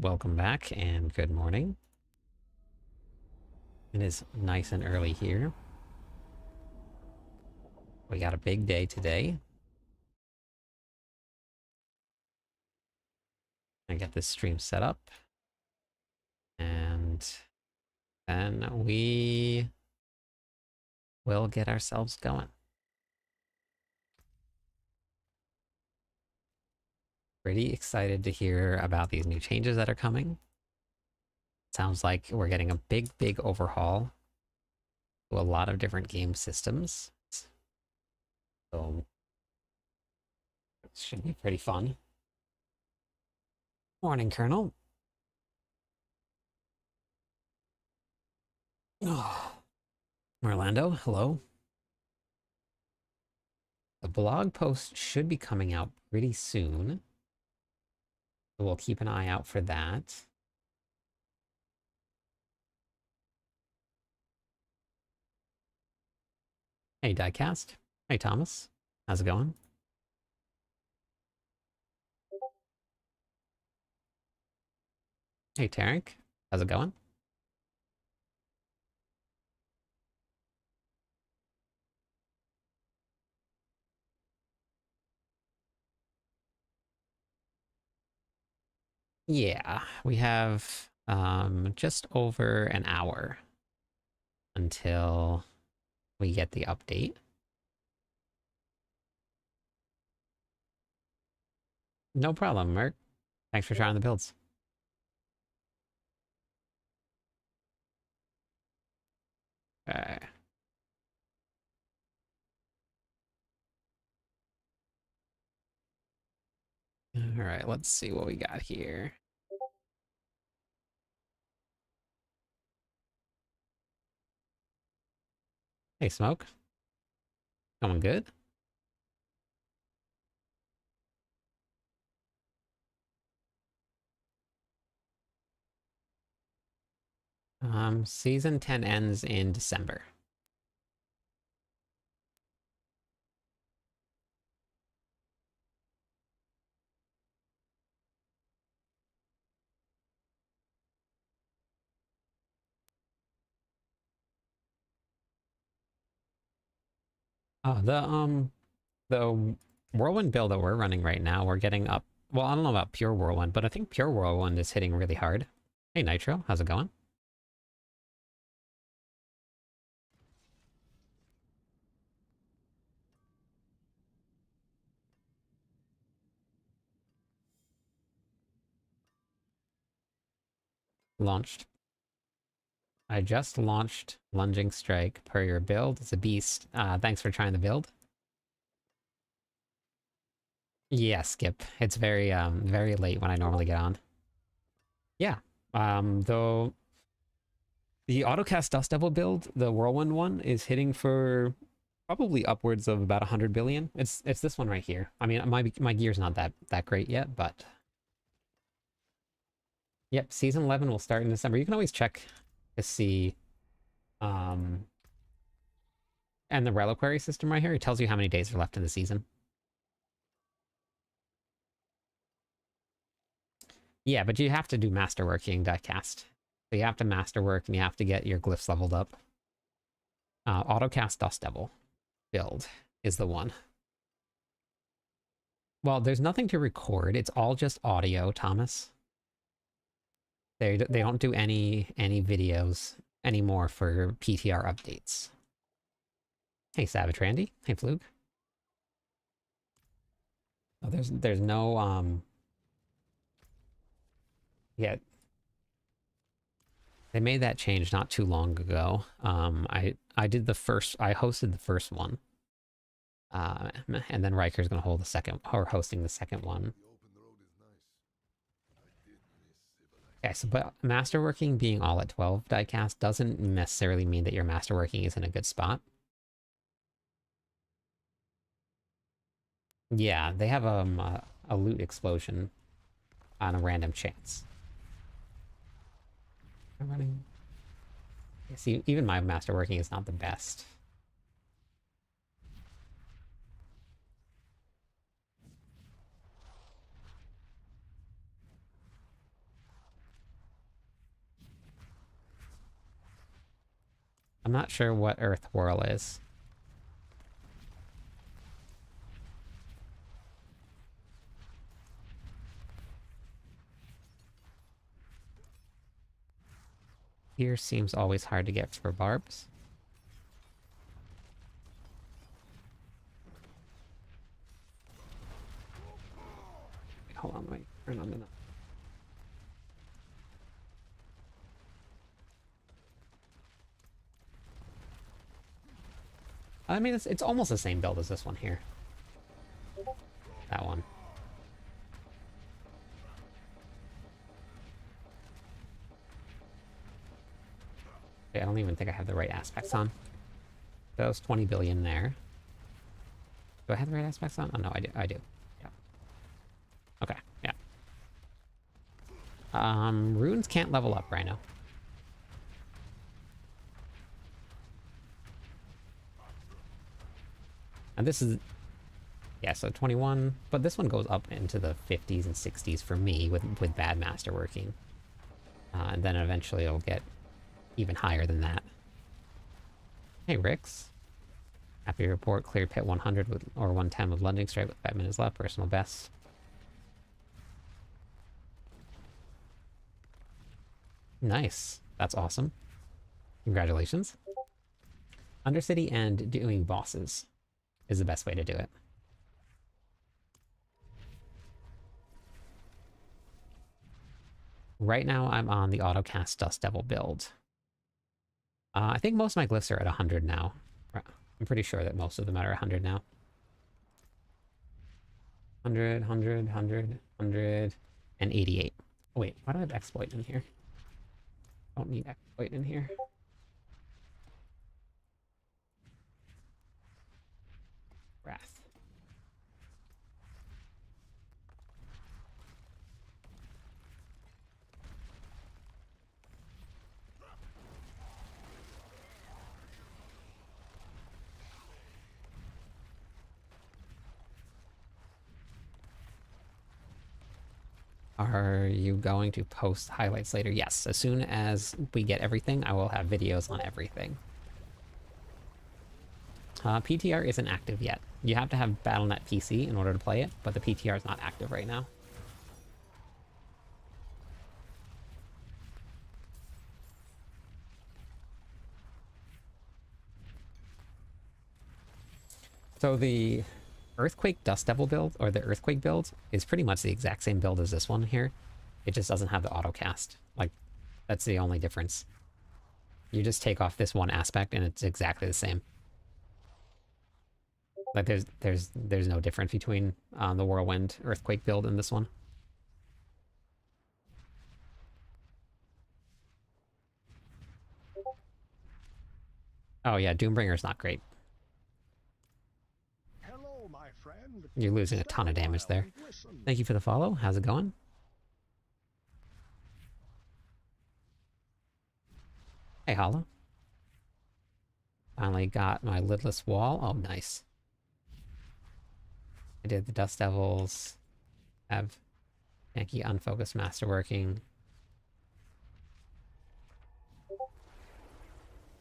welcome back and good morning. It is nice and early here. We got a big day today. I get this stream set up. And then we will get ourselves going. Pretty excited to hear about these new changes that are coming. Sounds like we're getting a big overhaul to a lot of different game systems. So it should be pretty fun. Morning, Colonel. Oh. Orlando, hello. The blog post should be coming out pretty soon. So we'll keep an eye out for that. Hey, Diecast. Hey, Thomas. How's it going? Hey, Tarek. How's it going? Yeah, we have just over an hour until we get the update. No problem, Merc. Thanks for trying the builds. Okay. All right, let's see what we got here. Hey, Smoke. Going good? Season 10 ends in December. The Whirlwind build that we're running right now, we're getting up. Well, I don't know about Pure Whirlwind, but I think Pure Whirlwind is hitting really hard. Hey, Nitro, how's it going? Launched. I just launched Lunging Strike per your build. It's a beast. Thanks for trying the build. Yeah, Skip. It's very late when I normally get on. Yeah. Though the Autocast Dust Devil build, the Whirlwind one, is hitting for probably upwards of about 100 billion. It's this one right here. I mean, my gear's not that great yet, but yep, season 11 will start in December. You can always check to see and the reliquary system right here, it tells you how many days are left in the season. Yeah, but you have to do masterworking diecast. So you have to masterwork and you have to get your glyphs leveled up. Autocast Dust Devil build is the one. Well, there's nothing to record. It's all just audio, Thomas. They don't do any videos anymore for PTR updates. Hey, Savage Randy. Hey, Fluke. Oh, there's no yeah. They made that change not too long ago. I did the first. I hosted the first one. And then Riker's gonna hold the second, or hosting the second one. Okay, so but masterworking being all at 12 diecast doesn't necessarily mean that your masterworking is in a good spot. Yeah, they have a loot explosion on a random chance. I'm running. See, even my masterworking is not the best. not sure what Earth Whirl is. Here seems always hard to get for barbs. Wait, hold on, wait. Turn on the... I mean, it's almost the same build as this one here. That one. Okay, I don't even think I have the right aspects on. That was 20 billion there. Do I have the right aspects on? Oh, no, I do. Yeah. Okay, yeah. Runes can't level up right now. And this is... Yeah, so 21, but this one goes up into the 50s and 60s for me with bad masterworking. And then eventually it'll get even higher than that. Hey, Rix. Happy to report, cleared pit 100 with, or 110 with Lunding Strike with 5 minutes left, personal best. Nice. That's awesome. Congratulations. Undercity and doing bosses is the best way to do it. Right now, I'm on the autocast Dust Devil build. I think most of my glyphs are at 100 now. I'm pretty sure that most of them are 100 now. 100, 100, 100, 100, and 88. Oh, wait, why do I have exploit in here? Don't need exploit in here. Wrath. Are you going to post highlights later? Yes, as soon as we get everything, I will have videos on everything. PTR isn't active yet. You have to have Battle.net PC in order to play it, but the PTR is not active right now. So the Earthquake Dust Devil build, or the Earthquake build, is pretty much the exact same build as this one here. It just doesn't have the autocast. Like, that's the only difference. You just take off this one aspect and it's exactly the same. Like, there's no difference between the Whirlwind Earthquake build and this one. Oh yeah, Doombringer's not great. Hello, my friend. You're losing a ton of damage there. Thank you for the follow. How's it going? Hey, Hollow. Finally got my lidless wall. Oh, nice. I did the Dust Devils. Have Yankee unfocused masterworking.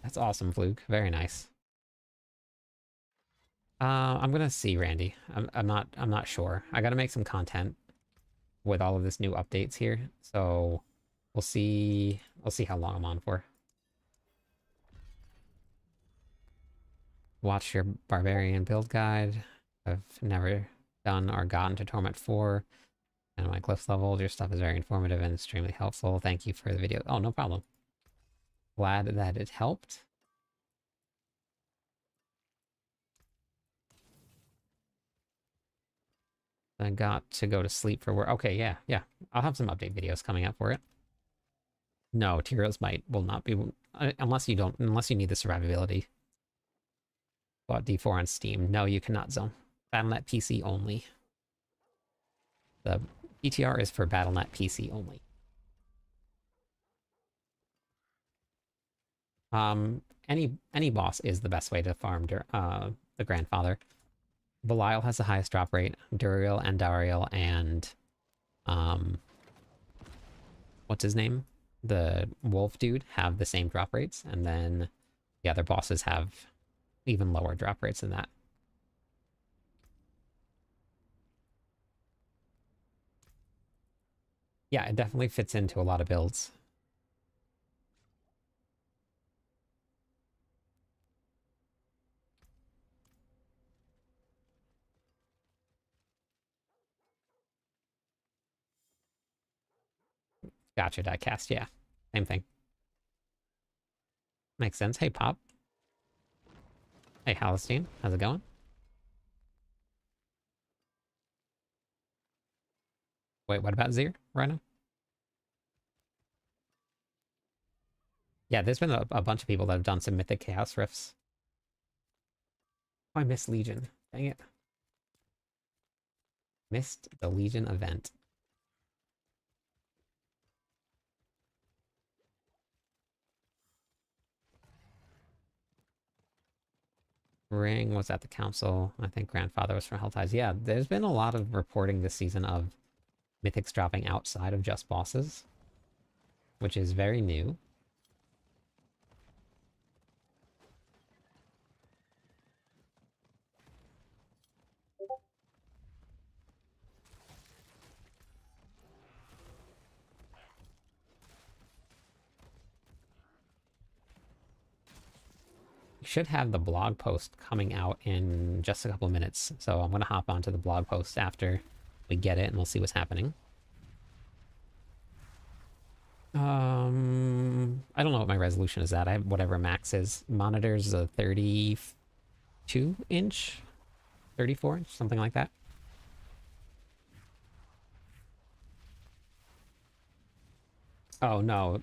That's awesome, Fluke. Very nice. I'm gonna see, Randy. I'm not sure. I gotta make some content with all of this new updates here, so we'll see how long I'm on for. Watch your barbarian build guide. I've never done or gotten to Torment 4. And my glyphs level, your stuff is very informative and extremely helpful. Thank you for the video. Oh, no problem. Glad that it helped. I got to go to sleep for work. Okay, yeah. I'll have some update videos coming up for it. No, Tyro's Might will not be... Unless you need the survivability. Bought D4 on Steam. No, you cannot zone. Battle.net PC only. The PTR is for Battle.net PC only. Any boss is the best way to farm the Grandfather. Belial has the highest drop rate. Duriel, Andariel, and what's his name? The wolf dude have the same drop rates, and then The other bosses have even lower drop rates than that. Yeah, it definitely fits into a lot of builds. Gotcha, diecast, yeah. Same thing. Makes sense. Hey, Pop. Hey, Halistine. How's it going? Wait, what about Zir right now? Yeah, there's been a bunch of people that have done some Mythic Chaos Rifts. Oh, I missed Legion. Dang it. Missed the Legion event. Ring was at the council. I think Grandfather was from Hellties. Yeah, there's been a lot of reporting this season of Mythics dropping outside of just bosses, which is very new. We should have the blog post coming out in just a couple of minutes, so I'm going to hop onto the blog post after we get it and we'll see what's happening. I don't know what my resolution is at. I have whatever max is. Monitor's a 32 inch, 34 inch, something like that. Oh no,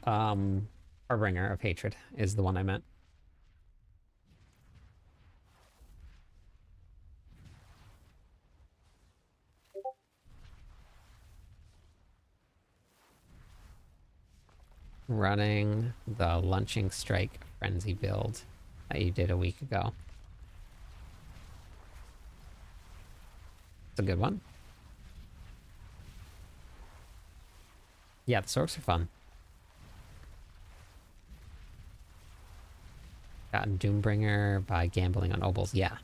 Harbinger of Hatred is the one I meant. Running the Lunching Strike Frenzy build that you did a week ago. It's a good one. Yeah, the sorks are fun. Gotten Doombringer by gambling on obols. Yeah.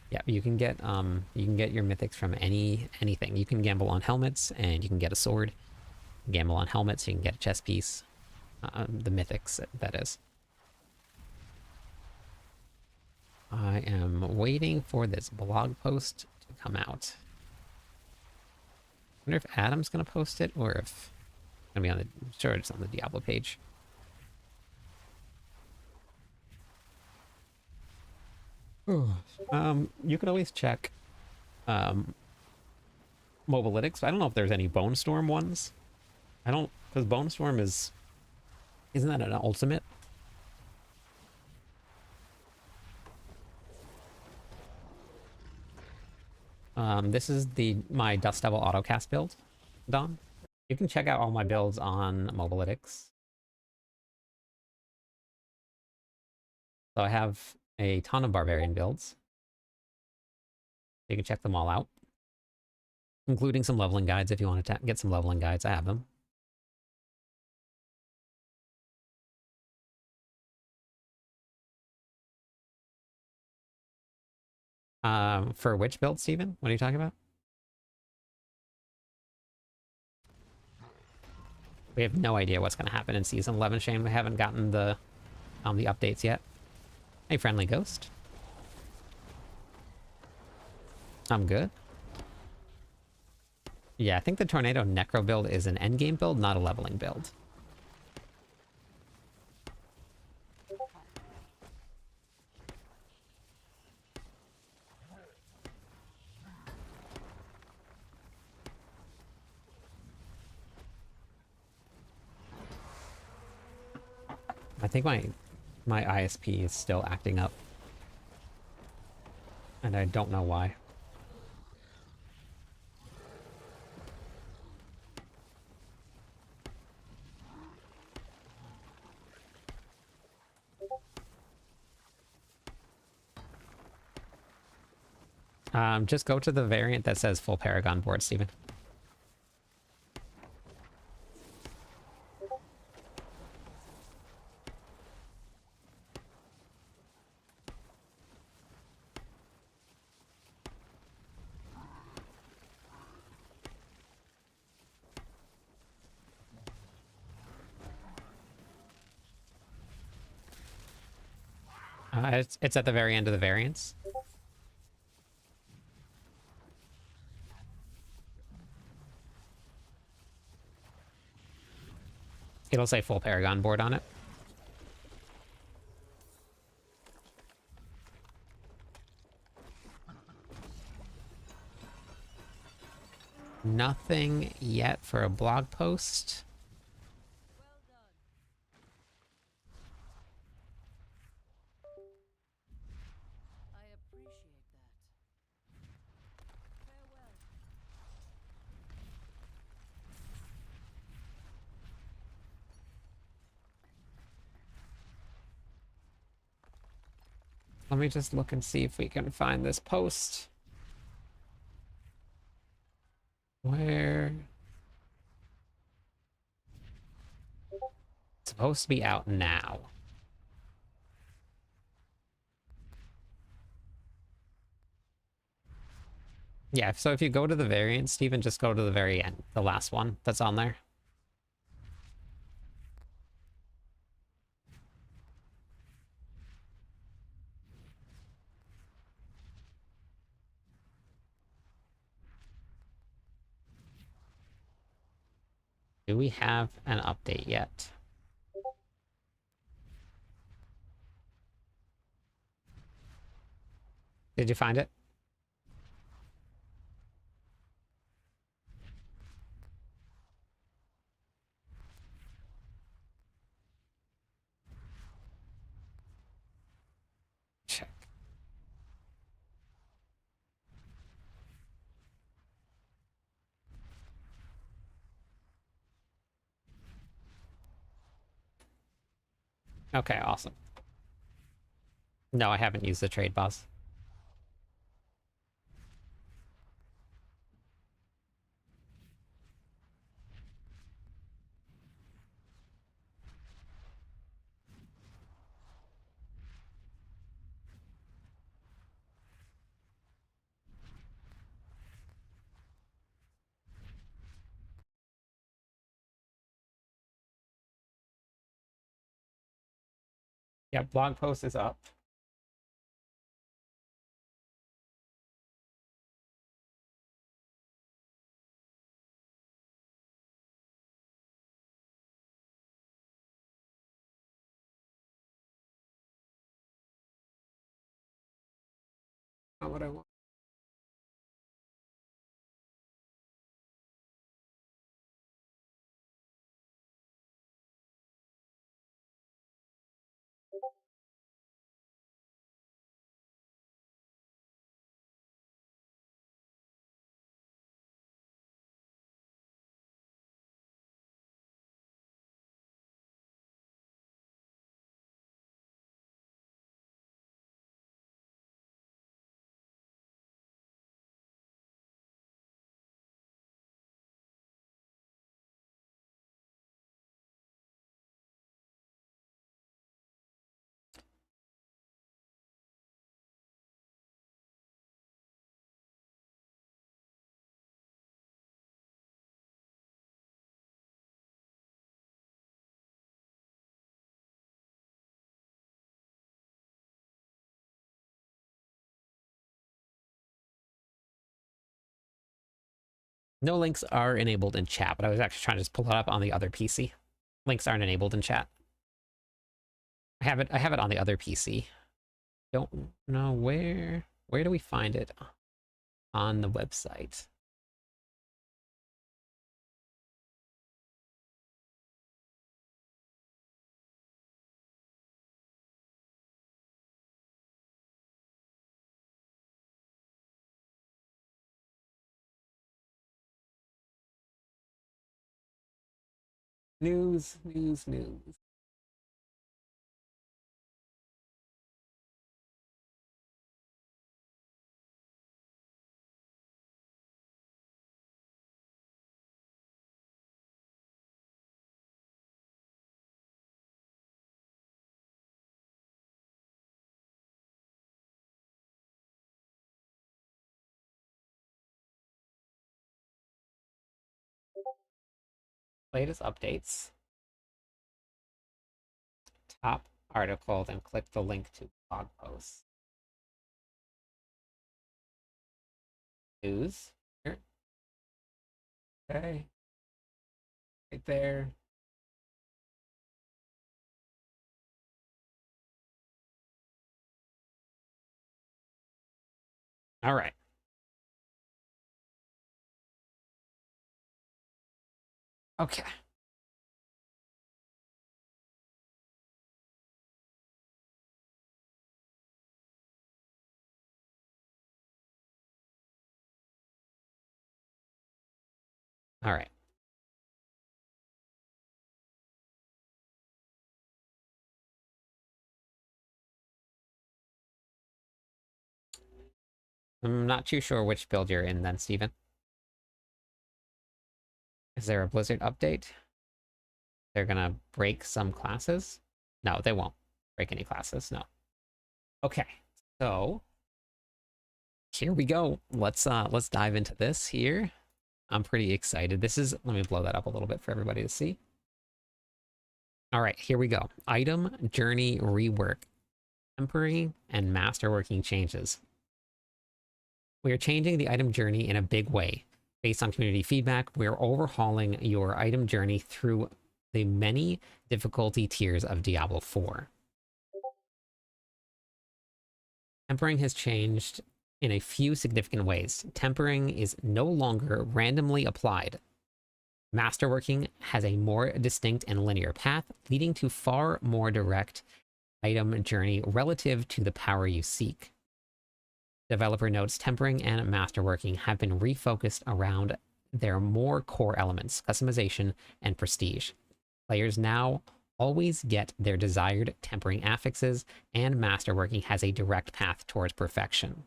Yeah, you can get your mythics from anything. You can gamble on helmets and you can get a sword. Gamble on helmets, you can get a chess piece. The mythics, that is. I am waiting for this blog post to come out. I wonder if Adam's gonna post it or if it's gonna be on the, sure, it's on the Diablo page. You can always check Mobalytics. I don't know if there's any Bone Storm ones. I don't, because Bone Storm isn't that an ultimate? This is my Dust Devil autocast build, Don. You can check out all my builds on Mobalytics. So I have a ton of Barbarian builds. You can check them all out, including some leveling guides if you want to get some leveling guides. I have them. For which build, Steven? What are you talking about? We have no idea what's going to happen in Season 11, Shane. We haven't gotten the updates yet. Hey, Friendly Ghost. I'm good. Yeah, I think the Tornado Necro build is an endgame build, not a leveling build. I think my ISP is still acting up. And I don't know why. Just go to the variant that says full Paragon board, Steven. It's at the very end of the variants. It'll say full Paragon board on it. Nothing yet for a blog post. Let me just look and see if we can find this post. Where? It's supposed to be out now. Yeah, so if you go to the variant, Steven, just go to the very end, the last one that's on there. Do we have an update yet? Did you find it? Check. Okay, awesome. No, I haven't used the trade boss. Yeah, blog post is up. Not what I want. No links are enabled in chat, but I was actually trying to just pull it up on the other PC. Links aren't enabled in chat. I have it on the other PC. Don't know where do we find it on the website? News. Latest updates. Top article, then click the link to Blog posts. News. Here. Okay. Right there. All right. Okay. All right. I'm not too sure which build you're in then, Steven. Is there a Blizzard update? They're gonna break some classes? No, they won't break any classes. No. Okay. So here we go. Let's dive into this here. I'm pretty excited. This is, let me blow that up a little bit for everybody to see. All right, here we go. Item journey rework. Temporary and masterworking changes. We are changing the item journey in a big way. Based on community feedback, we are overhauling your item journey through the many difficulty tiers of Diablo 4. Tempering has changed in a few significant ways. Tempering is no longer randomly applied. Masterworking has a more distinct and linear path, leading to far more direct item journey relative to the power you seek. Developer notes tempering and masterworking have been refocused around their more core elements, customization and prestige. Players now always get their desired tempering affixes, and masterworking has a direct path towards perfection.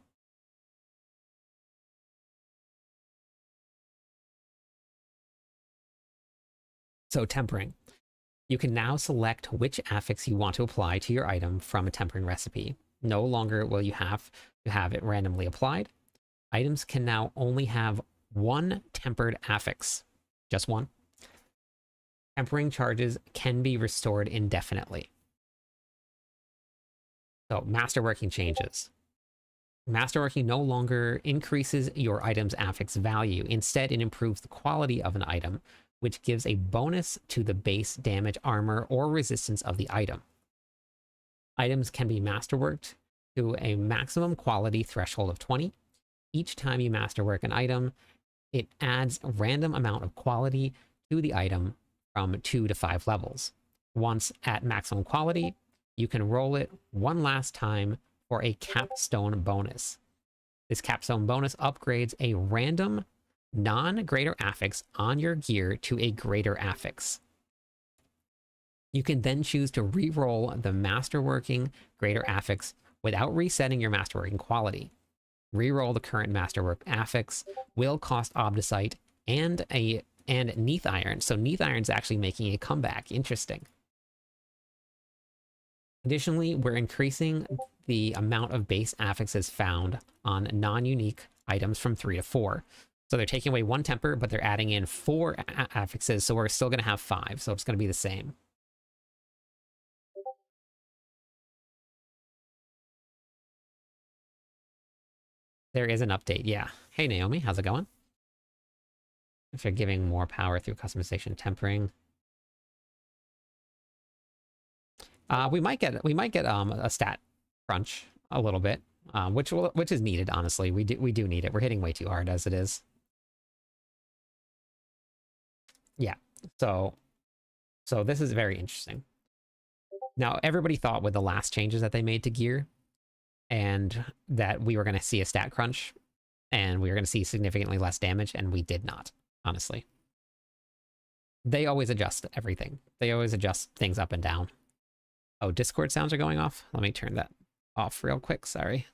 So tempering. You can now select which affix you want to apply to your item from a tempering recipe. No longer will you have to have it randomly applied. Items can now only have one tempered affix, just one. Tempering charges can be restored indefinitely. So masterworking changes. Masterworking no longer increases your item's affix value. Instead, it improves the quality of an item, which gives a bonus to the base damage, armor, or resistance of the item. Items can be masterworked to a maximum quality threshold of 20. Each time you masterwork an item, it adds a random amount of quality to the item from 2 to 5 levels. Once at maximum quality, you can roll it one last time for a capstone bonus. This capstone bonus upgrades a random non-greater affix on your gear to a greater affix. You can then choose to re-roll the masterworking greater affix without resetting your masterworking quality. Reroll the current masterwork affix will cost Obdicite and Neath Iron. So Neath Iron's actually making a comeback. Interesting. Additionally, we're increasing the amount of base affixes found on non-unique items from 3 to 4. So they're taking away 1 temper, but they're adding in 4 affixes, so we're still going to have 5, so it's going to be the same. There is an update, yeah. Hey, Naomi, how's it going? If you're giving more power through customization tempering. We might get a stat crunch a little bit, which is needed, honestly. We do need it. We're hitting way too hard as it is. Yeah. So this is very interesting. Now, everybody thought with the last changes that they made to gear and that we were going to see a stat crunch and we were going to see significantly less damage, and we did not, honestly. They always adjust everything. They always adjust things up and down. Oh, Discord sounds are going off. Let me turn that off real quick. Sorry.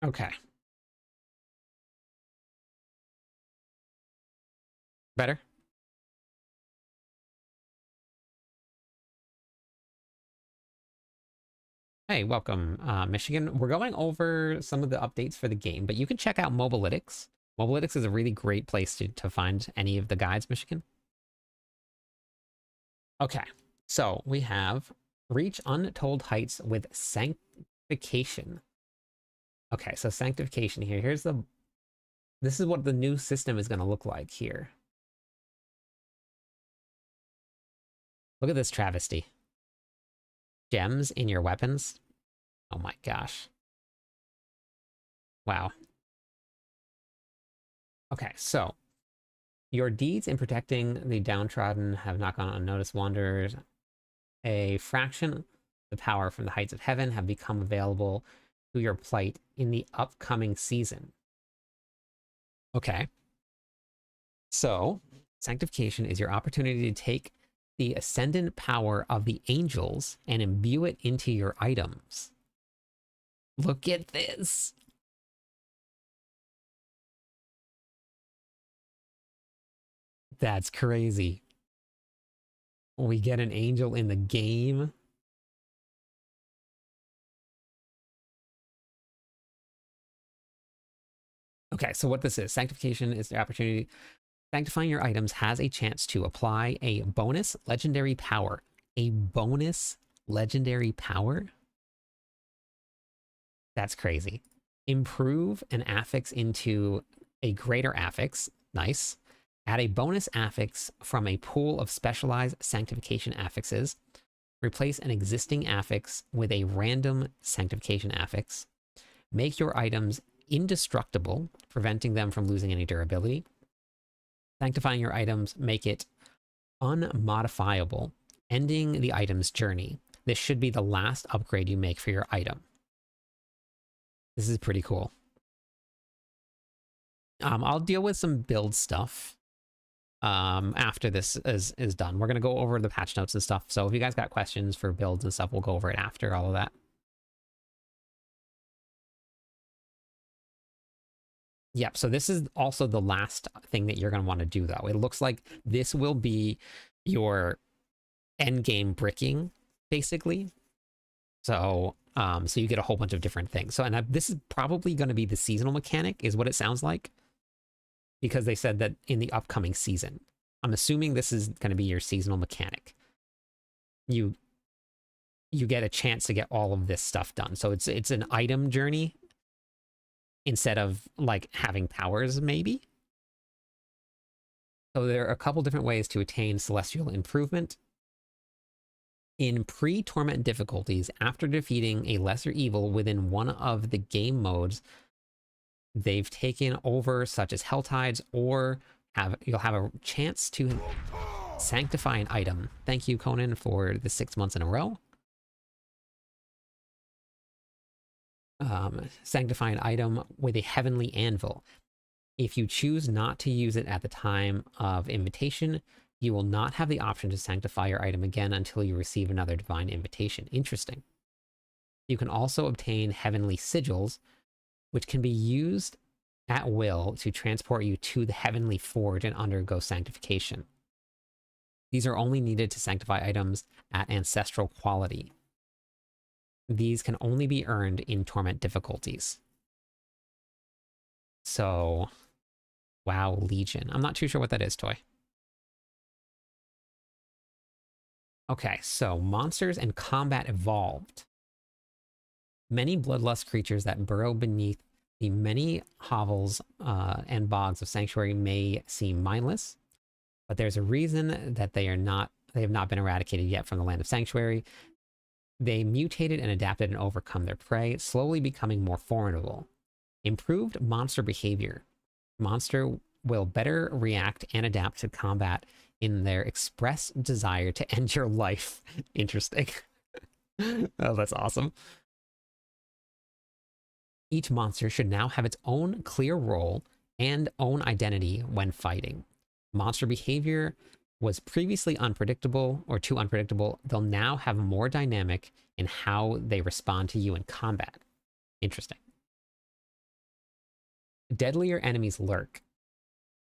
Okay. Better? Hey, welcome, Michigan. We're going over some of the updates for the game, but you can check out Mobalytics. Mobalytics is a really great place to find any of the guides, Michigan. Okay, so we have reach untold heights with sanctification. Okay, so sanctification here. This is what the new system is going to look like here. Look at this travesty. Gems in your weapons. Oh my gosh. Wow. Okay, so your deeds in protecting the downtrodden have not gone unnoticed. Wanderers, a fraction of the power from the heights of heaven have become available to your plight in the upcoming season. Okay. So, sanctification is your opportunity to take the ascendant power of the angels and imbue it into your items. Look at this. That's crazy. We get an angel in the game. Okay, so what this is, sanctification is the opportunity. Sanctifying your items has a chance to apply a bonus legendary power. A bonus legendary power? That's crazy. Improve an affix into a greater affix. Nice. Add a bonus affix from a pool of specialized sanctification affixes. Replace an existing affix with a random sanctification affix. Make your items indestructible, preventing them from losing any durability. Sanctifying your items, make it unmodifiable, ending the item's journey. This should be the last upgrade you make for your item. This is pretty cool. I'll deal with some build stuff after this is done. We're going to go over the patch notes and stuff. So if you guys got questions for builds and stuff, we'll go over it after all of that. Yep, so this is also the last thing that you're going to want to do, though. It looks like this will be your endgame bricking, basically. So, so you get a whole bunch of different things. So, and this is probably going to be the seasonal mechanic, is what it sounds like, because they said that in the upcoming season. I'm assuming this is going to be your seasonal mechanic. You get a chance to get all of this stuff done. So it's an item journey instead of like having powers, maybe. So there are a couple different ways to attain celestial improvement. In pre-torment difficulties, after defeating a lesser evil within one of the game modes they've taken over, such as Helltides, or you'll have a chance to sanctify an item. Thank you, Conan, for the 6 months in a row. Sanctify an item with a heavenly anvil. If you choose not to use it at the time of invitation, you will not have the option to sanctify your item again until you receive another divine invitation. Interesting. You can also obtain heavenly sigils, which can be used at will to transport you to the heavenly forge and undergo sanctification. These are only needed to sanctify items at ancestral quality. These can only be earned in torment difficulties. So, wow, Legion. I'm not too sure what that is, Toy. Okay, so monsters and combat evolved. Many bloodlust creatures that burrow beneath the many hovels and bogs of Sanctuary may seem mindless, but there's a reason that they have not been eradicated yet from the land of Sanctuary. They mutated and adapted and overcome their prey, slowly becoming more formidable. Improved monster behavior. Monster will better react and adapt to combat in their express desire to end your life. Interesting. Oh, that's awesome. Each monster should now have its own clear role and own identity when fighting. Monster behavior was previously unpredictable or too unpredictable. They'll now have more dynamic in how they respond to you in combat. Interesting. deadlier enemies lurk.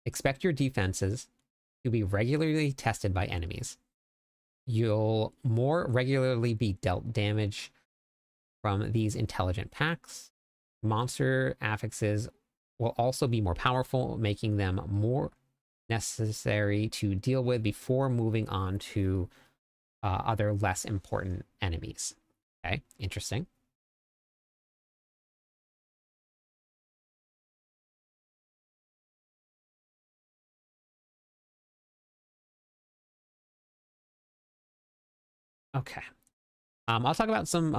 Expect your defenses to be regularly tested by enemies. You'll more regularly be dealt damage from these intelligent packs. Monster affixes will also be more powerful, making them more necessary to deal with before moving on to other less important enemies. Okay, interesting. Okay. I'll talk about some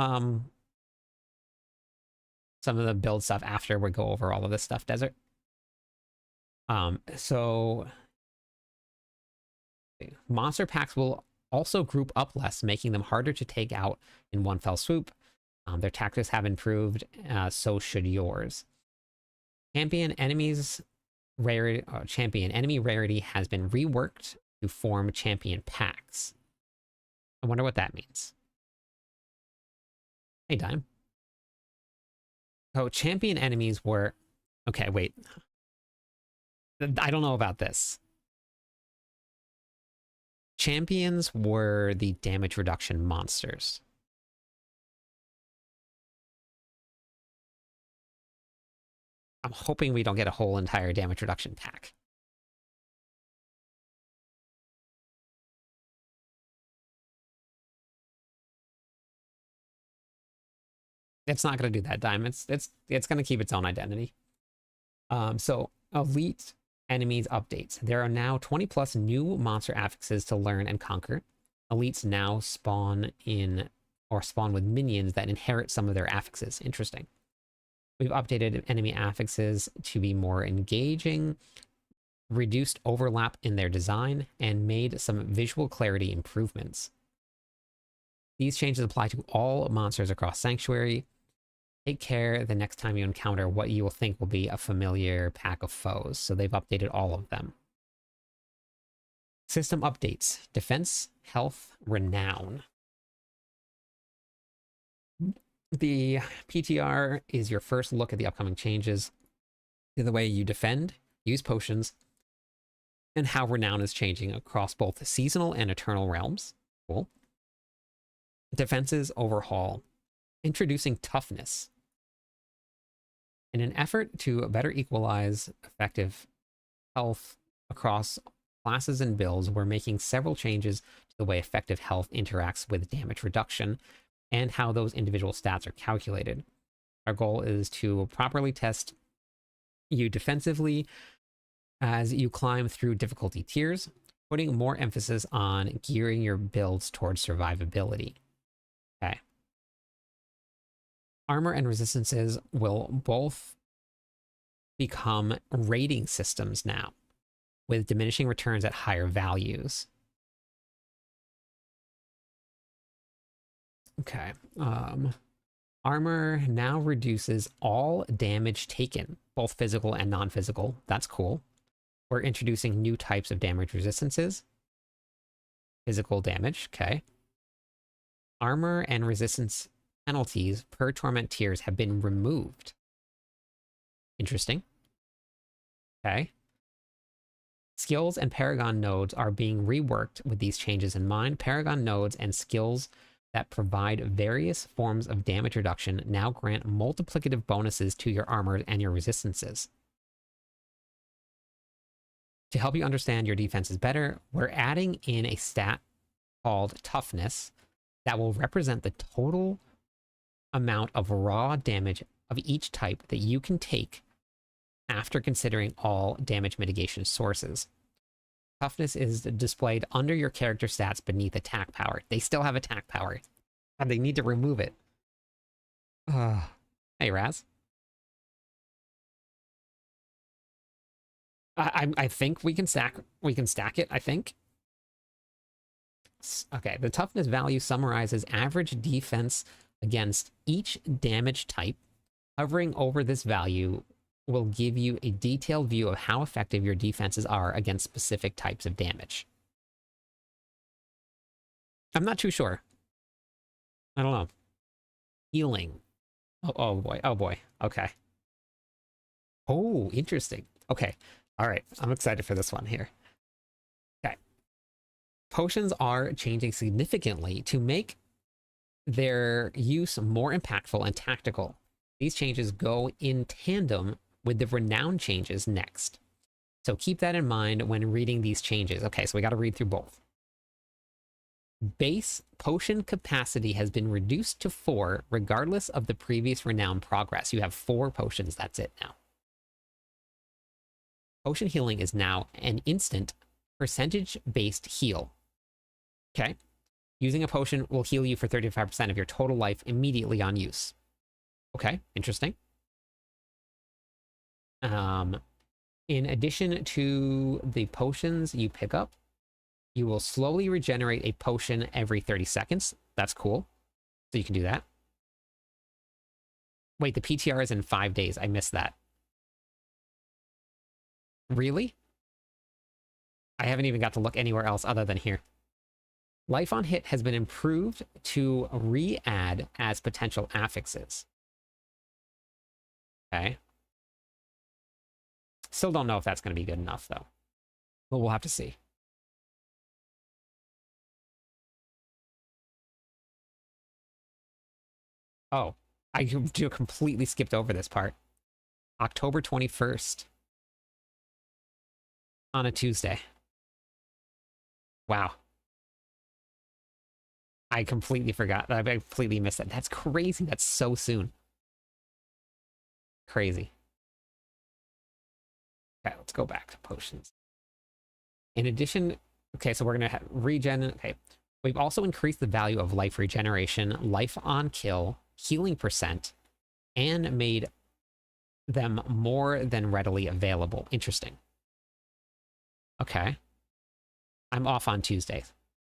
of the build stuff after we go over all of this stuff, Desert. So monster packs will also group up less, making them harder to take out in one fell swoop. Their tactics have improved, so should yours. Champion enemy rarity has been reworked to form champion packs. I wonder what that means. Hey, Dime. Oh, champion enemies were... Okay, wait. I don't know about this. Champions were the damage reduction monsters. I'm hoping we don't get a whole entire damage reduction pack. It's not going to do that, Dime. It's going to keep its own identity. So elite enemies updates. There are now 20 plus new monster affixes to learn and conquer. Elites now spawn with minions that inherit some of their affixes. Interesting. We've updated enemy affixes to be more engaging, reduced overlap in their design, and made some visual clarity improvements. These changes apply to all monsters across Sanctuary. Take care the next time you encounter what you will think will be a familiar pack of foes. So they've updated all of them. System updates. Defense, health, renown. The PTR is your first look at the upcoming changes to the way you defend, use potions, and how renown is changing across both the seasonal and eternal realms. Cool. Defenses overhaul. Introducing toughness. In an effort to better equalize effective health across classes and builds, we're making several changes to the way effective health interacts with damage reduction and how those individual stats are calculated. Our goal is to properly test you defensively as you climb through difficulty tiers, putting more emphasis on gearing your builds towards survivability. Okay. Armor and resistances will both become rating systems now, with diminishing returns at higher values. Okay. Armor now reduces all damage taken, both physical and non-physical. That's cool. We're introducing new types of damage resistances. Physical damage, okay. Armor and resistance penalties per torment tiers have been removed. Interesting. Okay. Skills and Paragon nodes are being reworked with these changes in mind. Paragon nodes and skills that provide various forms of damage reduction now grant multiplicative bonuses to your armor and your resistances. To help you understand your defenses better, we're adding in a stat called toughness that will represent the total amount of raw damage of each type that you can take after considering all damage mitigation sources. Toughness is displayed under your character stats beneath attack power. They still have attack power, and they need to remove it. Hey, Raz. I think we can stack it, I think. Okay, the toughness value summarizes average defense against each damage type. Hovering over this value will give you a detailed view of how effective your defenses are against specific types of damage. I'm not too sure. I don't know. Healing. Oh boy. Oh boy. Okay. Oh, interesting. Okay. All right. I'm excited for this one here. Okay. Potions are changing significantly to make their use more impactful and tactical. These changes go in tandem with the renown changes next. So keep that in mind when reading these changes. Okay, so we got to read through both. Base potion capacity has been reduced to 4, regardless of the previous renown progress. You have 4 potions, that's it now. Potion healing is now an instant percentage-based heal. Okay. Using a potion will heal you for 35% of your total life immediately on use. Okay, interesting. In addition to the potions you pick up, you will slowly regenerate a potion every 30 seconds. That's cool. So you can do that. Wait, the PTR is in 5 days. I missed that. Really? I haven't even got to look anywhere else other than here. Life on hit has been improved to re-add as potential affixes. Okay. Still don't know if that's going to be good enough, though. But we'll have to see. Oh, I completely skipped over this part. October 21st. On a Tuesday. Wow. I completely forgot. I completely missed that. That's crazy. That's so soon. Crazy. Okay, let's go back to potions. In addition, okay, so we're going to regen. Okay, we've also increased the value of life regeneration, life on kill, healing percent, and made them more than readily available. Interesting. Okay. I'm off on Tuesdays,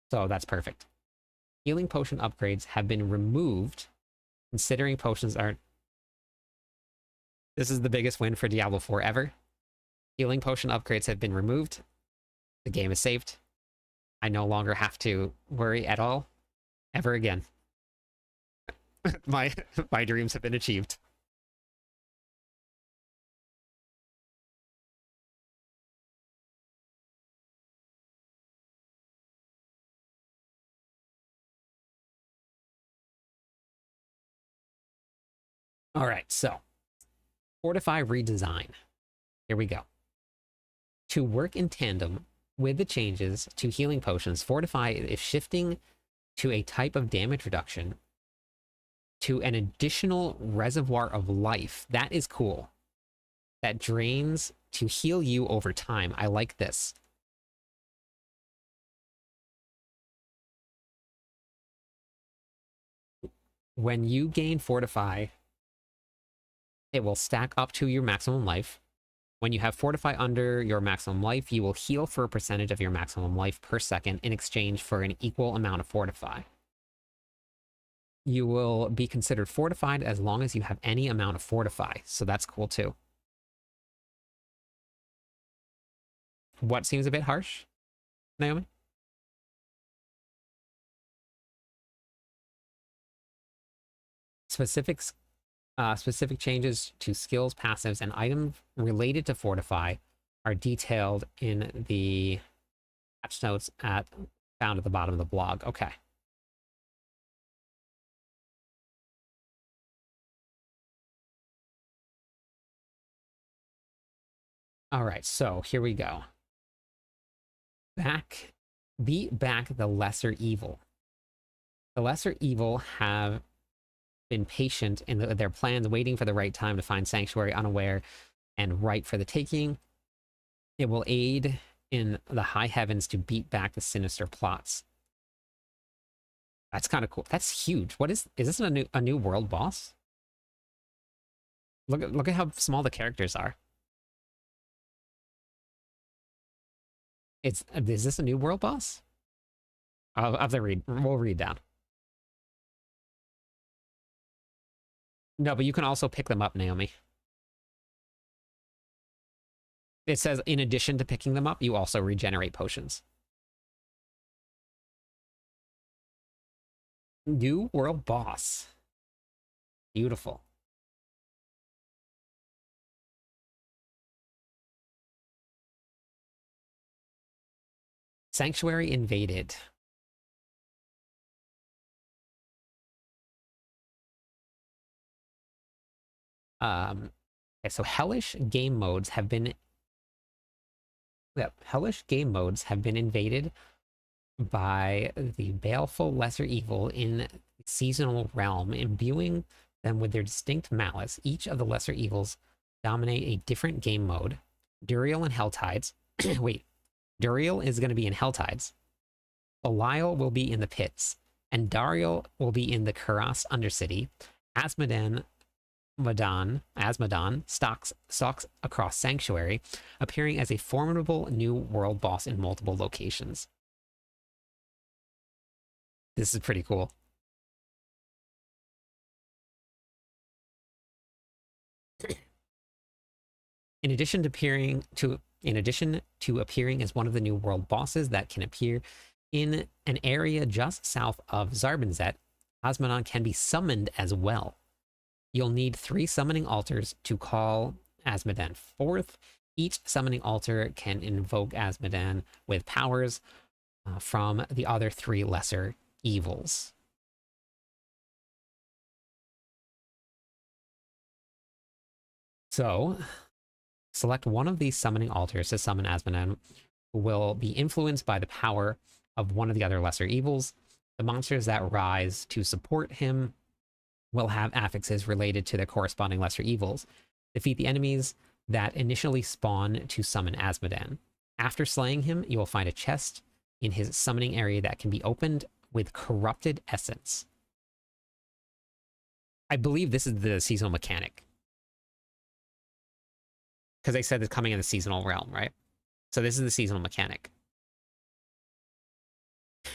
so that's perfect. Healing potion upgrades have been removed, considering potions aren't... This is the biggest win for Diablo 4 ever. Healing potion upgrades have been removed. The game is saved. I no longer have to worry at all, ever again. my dreams have been achieved. All right, so fortify redesign. Here we go. To work in tandem with the changes to healing potions, fortify is shifting to a type of damage reduction to an additional reservoir of life. That is cool. That drains to heal you over time. I like this. When you gain fortify, it will stack up to your maximum life. When you have fortify under your maximum life, you will heal for a percentage of your maximum life per second in exchange for an equal amount of fortify. You will be considered fortified as long as you have any amount of fortify, so that's cool too. What seems a bit harsh, Naomi? Specific changes to skills, passives, and items related to fortify are detailed in the patch notes found at the bottom of the blog. Okay. All right, so here we go. Beat back the lesser evil. The lesser evil have been patient in their plans, waiting for the right time to find sanctuary unaware and right for the taking. It will aid in the high heavens to beat back the sinister plots. That's kind of cool. That's huge. What is this a new world boss? Look at how small the characters are. Is this a new world boss? I'll have to read. We'll read down. No, but you can also pick them up, Naomi. It says in addition to picking them up, you also regenerate potions. New world boss. Beautiful. Sanctuary invaded. Okay, so hellish game modes have been invaded by the baleful lesser evil in seasonal realm, imbuing them with their distinct malice. Each of the lesser evils dominate a different game mode. Duriel and Helltides. Wait, Duriel is going to be in Helltides. Belial will be in the pits, and Dariel will be in the Karas Undercity. Asmodon stalks across Sanctuary, appearing as a formidable new world boss in multiple locations. This is pretty cool. In addition to appearing as one of the new world bosses that can appear in an area just south of Zarbinzet, Asmodon can be summoned as well. You'll need 3 summoning altars to call Asmodon forth. Each summoning altar can invoke Asmodon with powers from the other 3 lesser evils. So, select one of these summoning altars to summon Asmodon, who will be influenced by the power of one of the other lesser evils. The monsters that rise to support him will have affixes related to their corresponding lesser evils. Defeat the enemies that initially spawn to summon Asmodon. After slaying him, you will find a chest in his summoning area that can be opened with corrupted essence. I believe this is the seasonal mechanic, because they said it's coming in the seasonal realm, right? So this is the seasonal mechanic.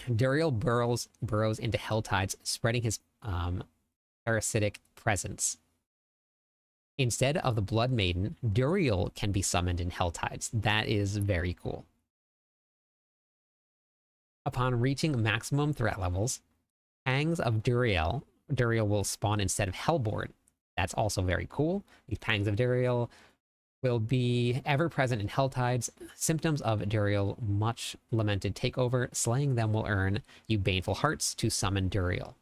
Duriel burrows into Helltides, spreading his parasitic presence. Instead of the Blood Maiden, Duriel can be summoned in Helltides. That is very cool. Upon reaching maximum threat levels, Pangs of Duriel will spawn instead of Hellborn. That's also very cool. These Pangs of Duriel will be ever present in Helltides. Symptoms of Duriel much lamented takeover. Slaying them will earn you Baneful Hearts to summon Duriel.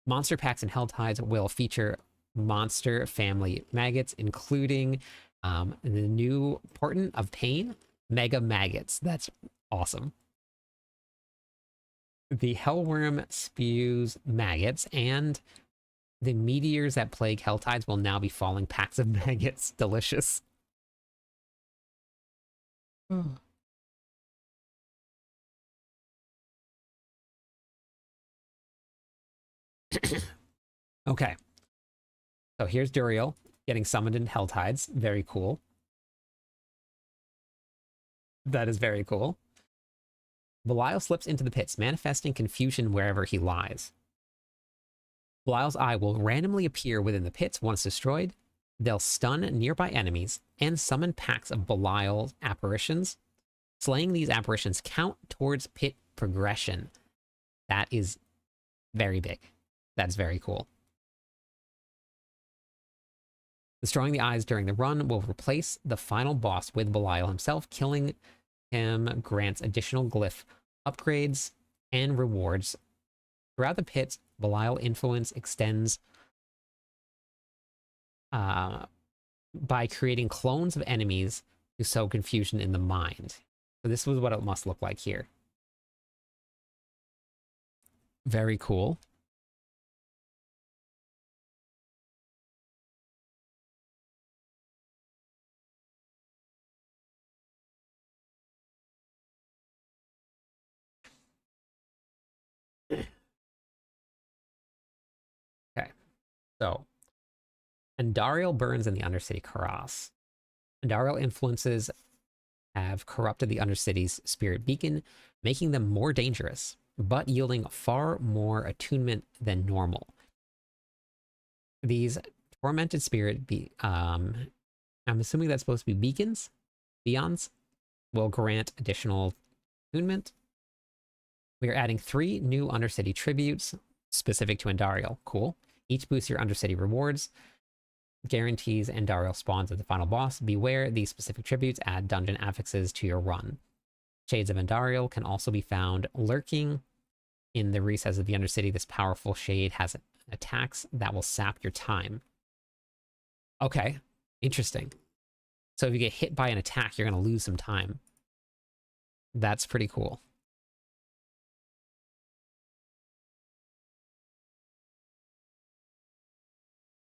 Monster packs in Helltides will feature monster family maggots, including the new Portent of Pain, Mega Maggots. That's awesome. The Hellworm spews maggots, and the meteors that plague Helltides will now be falling packs of maggots. Delicious. Okay. So here's Duriel getting summoned in Helltides. Very cool. That is very cool. Belial slips into the pits, manifesting confusion wherever he lies. Belial's eye will randomly appear within the pits once destroyed. They'll stun nearby enemies and summon packs of Belial apparitions. Slaying these apparitions count towards pit progression. That is very big. That's very cool. Destroying the eyes during the run will replace the final boss with Belial himself. Killing him grants additional glyph upgrades and rewards. Throughout the pits, Belial influence extends by creating clones of enemies to sow confusion in the mind. So this was what it must look like here. Very cool. Okay, so Andariel burns in the Undercity Karas. Andariel influences have corrupted the Undercity's spirit beacon, making them more dangerous, but yielding far more attunement than normal. These tormented spirit I'm assuming that's supposed to be beacons? Beacons will grant additional attunement. We are adding 3 new Undercity tributes specific to Andariel. Cool. Each boosts your Undercity rewards. Guarantees Andariel spawns at the final boss. Beware, these specific tributes add dungeon affixes to your run. Shades of Andariel can also be found lurking in the recesses of the Undercity. This powerful shade has attacks that will sap your time. Okay, interesting. So if you get hit by an attack, you're going to lose some time. That's pretty cool.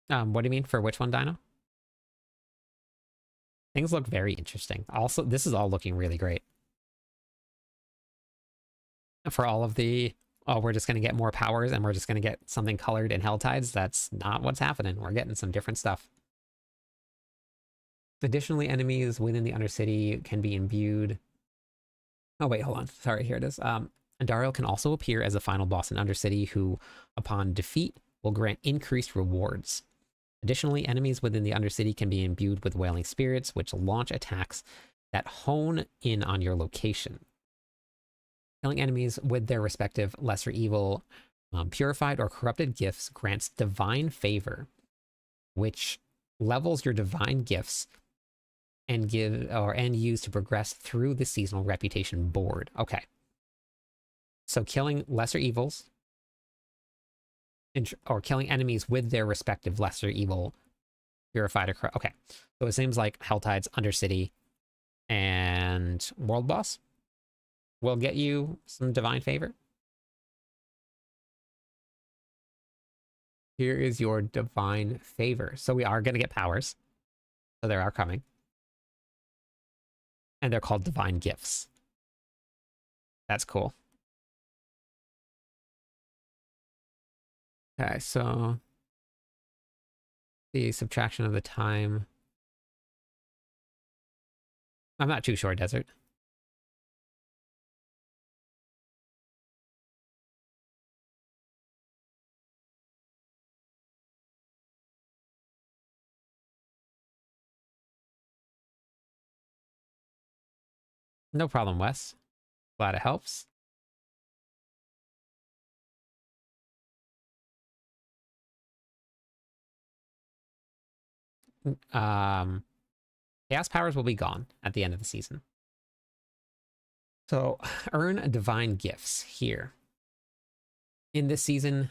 What do you mean? For which one, Dino? Things look very interesting. Also, this is all looking really great. For all of the, oh, we're just going to get more powers and we're just going to get something colored in Helltides, that's not what's happening. We're getting some different stuff. Additionally, enemies within the Undercity can be imbued. Oh, wait, hold on. Sorry, here it is. Andariel can also appear as a final boss in Undercity who, upon defeat, will grant increased rewards. Additionally, enemies within the Undercity can be imbued with Wailing Spirits, which launch attacks that hone in on your location. Killing enemies with their respective lesser evil, purified or corrupted gifts grants divine favor, which levels your divine gifts and use to progress through the seasonal reputation board. Okay. So killing lesser evils, or killing enemies with their respective lesser evil, purified or okay. So it seems like Helltides, Undercity, and World Boss will get you some divine favor. Here is your divine favor. So we are going to get powers. So they are coming. And they're called divine gifts. That's cool. Okay, so the subtraction of the time. I'm not too sure, Desert. No problem, Wes. Glad it helps. Chaos powers will be gone at the end of the season. So earn divine gifts here. In this season,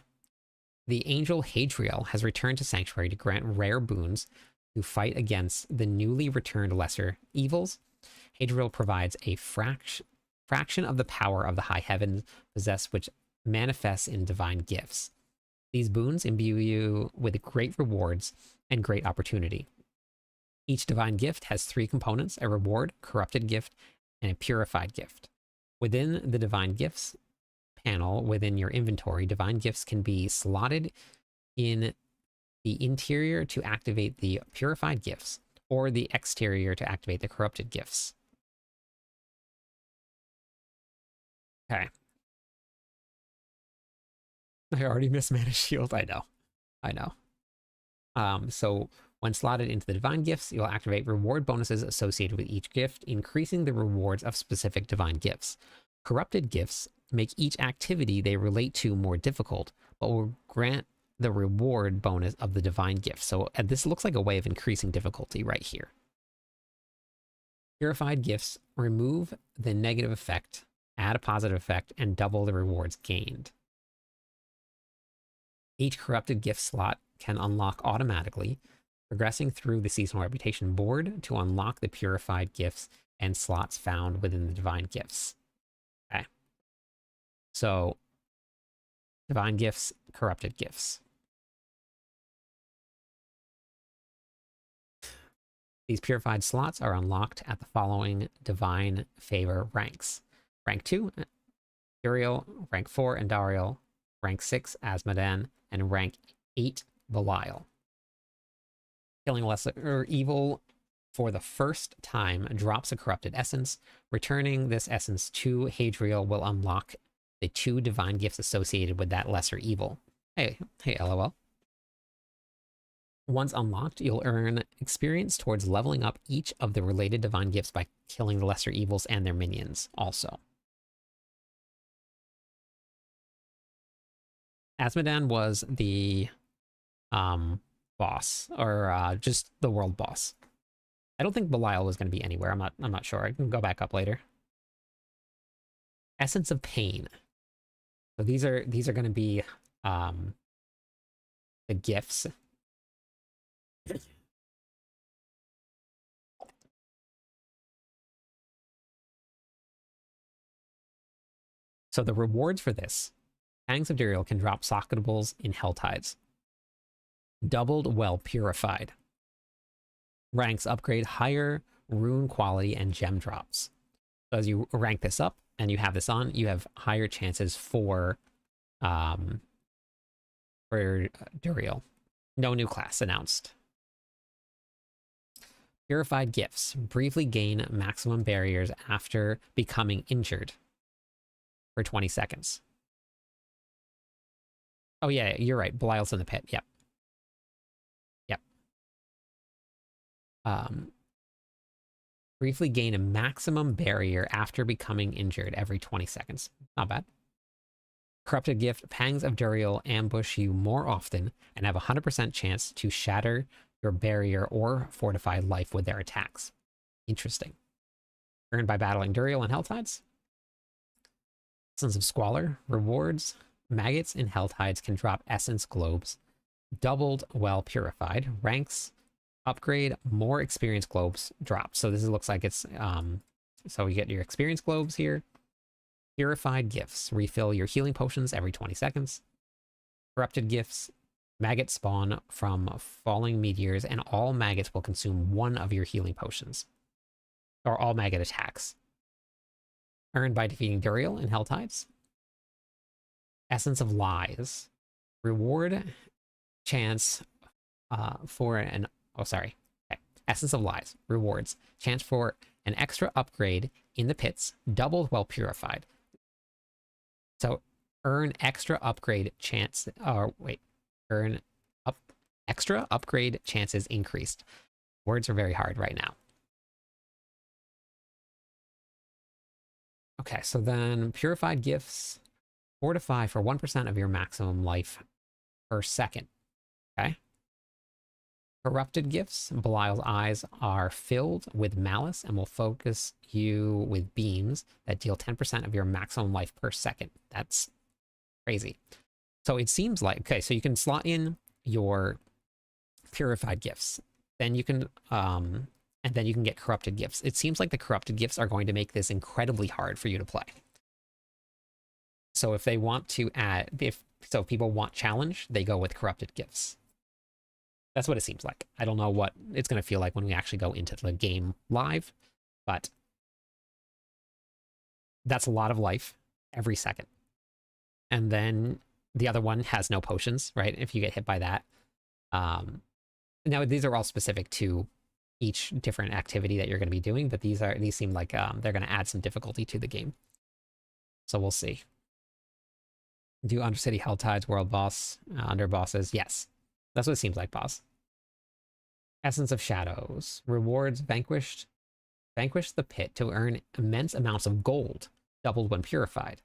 the angel Hadriel has returned to Sanctuary to grant rare boons to fight against the newly returned lesser evils. Hadriel provides a fraction of the power of the high heavens possess, which manifests in divine gifts. These boons imbue you with great rewards and great opportunity. Each divine gift has 3 components: a reward, corrupted gift, and a purified gift. Within the divine gifts panel within your inventory, divine gifts can be slotted in the interior to activate the purified gifts, or the exterior to activate the corrupted gifts. Okay. I already missed Mana Shield. I know. So when slotted into the divine gifts, you'll activate reward bonuses associated with each gift, increasing the rewards of specific divine gifts. Corrupted gifts make each activity they relate to more difficult, but will grant the reward bonus of the divine gift. So this looks like a way of increasing difficulty right here. Purified gifts remove the negative effect, add a positive effect, and double the rewards gained. Each corrupted gift slot can unlock automatically, progressing through the seasonal reputation board to unlock the purified gifts and slots found within the divine gifts. Okay. So, divine gifts, corrupted gifts. These purified slots are unlocked at the following divine favor ranks. Rank 2, Uriel. Rank 4, Andariel. Rank 6, Asmodan. And rank 8, Belial. Killing lesser evil for the first time drops a corrupted essence. Returning this essence to Hadriel will unlock the 2 divine gifts associated with that lesser evil. Hey, LOL. Once unlocked, you'll earn experience towards leveling up each of the related divine gifts by killing the lesser evils and their minions also. Asmodan was the boss, or just the world boss. I don't think Belial was going to be anywhere. I'm not sure. I can go back up later. Essence of Pain. So these are going to be the gifts. So the rewards for this: Pangs of Duriel can drop socketables in Helltides. Doubled Well Purified. Ranks upgrade higher rune quality and gem drops. So as you rank this up and you have this on, you have higher chances for Duriel. No new class announced. Purified Gifts. Briefly gain maximum barriers after becoming injured for 20 seconds. Oh yeah, you're right. Belial's in the pit. Yep. Yep. Briefly gain a maximum barrier after becoming injured every 20 seconds. Not bad. Corrupted Gift. Pangs of Duriel ambush you more often and have a 100% chance to shatter your barrier or fortify life with their attacks. Interesting. Earned by battling Duriel and Helltides. Essence of Squalor. Rewards. Maggots in Helltides can drop essence globes. Doubled Well Purified. Ranks upgrade more experience globes drop. So this looks like it's so you get your experience globes here. Purified Gifts. Refill your healing potions every 20 seconds. Corrupted Gifts. Maggots spawn from falling meteors, and all maggots will consume one of your healing potions. Or all maggot attacks. Earned by defeating Duriel in Helltides. Essence of Lies. Reward chance for an... Oh, sorry. Okay. Essence of Lies. Rewards. Chance for an extra upgrade in the pits. Doubled Well Purified. So, earn extra upgrade chance... Earn extra upgrade chances increased. Words are very hard right now. Okay, so then Purified Gifts. Fortify for 1% of your maximum life per second. Okay. Corrupted Gifts. Belial's eyes are filled with malice and will focus you with beams that deal 10% of your maximum life per second. That's crazy. So it seems like, okay, so you can slot in your Purified Gifts. Then you can, and then you can get Corrupted Gifts. It seems like the Corrupted Gifts are going to make this incredibly hard for you to play. So if they want to add, if people want challenge, they go with Corrupted Gifts. That's what it seems like. I don't know what it's going to feel like when we actually go into the game live, but that's a lot of life every second. And then the other one has no potions, right? If you get hit by that. Now, these are all specific to each different activity that you're going to be doing, but these seem like they're going to add some difficulty to the game. So we'll see. Do Undercity Helltides World Boss under bosses? Yes. That's what it seems like, boss. Essence of Shadows. Rewards vanquished. Vanquish the pit to earn immense amounts of gold, doubled when purified.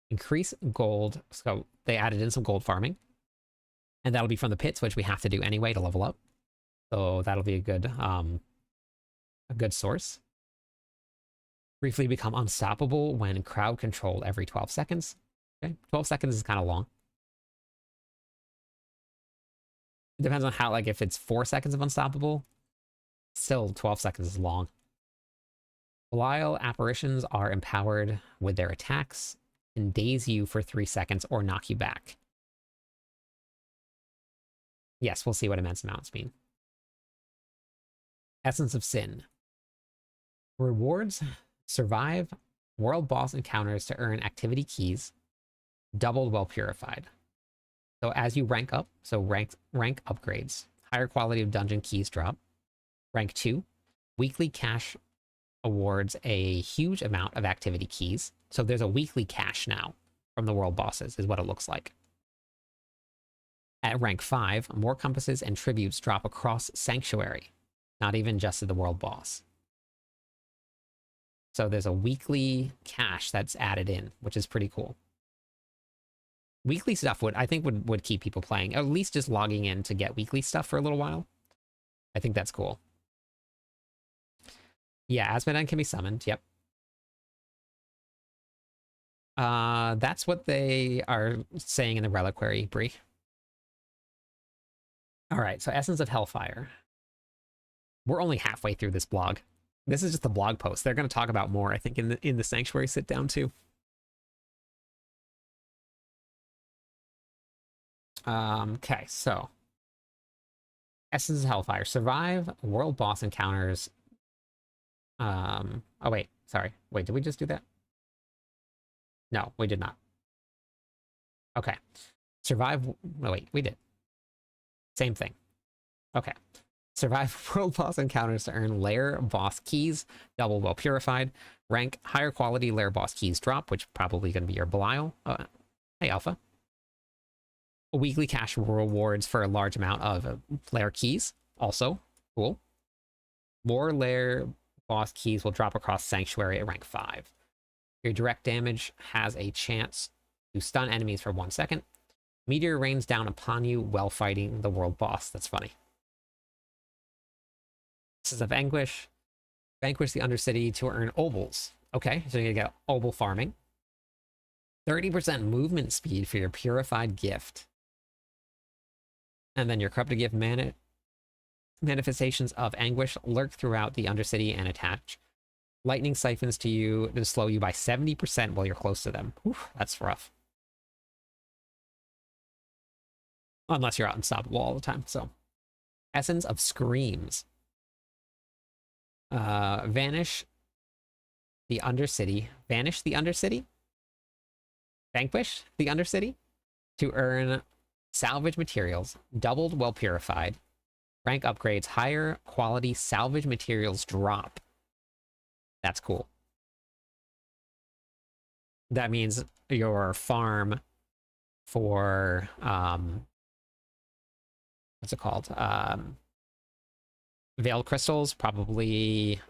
Increase gold. So they added in some gold farming. And that'll be from the pits, which we have to do anyway to level up. So that'll be a good source. Briefly become unstoppable when crowd controlled every 12 seconds. Okay, 12 seconds is kind of long. It depends on how, like, if it's 4 seconds of unstoppable, still 12 seconds is long. Belial apparitions are empowered with their attacks and daze you for 3 seconds or knock you back. Yes, we'll see what immense amounts mean. Essence of Sin. Rewards survive world boss encounters to earn activity keys, doubled while purified. So as you rank up, so rank upgrades, higher quality of dungeon keys drop. Rank 2, weekly cache awards a huge amount of activity keys. So there's a weekly cache now from the world bosses, is what it looks like. At rank 5, more compasses and tributes drop across Sanctuary, not even just to the world boss. So there's a weekly cache that's added in, which is pretty cool. Weekly stuff I think would keep people playing, at least just logging in to get weekly stuff for a little while. I think that's cool. Yeah, Asmodon can be summoned, yep. That's what they are saying in the reliquary, Bree. All right, so Essence of Hellfire. We're only halfway through this blog. This is just a blog post. They're going to talk about more, I think, in the Sanctuary sit down too. Okay, so Essence of Hellfire. Survive world boss encounters. Oh wait, sorry. Wait, did we just do that? No, we did not. Okay. Survive. No, wait, we did. Same thing. Okay. Survive world boss encounters to earn lair boss keys, double well purified. Rank higher quality lair boss keys drop, which probably going to be your Belial. Hey, Alpha. Weekly cash rewards for a large amount of lair keys. Also, cool. More lair boss keys will drop across Sanctuary at rank 5. Your direct damage has a chance to stun enemies for 1 second. Meteor rains down upon you while fighting the world boss. That's funny. Essence of Anguish. Vanquish the Undercity to earn obols. Okay, so you're gonna get obol farming. 30% movement speed for your purified gift. And then your corrupted gift manifestations of anguish lurk throughout the Undercity and attach lightning siphons to you to slow you by 70% while you're close to them. Oof, that's rough. Unless you're out unstoppable all the time. So, Essence of Screams. Vanish the Undercity. Vanish the Undercity? Vanquish the Undercity to earn salvage materials, doubled well purified. Rank upgrades, higher quality salvage materials drop. That's cool. That means your farm for what's it called? Veiled crystals, probably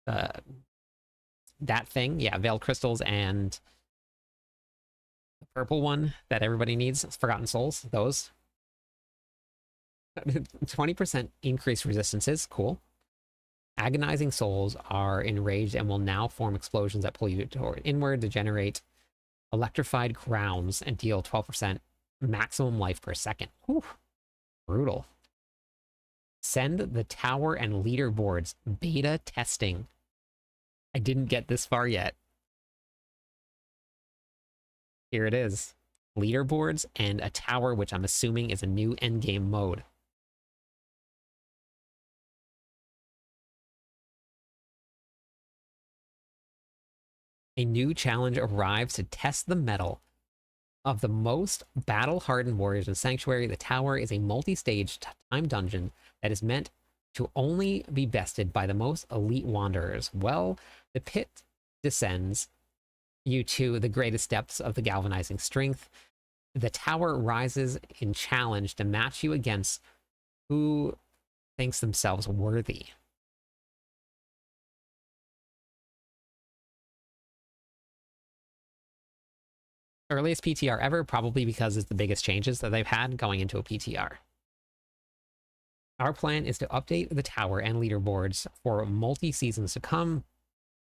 that thing. Yeah, veiled crystals and the purple one that everybody needs, Forgotten Souls, those. 20% increased resistances, cool. Agonizing souls are enraged and will now form explosions that pull you toward inward to generate electrified grounds and deal 12% maximum life per second. Whew. Brutal. Send the tower and leaderboards beta testing. I didn't get this far yet. Here it is. Leaderboards and a tower, which I'm assuming is a new endgame mode. A new challenge arrives to test the mettle of the most battle-hardened warriors in Sanctuary. The tower is a multi-stage time dungeon that is meant to only be bested by the most elite wanderers. Well, the pit descends you to the greatest depths of the galvanizing strength. The tower rises in challenge to match you against who thinks themselves worthy. Earliest PTR ever, probably because it's the biggest changes that they've had going into a PTR. Our plan is to update the tower and leaderboards for multi-seasons to come.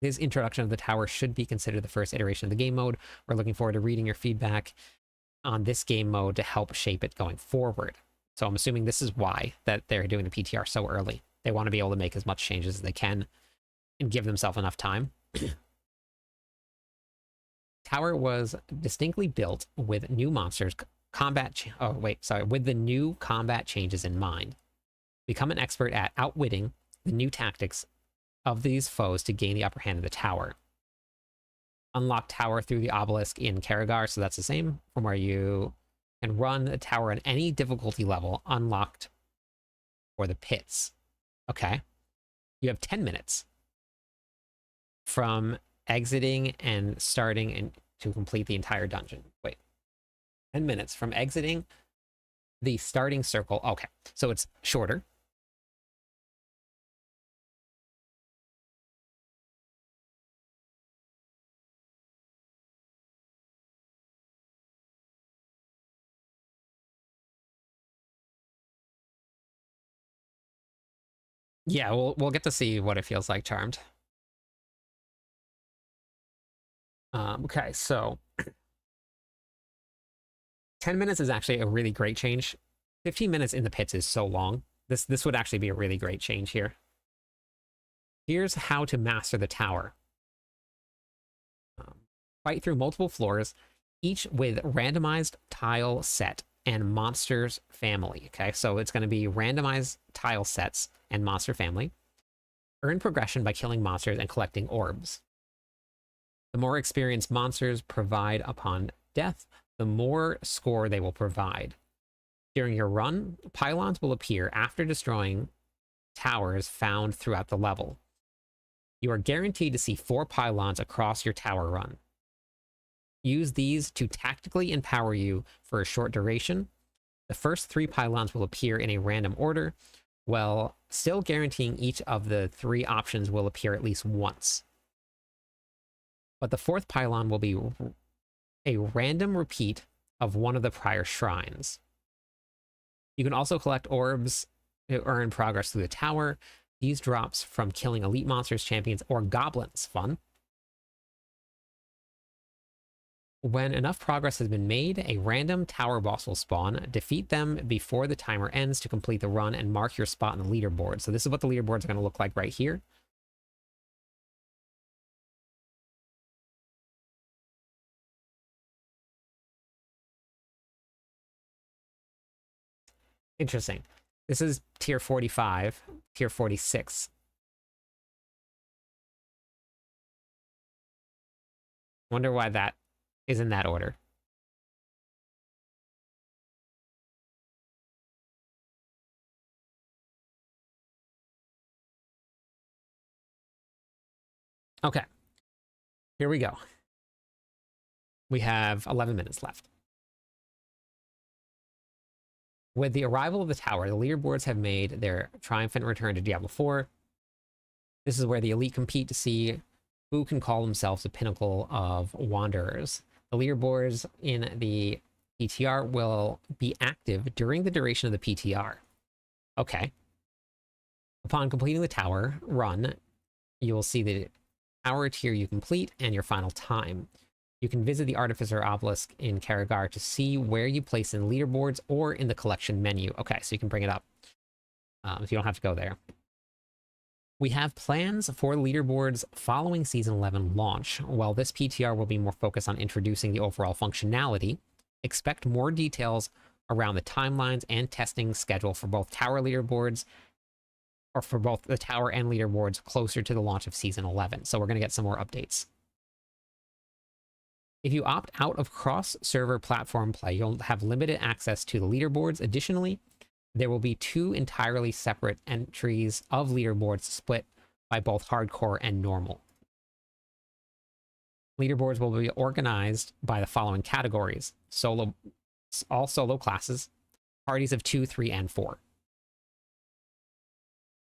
This introduction of the tower should be considered the first iteration of the game mode. We're looking forward to reading your feedback on this game mode to help shape it going forward. So I'm assuming this is why that they're doing the PTR so early. They want to be able to make as much changes as they can and give themselves enough time. Tower was distinctly built with new monsters, with the new combat changes in mind. Become an expert at outwitting the new tactics of these foes to gain the upper hand of the tower. Unlock tower through the obelisk in Karagar, so that's the same from where you can run a tower at any difficulty level unlocked for the pits. Okay. You have 10 minutes from exiting and starting and to complete the entire dungeon. Wait. 10 minutes from exiting the starting circle. Okay. So it's shorter. Yeah, we'll get to see what it feels like, Charmed. Okay, so 10 minutes is actually a really great change. 15 minutes in the pits is so long. This would actually be a really great change here. Here's how to master the tower. Fight through multiple floors, each with randomized tile set and monsters family. Okay, so it's going to be randomized tile sets and monster family. Earn progression by killing monsters and collecting orbs. The more experienced monsters provide upon death, the more score they will provide. During your run, pylons will appear after destroying towers found throughout the level. You are guaranteed to see 4 pylons across your tower run. Use these to tactically empower you for a short duration. The first 3 pylons will appear in a random order, while still guaranteeing each of the 3 options will appear at least once. But the 4th pylon will be a random repeat of one of the prior shrines. You can also collect orbs to earn progress through the tower. These drops from killing elite monsters, champions, or goblins. Fun. When enough progress has been made, a random tower boss will spawn. Defeat them before the timer ends to complete the run and mark your spot in the leaderboard. So this is what the leaderboards are going to look like right here. Interesting. This is tier 45, tier 46. Wonder why that is in that order. Okay, here we go. We have 11 minutes left. With the arrival of the tower, the leaderboards have made their triumphant return to Diablo 4. This is where the elite compete to see who can call themselves the pinnacle of wanderers. The leaderboards in the PTR will be active during the duration of the PTR. Okay. Upon completing the tower run, you will see the tower tier you complete and your final time. You can visit the Artificer Obelisk in Karagar to see where you place in leaderboards or in the collection menu. Okay, so you can bring it up if you don't have to go there. We have plans for leaderboards following Season 11 launch. While this PTR will be more focused on introducing the overall functionality, expect more details around the timelines and testing schedule for both tower leaderboards, or for both the tower and leaderboards closer to the launch of Season 11. So we're going to get some more updates. If you opt out of cross-server platform play, you'll have limited access to the leaderboards. Additionally, there will be 2 entirely separate entries of leaderboards split by both hardcore and normal. Leaderboards will be organized by the following categories: all solo classes, parties of 2, 3, and 4.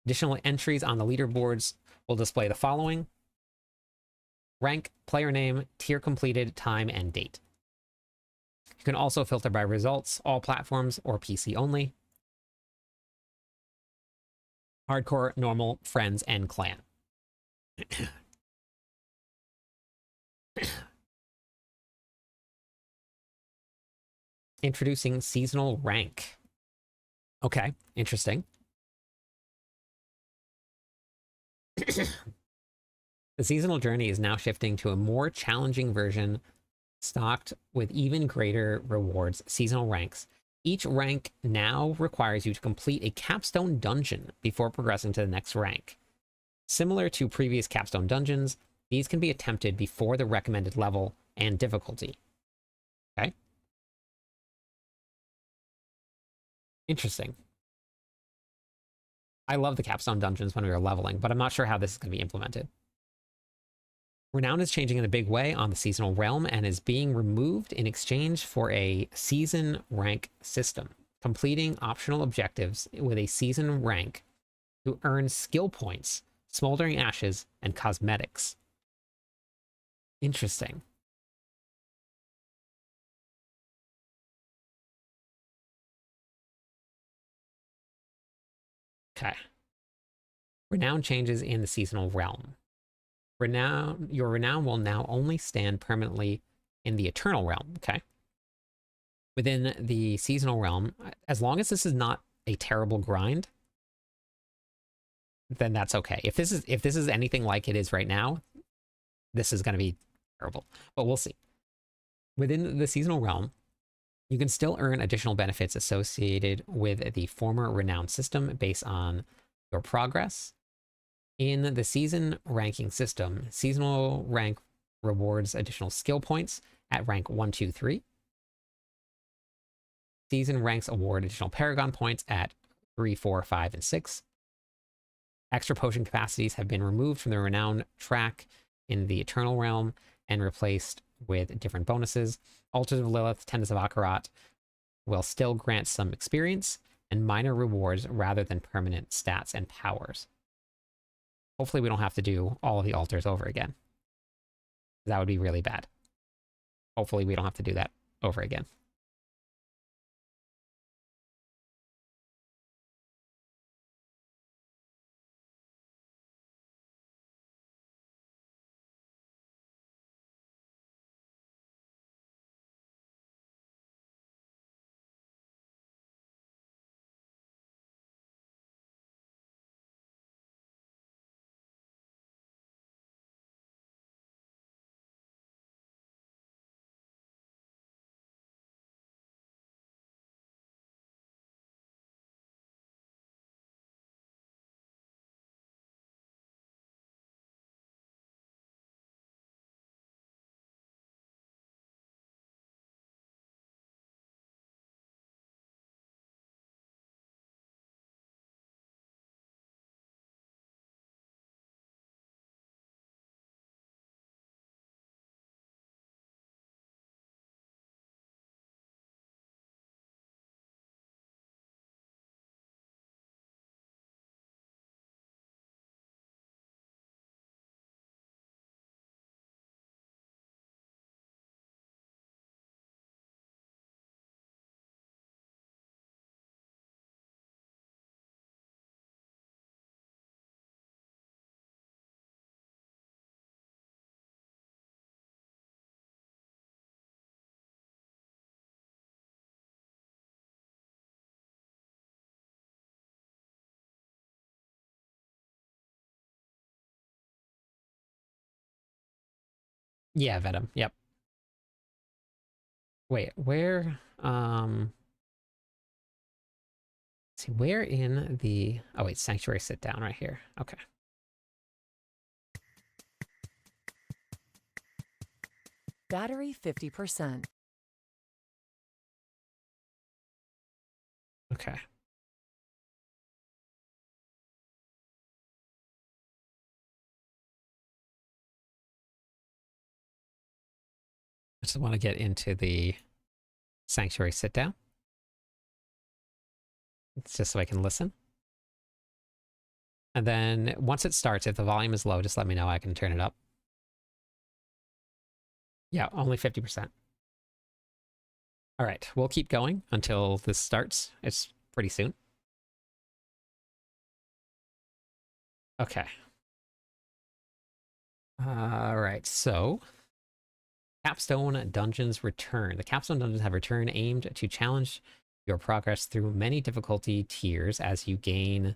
Additional entries on the leaderboards will display the following: rank, player name, tier completed, time, and date. You can also filter by results, all platforms, or PC only. Hardcore, normal, friends, and clan. Introducing seasonal rank. Okay, interesting. The seasonal journey is now shifting to a more challenging version, stocked with even greater rewards, seasonal ranks. Each rank now requires you to complete a capstone dungeon before progressing to the next rank. Similar to previous capstone dungeons, these can be attempted before the recommended level and difficulty. Okay. Interesting. I love the capstone dungeons when we were leveling, but I'm not sure how this is going to be implemented. Renown is changing in a big way on the seasonal realm and is being removed in exchange for a season rank system, completing optional objectives with a season rank to earn skill points, smoldering ashes, and cosmetics. Interesting. Okay. Renown changes in the seasonal realm. Your renown will now only stand permanently in the eternal realm, okay? Within the seasonal realm, as long as this is not a terrible grind, then that's okay. If this is anything like it is right now, this is going to be terrible, but we'll see. Within the seasonal realm, you can still earn additional benefits associated with the former renown system based on your progress. In the season ranking system, seasonal rank rewards additional skill points at rank 1, 2, 3. Season ranks award additional paragon points at 3, 4, 5, and 6. Extra potion capacities have been removed from the renown track in the eternal realm and replaced with different bonuses. Altars of Lilith, Tendons of Akarat will still grant some experience and minor rewards rather than permanent stats and powers. Hopefully we don't have to do all of the altars over again. That would be really bad. Hopefully we don't have to do that over again. Yeah, Venom. Yep. Wait, where? Let's see, where in the? Oh wait, Sanctuary sit down right here. Okay. Battery 50%. Okay. I just want to get into the Sanctuary sit down. It's just so I can listen. And then once it starts, if the volume is low, just let me know. I can turn it up. Yeah, only 50%. All right, we'll keep going until this starts. It's pretty soon. Okay. All right, so Capstone Dungeons return. The Capstone Dungeons have returned aimed to challenge your progress through many difficulty tiers as you gain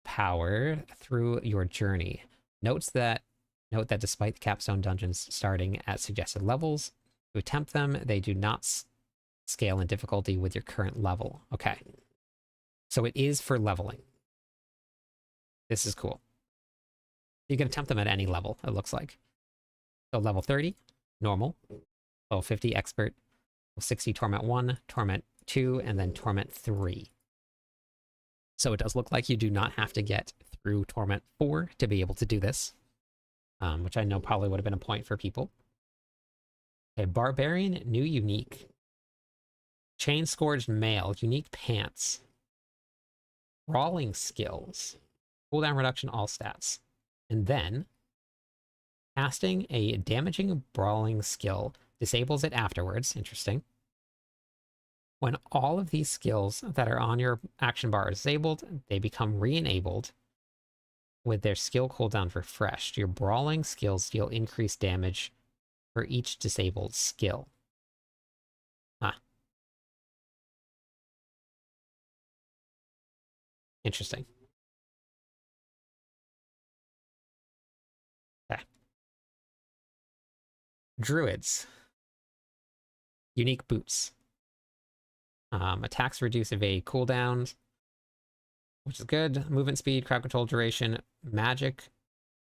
power through your journey. Note that despite the Capstone Dungeons starting at suggested levels, to attempt them, they do not scale in difficulty with your current level. Okay. So it is for leveling. This is cool. You can attempt them at any level, it looks like. So level 30, normal. Level 50, expert. Level 60, torment 1, torment 2, and then torment 3. So it does look like you do not have to get through torment 4 to be able to do this, which I know probably would have been a point for people. Okay, barbarian, new unique. Chain scourged male, unique pants. Brawling skills. Cooldown reduction, all stats. And then casting a damaging brawling skill disables it afterwards. Interesting. When all of these skills that are on your action bar are disabled, they become re-enabled with their skill cooldown refreshed, your brawling skills deal increased damage for each disabled skill. Huh. Interesting. Okay. Druids. Unique boots. Attacks reduce evade cooldowns, which is good. Movement speed, crowd control duration, magic,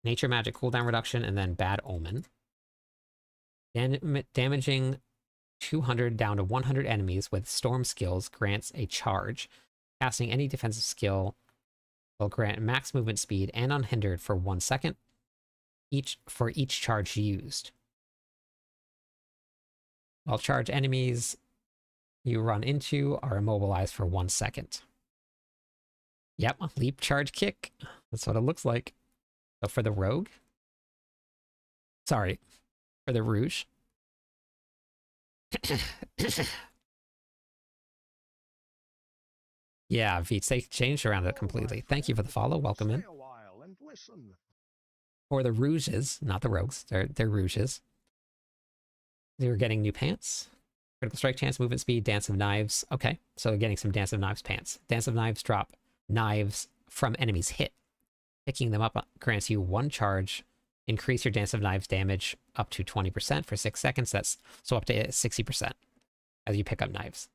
nature magic cooldown reduction, and then bad omen. Damaging 200 down to 100 enemies with storm skills grants a charge. Casting any defensive skill will grant max movement speed and unhindered for 1 second for each charge used. While charge enemies you run into are immobilized for 1 second. Yep, leap, charge, kick. That's what it looks like. So for the rogue, sorry, for the rouge. Yeah, Veets, they changed around it completely. Thank you for the follow. Welcome in. For the rouges, not the rogues, they're rouges. They were getting new pants. Critical strike chance, movement speed, dance of knives. Okay, so getting some dance of knives pants. Dance of knives drop knives from enemies hit. Picking them up grants you 1 charge. Increase your dance of knives damage up to 20% for 6 seconds. That's so up to 60% as you pick up knives.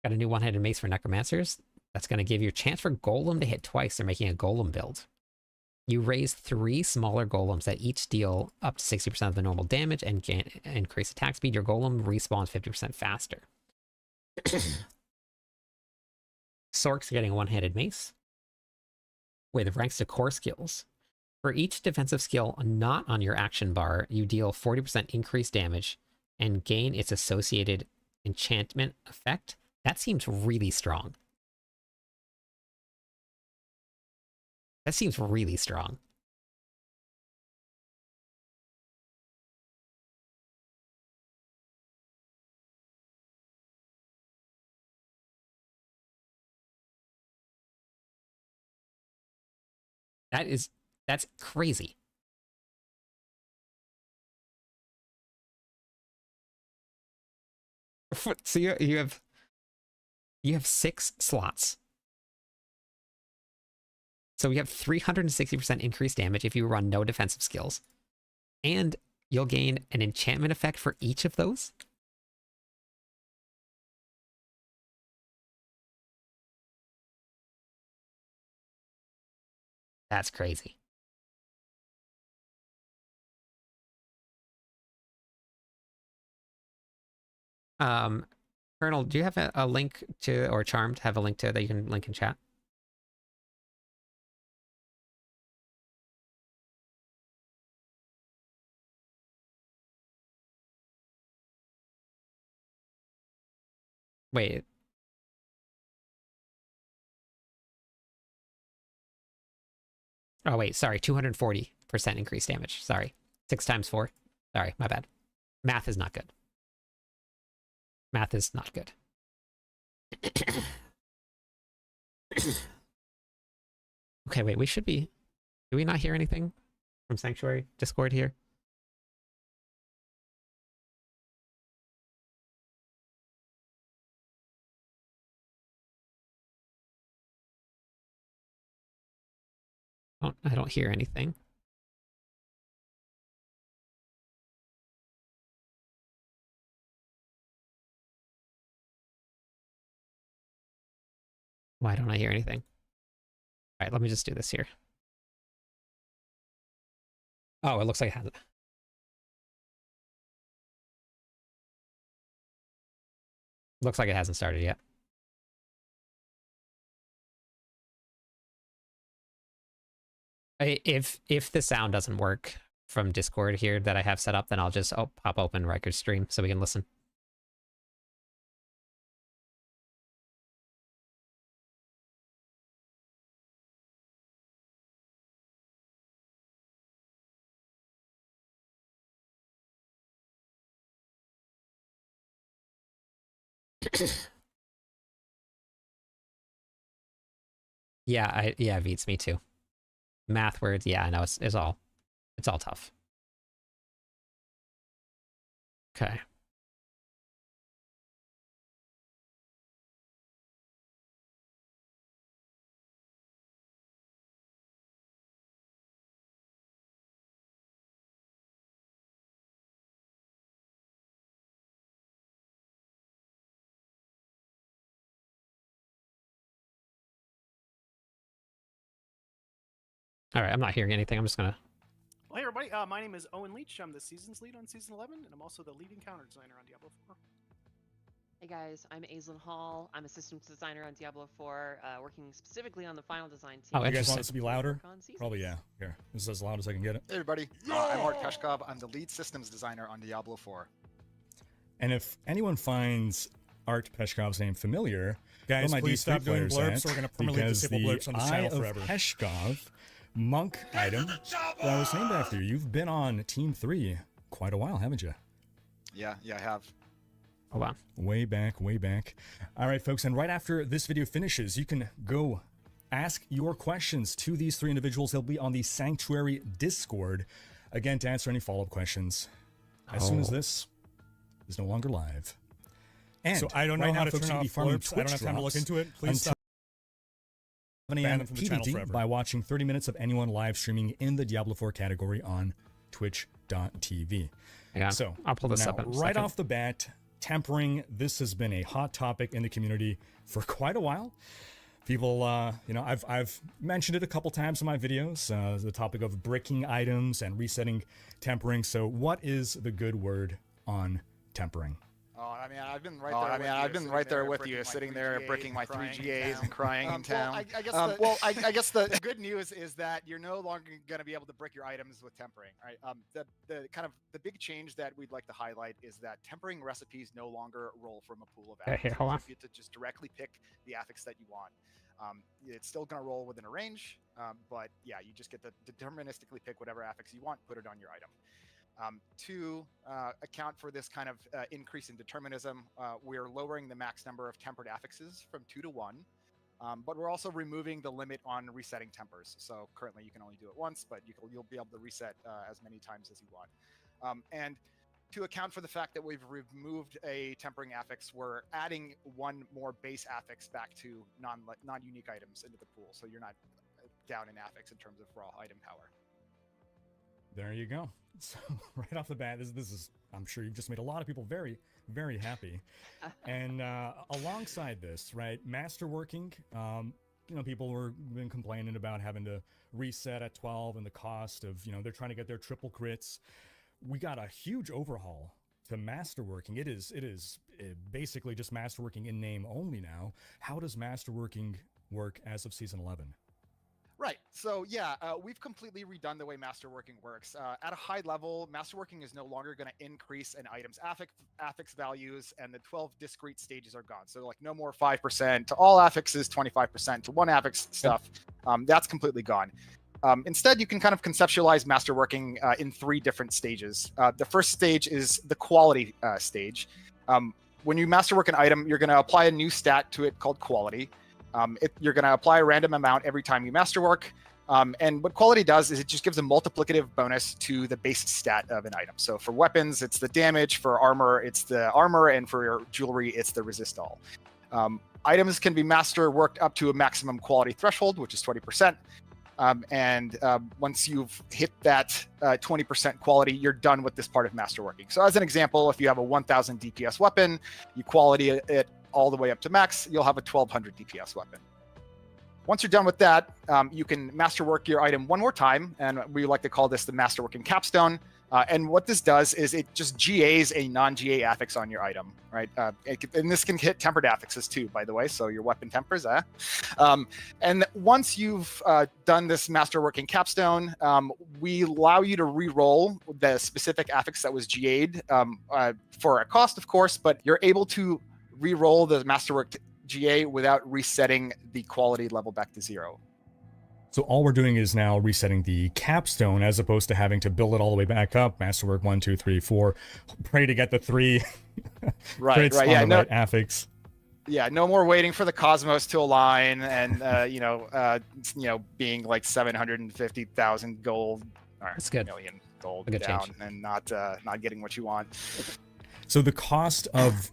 Got a new one-handed mace for necromancers. That's going to give you a chance for golem to hit twice. They're making a golem build. You raise 3 smaller golems that each deal up to 60% of the normal damage and increase attack speed. Your golem respawns 50% faster. Sork's getting a one-handed mace with ranks to core skills. For each defensive skill not on your action bar, you deal 40% increased damage and gain its associated enchantment effect. That seems really strong. That seems really strong. That's crazy. So you have 6 slots. So we have 360% increased damage if you run no defensive skills. And you'll gain an enchantment effect for each of those. That's crazy. Colonel, do you have a link to, or Charmed have a link to that you can link in chat? Wait. Oh, wait, sorry. 240% increased damage. Sorry. 6 times 4. Sorry, my bad. Math is not good. Math is not good. Okay, wait, we should be... Do we not hear anything from Sanctuary Discord here? I don't hear anything. Why don't I hear anything? All right, let me just do this here. Oh, it looks like it hasn't. Looks like it hasn't started yet. If the sound doesn't work from Discord here that I have set up, then I'll just pop open record stream so we can listen. Yeah, Veets, me too. math words. Yeah, I know it's all tough. Okay. All right, I'm not hearing anything. I'm just gonna. Well, hey everybody, my name is Owen Leach. I'm the seasons lead on season 11, and I'm also the lead encounter designer on Diablo 4. Hey guys, I'm Aislinn Hall. I'm a systems designer on Diablo 4, working specifically on the final design team. Oh, You guys interesting. want this to be louder? On seasons. Probably, yeah. Here, this is as loud as I can get it. Hey everybody, I'm Art Peshkov. I'm the lead systems designer on Diablo 4. And if anyone finds Art Peshkov's name familiar, guys, my please D3 stop doing players blurbs. at, We're going to permanently because disable the blurbs on this Eye channel of forever. Peshkov monk item that was named after you. You've been on Team 3 quite a while, haven't you? Yeah, I have. Oh wow. Way back, way back. All right, folks, and right after this video finishes, you can go ask your questions to these three individuals. They'll be on the Sanctuary Discord, again, to answer any follow-up questions as soon as this is no longer live. And So I don't know right how now, to folks, turn you'll be off farming blurbs. I don't have time to look Twitch into it. Please until stop. 7 ban a.m. them from the channel PDT forever. by watching 30 minutes of anyone live streaming in the Diablo 4 category on twitch.tv. Yeah. So I'll pull this now, up in a right second. off the bat, tempering. This has been a hot topic in the community for quite a while. People, I've mentioned it a couple times in my videos. The topic of bricking items and resetting tempering. So, what is the good word on tempering? Oh, I mean, I've been right there with you, sitting there bricking my 3 GAs and crying in town. I guess the good news is that you're no longer going to be able to brick your items with tempering, right? The big change that we'd like to highlight is that tempering recipes no longer roll from a pool of Okay, affixes. here, hold on. You get to just directly pick the affix that you want. It's still going to roll within a range, but yeah, you just get to deterministically pick whatever affix you want, put it on your item. To account for this kind of increase in determinism, we're lowering the max number of tempered affixes from 2 to 1, but we're also removing the limit on resetting tempers. So currently you can only do it once, but you'll be able to reset as many times as you want. And to account for the fact that we've removed a tempering affix, we're adding one more base affix back to non-unique items into the pool, so you're not down in affix in terms of raw item power. There you go. So right off the bat, this is, I'm sure you've just made a lot of people very, very happy. And alongside this, right, masterworking, people were been complaining about having to reset at 12 and the cost of, they're trying to get their triple crits. We got a huge overhaul to masterworking. It is basically just masterworking in name only now. How does masterworking work as of season 11? Right. So yeah, we've completely redone the way masterworking works. At a high level, masterworking is no longer going to increase an item's affix values, and the 12 discrete stages are gone. So like no more 5% to all affixes, 25% to one affix stuff. That's completely gone. Instead, you can kind of conceptualize masterworking in 3 different stages. The first stage is the quality stage. When you masterwork an item, you're going to apply a new stat to it called quality. You're going to apply a random amount every time you masterwork. And what quality does is it just gives a multiplicative bonus to the base stat of an item. So for weapons, it's the damage. For armor, it's the armor. And for your jewelry, it's the resist all. Items can be masterworked up to a maximum quality threshold, which is 20%. Once you've hit that 20% quality, you're done with this part of masterworking. So as an example, if you have a 1000 DPS weapon, you quality it all the way up to max, you'll have a 1200 DPS weapon. Once you're done with that, you can masterwork your item one more time, and we like to call this the masterworking capstone. And what this does is it just GAs a non-GA affix on your item, right? And this can hit tempered affixes too, by the way, so your weapon tempers. And once you've done this masterworking capstone, we allow you to re-roll the specific affix that was GA'd for a cost, of course, but you're able to re-roll the masterworked GA without resetting the quality level back to 0. So all we're doing is now resetting the capstone as opposed to having to build it all the way back up. Masterwork 1, 2, 3, 4. Pray to get the 3 Right, crits on the right affix. Yeah, no more waiting for the cosmos to align and being like 750,000 gold or That's good. million gold A good down change. and not getting what you want. So the cost of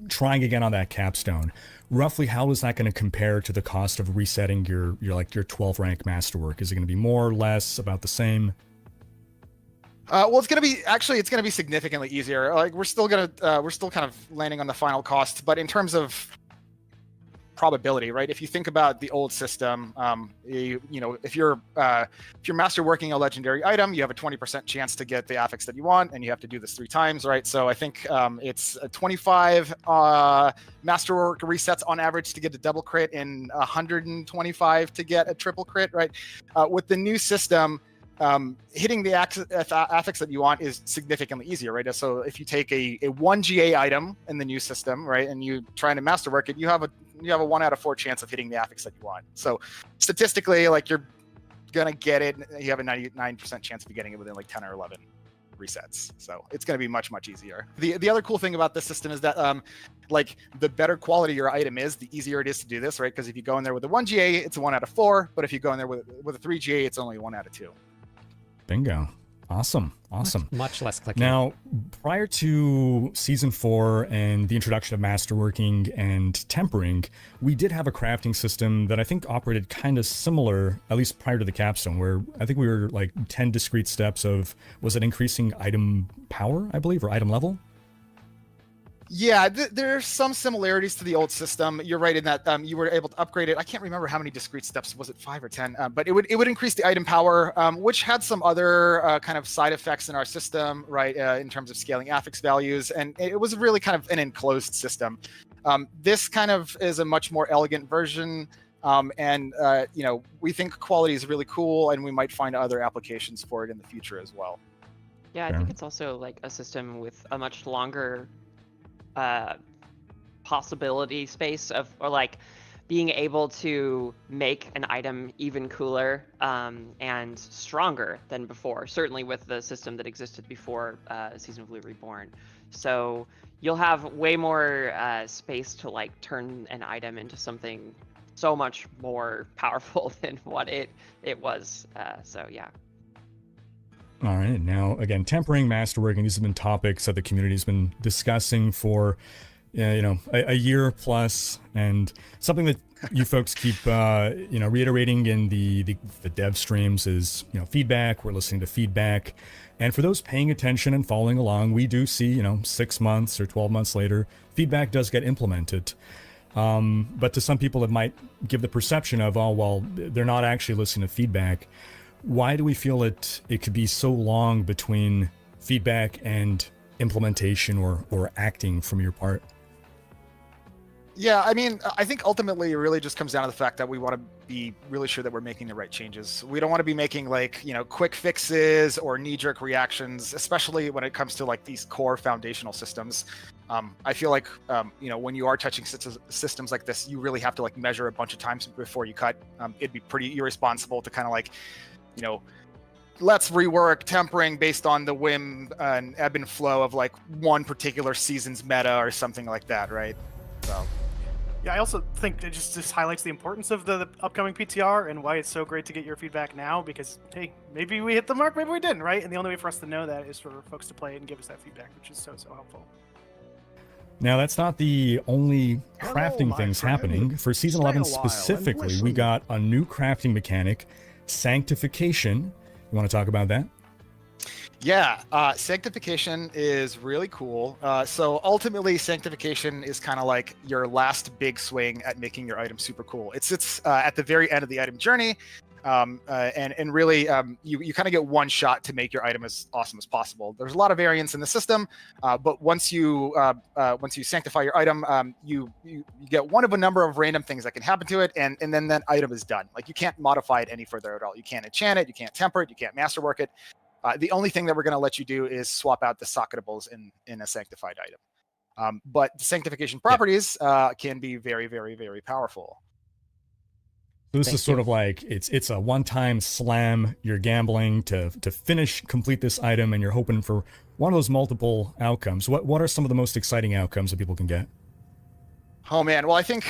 trying again on that capstone, roughly how is that going to compare to the cost of resetting your 12 rank masterwork? Is it going to be more, less, about the same? Well, it's gonna be significantly easier. Like we're still kind of landing on the final cost, but in terms of probability, right? If you think about the old system, if you're master working a legendary item, you have a 20% chance to get the affix that you want, and you have to do this 3 times, right? So I think it's 25 masterwork resets on average to get a double crit, and 125 to get a triple crit, right? With the new system, hitting the affix that you want is significantly easier, right? So if you take a 1 GA item in the new system, right, and you try to masterwork it, you have a 1 out of 4 chance of hitting the affix that you want. So statistically, like you're gonna get it. You have a 99% chance of getting it within like 10 or 11 resets. So it's gonna be much easier. The other cool thing about this system is that like the better quality your item is, the easier it is to do this, right? Because if you go in there with a 1 GA, it's a 1 out of 4. But if you go in there with a 3 GA, it's only 1 out of 2. Bingo. Awesome. Much less clicking. Now, prior to Season 4 and the introduction of masterworking and tempering, we did have a crafting system that I think operated kind of similar, at least prior to the capstone, where I think we were like 10 discrete steps of, was it increasing item power, I believe, or item level? Yeah, there's some similarities to the old system. You're right in that you were able to upgrade it. I can't remember how many discrete steps, was it 5 or 10? But it would increase the item power, which had some other kind of side effects in our system, right? In terms of scaling affix values, and it was really kind of an enclosed system. This kind of is a much more elegant version, and we think quality is really cool, and we might find other applications for it in the future as well. Yeah, I think it's also like a system with a much longer possibility space of, or like being able to make an item even cooler and stronger than before, certainly with the system that existed before Season of Blue Reborn. So you'll have way more space to like turn an item into something so much more powerful than what it was. So yeah. All right. Now, again, tempering, masterworking, these have been topics that the community has been discussing for, a year plus, and something that you folks keep, reiterating in the dev streams is, feedback. We're listening to feedback. And for those paying attention and following along, we do see, 6 months or 12 months later, feedback does get implemented. But to some people, it might give the perception of, oh, well, they're not actually listening to feedback. Why do we feel it could be so long between feedback and implementation or acting from your part? Yeah, I mean, I think ultimately it really just comes down to the fact that we want to be really sure that we're making the right changes. We don't want to be making like, quick fixes or knee-jerk reactions, especially when it comes to like these core foundational systems. I feel like, when you are touching systems like this, you really have to like measure a bunch of times before you cut. It'd be pretty irresponsible to kind of like, let's rework tempering based on the whim and ebb and flow of like one particular season's meta or something like that, right? So. Yeah, I also think it just highlights the importance of the upcoming PTR and why it's so great to get your feedback now, because, hey, maybe we hit the mark, maybe we didn't, right? And the only way for us to know that is for folks to play it and give us that feedback, which is so helpful. Now, that's not the only crafting things happening. For Season 11 specifically, we got a new crafting mechanic, Sanctification. You want to talk about that? Yeah, Sanctification is really cool. So ultimately, Sanctification is kind of like your last big swing at making your item super cool. It sits at the very end of the item journey, and really, you kind of get one shot to make your item as awesome as possible. There's a lot of variance in the system, but once you sanctify your item, you get one of a number of random things that can happen to it, and then that item is done. Like you can't modify it any further at all. You can't enchant it, you can't temper it, you can't masterwork it. The only thing that we're going to let you do is swap out the socketables in a sanctified item. But the sanctification properties can be very, very, very powerful. So this is sort of like it's a one-time slam. You're gambling to complete this item, and you're hoping for one of those multiple outcomes. What are some of the most exciting outcomes that people can get? Oh man, well I think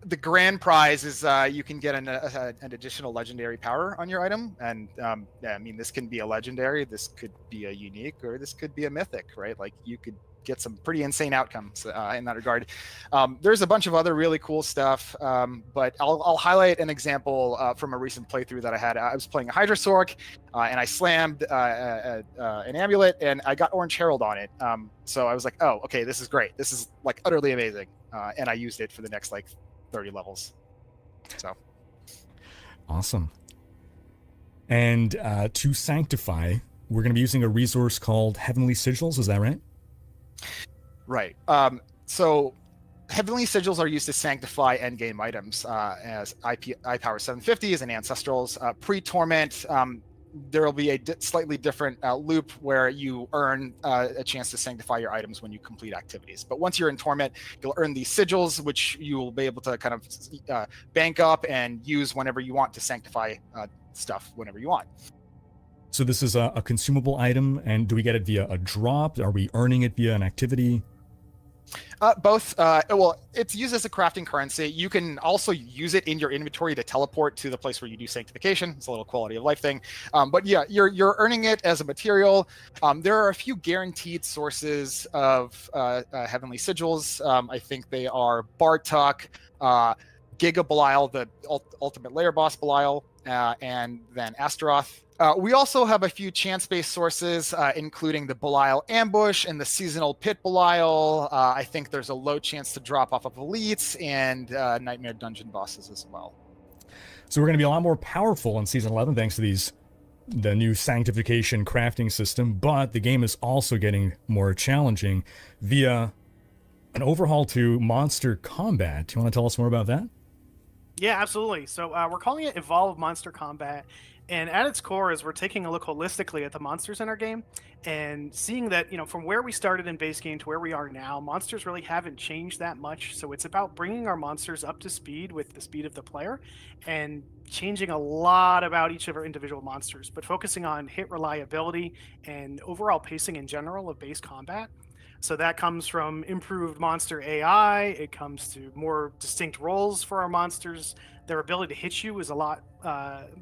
the grand prize is you can get an additional legendary power on your item, and yeah, I mean this can be a legendary, this could be a unique, or this could be a mythic, right? Like you could get some pretty insane outcomes in that regard. There's a bunch of other really cool stuff, but I'll highlight an example from a recent playthrough that I had. I was playing a Hydrasork, and I slammed an amulet, and I got Orange Herald on it. So I was like, oh, okay, this is great. This is like utterly amazing, and I used it for the next like 30 levels. So Awesome. And to sanctify, we're going to be using a resource called Heavenly Sigils. Is that right? right. So Heavenly Sigils are used to sanctify endgame items, as I Power 750s and Ancestrals. Pre-Torment, there will be a slightly different loop where you earn a chance to sanctify your items when you complete activities. But once you're in Torment, you'll earn these sigils, which you will be able to kind of bank up and use whenever you want to sanctify stuff whenever you want. So this is a consumable item, and do we get it via a drop? Are we earning it via an activity? Both. Well, it's used as a crafting currency. You can also use it in your inventory to teleport to the place where you do sanctification. It's a little quality of life thing. But yeah, you're earning it as a material. There are a few guaranteed sources of heavenly sigils. I think they are Bartok, Giga Belial, the ultimate layer boss Belial, and then Astaroth. We also have a few chance-based sources, including the Belial Ambush and the Seasonal Pit Belial. I think there's a low chance to drop off of elites and Nightmare Dungeon bosses as well. So we're going to be a lot more powerful in Season 11 thanks to the new Sanctification crafting system, but the game is also getting more challenging via an overhaul to monster combat. Do you want to tell us more about that? Yeah, absolutely. So we're calling it Evolve Monster Combat. And at its core is we're taking a look holistically at the monsters in our game and seeing that, from where we started in base game to where we are now, monsters really haven't changed that much. So it's about bringing our monsters up to speed with the speed of the player and changing a lot about each of our individual monsters, but focusing on hit reliability and overall pacing in general of base combat. So that comes from improved monster AI. It comes to more distinct roles for our monsters. Their ability to hit you is a lot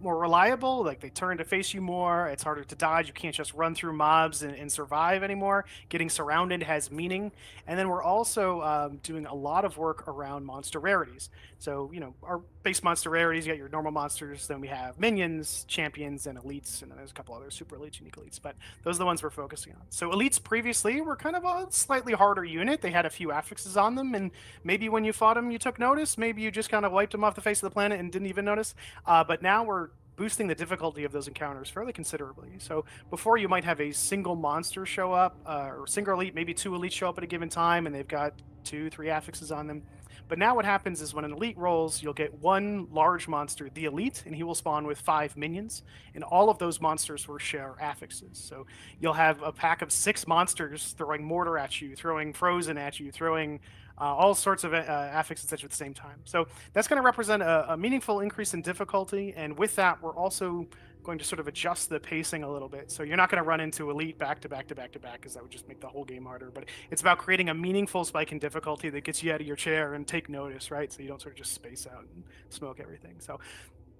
more reliable. Like they turn to face you more. It's harder to dodge. You can't just run through mobs and survive anymore. Getting surrounded has meaning. And then we're also doing a lot of work around monster rarities. So, our base monster rarities, you got your normal monsters. Then we have minions, champions, and elites. And then there's a couple other super elites, unique elites. But those are the ones we're focusing on. So elites previously were kind of a slightly harder unit. They had a few affixes on them. And maybe when you fought them, you took notice. Maybe you just kind of wiped them off the face of the planet and didn't even notice. But now we're boosting the difficulty of those encounters fairly considerably. So before you might have a single monster show up, or single elite, maybe two elites show up at a given time, and they've got 2-3 affixes on them. But now what happens is when an elite rolls, you'll get one large monster, the elite, and he will spawn with 5 minions, and all of those monsters will share affixes. So you'll have a pack of 6 monsters throwing mortar at you, throwing frozen at you, throwing all sorts of affixes at you at the same time. So that's going to represent a meaningful increase in difficulty, and with that, we're also going to sort of adjust the pacing a little bit. So you're not going to run into elite back to back to back to back, because that would just make the whole game harder. But it's about creating a meaningful spike in difficulty that gets you out of your chair and take notice, right? So you don't sort of just space out and smoke everything. So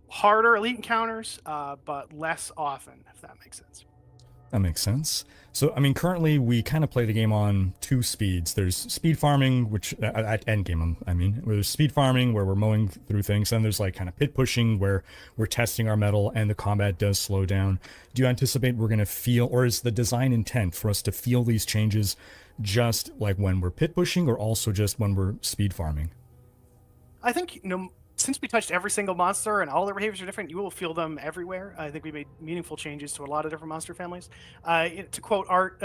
harder elite encounters, but less often, if that makes sense. That makes sense. So, I mean, currently we kind of play the game on 2 speeds. There's speed farming, which at endgame, there's speed farming where we're mowing through things. And there's like kind of pit pushing where we're testing our metal and the combat does slow down. Do you anticipate we're going to feel, or is the design intent for us to feel these changes just like when we're pit pushing, or also just when we're speed farming? I think, since we touched every single monster and all their behaviors are different, you will feel them everywhere. I think we made meaningful changes to a lot of different monster families. To quote Art,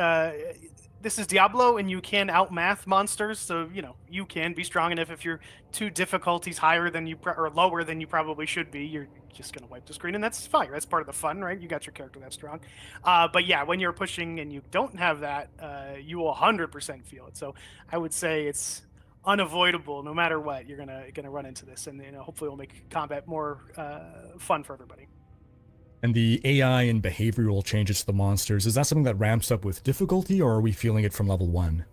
this is Diablo, and you can outmath monsters, so you can be strong enough. If you're 2 difficulties higher than you or lower than you probably should be, you're just gonna wipe the screen, and that's fine. That's part of the fun, right? You got your character that strong. But yeah, when you're pushing and you don't have that, you will 100% feel it. So I would say it's unavoidable. No matter what, you're gonna run into this, and hopefully it'll make combat more fun for everybody. And the AI and behavioral changes to the monsters, is that something that ramps up with difficulty, or are we feeling it from level 1?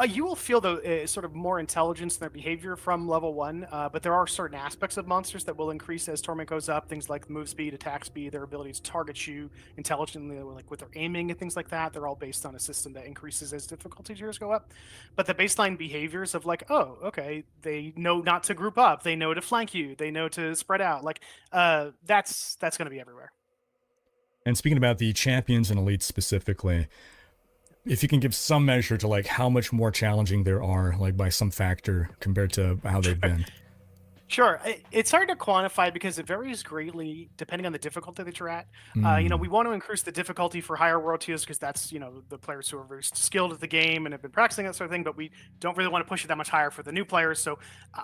You will feel the sort of more intelligence in their behavior from level 1, but there are certain aspects of monsters that will increase as Torment goes up. Things like move speed, attack speed, their ability to target you intelligently, like with their aiming and things like that. They're all based on a system that increases as difficulty tiers go up. But the baseline behaviors of like, oh, okay, they know not to group up, they know to flank you, they know to spread out. Like, that's going to be everywhere. And speaking about the champions and elites specifically, if you can give some measure to like how much more challenging there are, like by some factor compared to how they've been. Sure. It's hard to quantify because it varies greatly depending on the difficulty that you're at. We want to increase the difficulty for higher world tiers because that's, the players who are very skilled at the game and have been practicing that sort of thing, but we don't really want to push it that much higher for the new players. So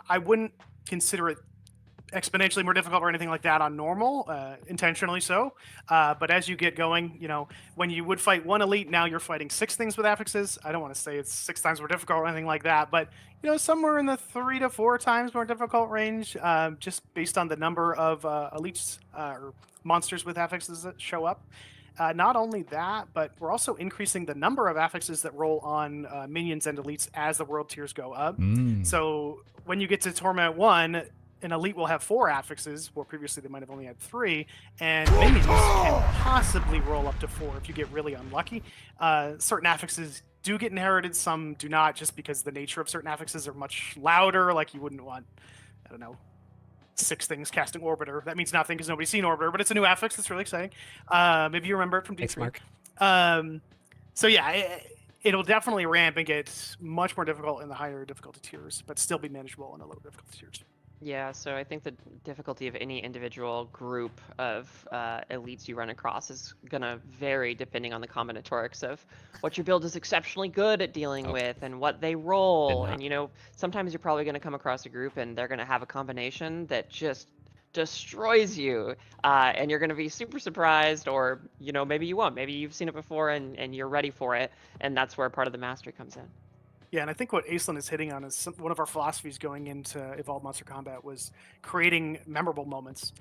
I wouldn't consider it exponentially more difficult or anything like that on normal, intentionally so. But as you get going, when you would fight one elite, now you're fighting 6 things with affixes. I don't want to say it's 6 times more difficult or anything like that, but somewhere in the 3 to 4 times more difficult range, just based on the number of elites or monsters with affixes that show up. Not only that, but we're also increasing the number of affixes that roll on minions and elites as the world tiers go up. So when you get to Torment 1, an elite will have 4 affixes, where previously they might have only had 3, and minions can possibly roll up to 4 if you get really unlucky. Certain affixes do get inherited, some do not, just because the nature of certain affixes are much louder. Like you wouldn't want, 6 things casting Orbiter. That means nothing because nobody's seen Orbiter, but it's a new affix that's really exciting. Maybe you remember it from D3. So yeah, it'll definitely ramp and get much more difficult in the higher difficulty tiers, but still be manageable in the lower difficulty tiers. Yeah, so I think the difficulty of any individual group of elites you run across is going to vary depending on the combinatorics of what your build is exceptionally good at dealing with and what they roll. And, sometimes you're probably going to come across a group and they're going to have a combination that just destroys you. And you're going to be super surprised, or, maybe you won't. Maybe you've seen it before and you're ready for it. And that's where part of the mastery comes in. Yeah, and I think what Aislinn is hitting on is one of our philosophies going into Evolved Monster Combat was creating memorable moments.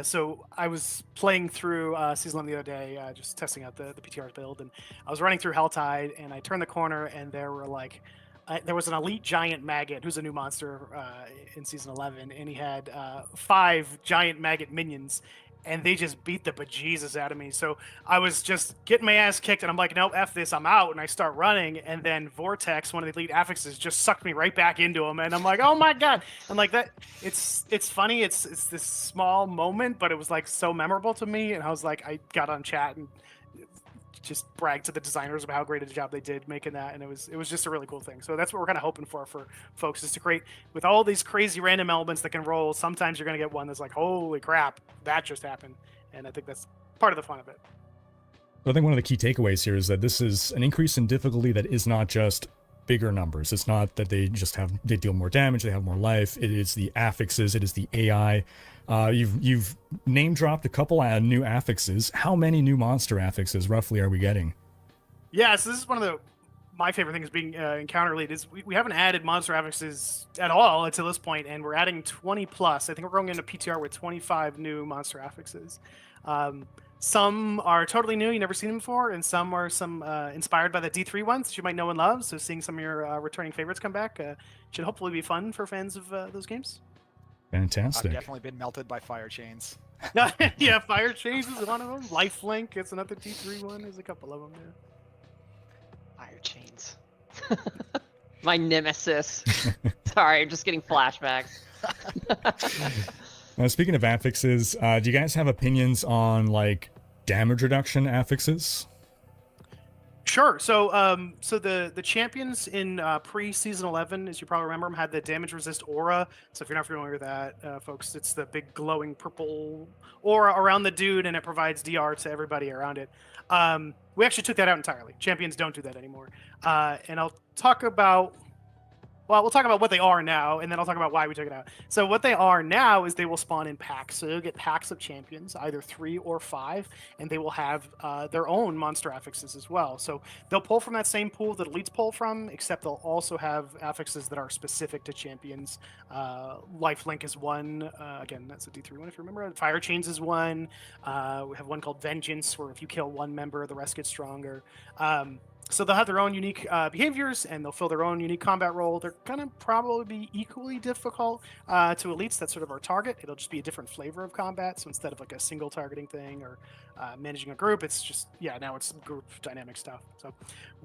So I was playing through Season 11 the other day, just testing out the PTR build, and I was running through Helltide, and I turned the corner, and there was an elite giant maggot who's a new monster in Season 11, and he had 5 giant maggot minions, and they just beat the bejesus out of me. So I was just getting my ass kicked, and I'm like, no, F this, I'm out. And I start running, and then Vortex, one of the elite affixes, just sucked me right back into him. And I'm like, oh my God. And like that, it's funny. It's this small moment, but it was like so memorable to me. And I was like, I got on chat and just bragged to the designers about how great a job they did making that, and it was just a really cool thing. So that's what we're kind of hoping for folks, is to create, with all these crazy random elements that can roll, sometimes you're going to get one that's like, holy crap, that just happened. And I think that's part of the fun of it. I think one of the key takeaways here is that this is an increase in difficulty that is not just bigger numbers. It's not that they deal more damage, they have more life. It is the affixes, it is the AI. You've name dropped a couple new affixes. How many new monster affixes roughly are we getting? Yeah, so this is one of my favorite things being encounter lead is we haven't added monster affixes at all until this point, and we're adding 20 plus. I think we're going into PTR with 25 new monster affixes. Some are totally new, you never seen them before, and some are inspired by the D3 ones that you might know and love. So seeing some of your returning favorites come back should hopefully be fun for fans of those games. Fantastic. I've definitely been melted by fire chains. Yeah, fire chains is one of them. Lifelink, it's another D3 one. There's a couple of them there. Fire chains. My nemesis. Sorry, I'm just getting flashbacks. Now, speaking of affixes, do you guys have opinions on like damage reduction affixes? Sure. So, the champions in pre-season 11, as you probably remember, had the damage resist aura. So if you're not familiar with that, folks, it's the big glowing purple aura around the dude, and it provides DR to everybody around it. We actually took that out entirely. Champions don't do that anymore. And we'll talk about what they are now, and then I'll talk about why we took it out. So what they are now is they will spawn in packs. So you'll get packs of champions, either 3 or 5, and they will have their own monster affixes as well. So they'll pull from that same pool that elites pull from, except they'll also have affixes that are specific to champions. Lifelink is one. Again, that's a D3 one if you remember. Fire Chains is one. We have one called Vengeance, where if you kill one member, the rest gets stronger. So they'll have their own unique behaviors, and they'll fill their own unique combat role. They're gonna probably be equally difficult to elites. That's sort of our target. It'll just be a different flavor of combat. So instead of like a single targeting thing or managing a group, it's just now it's group dynamic stuff. So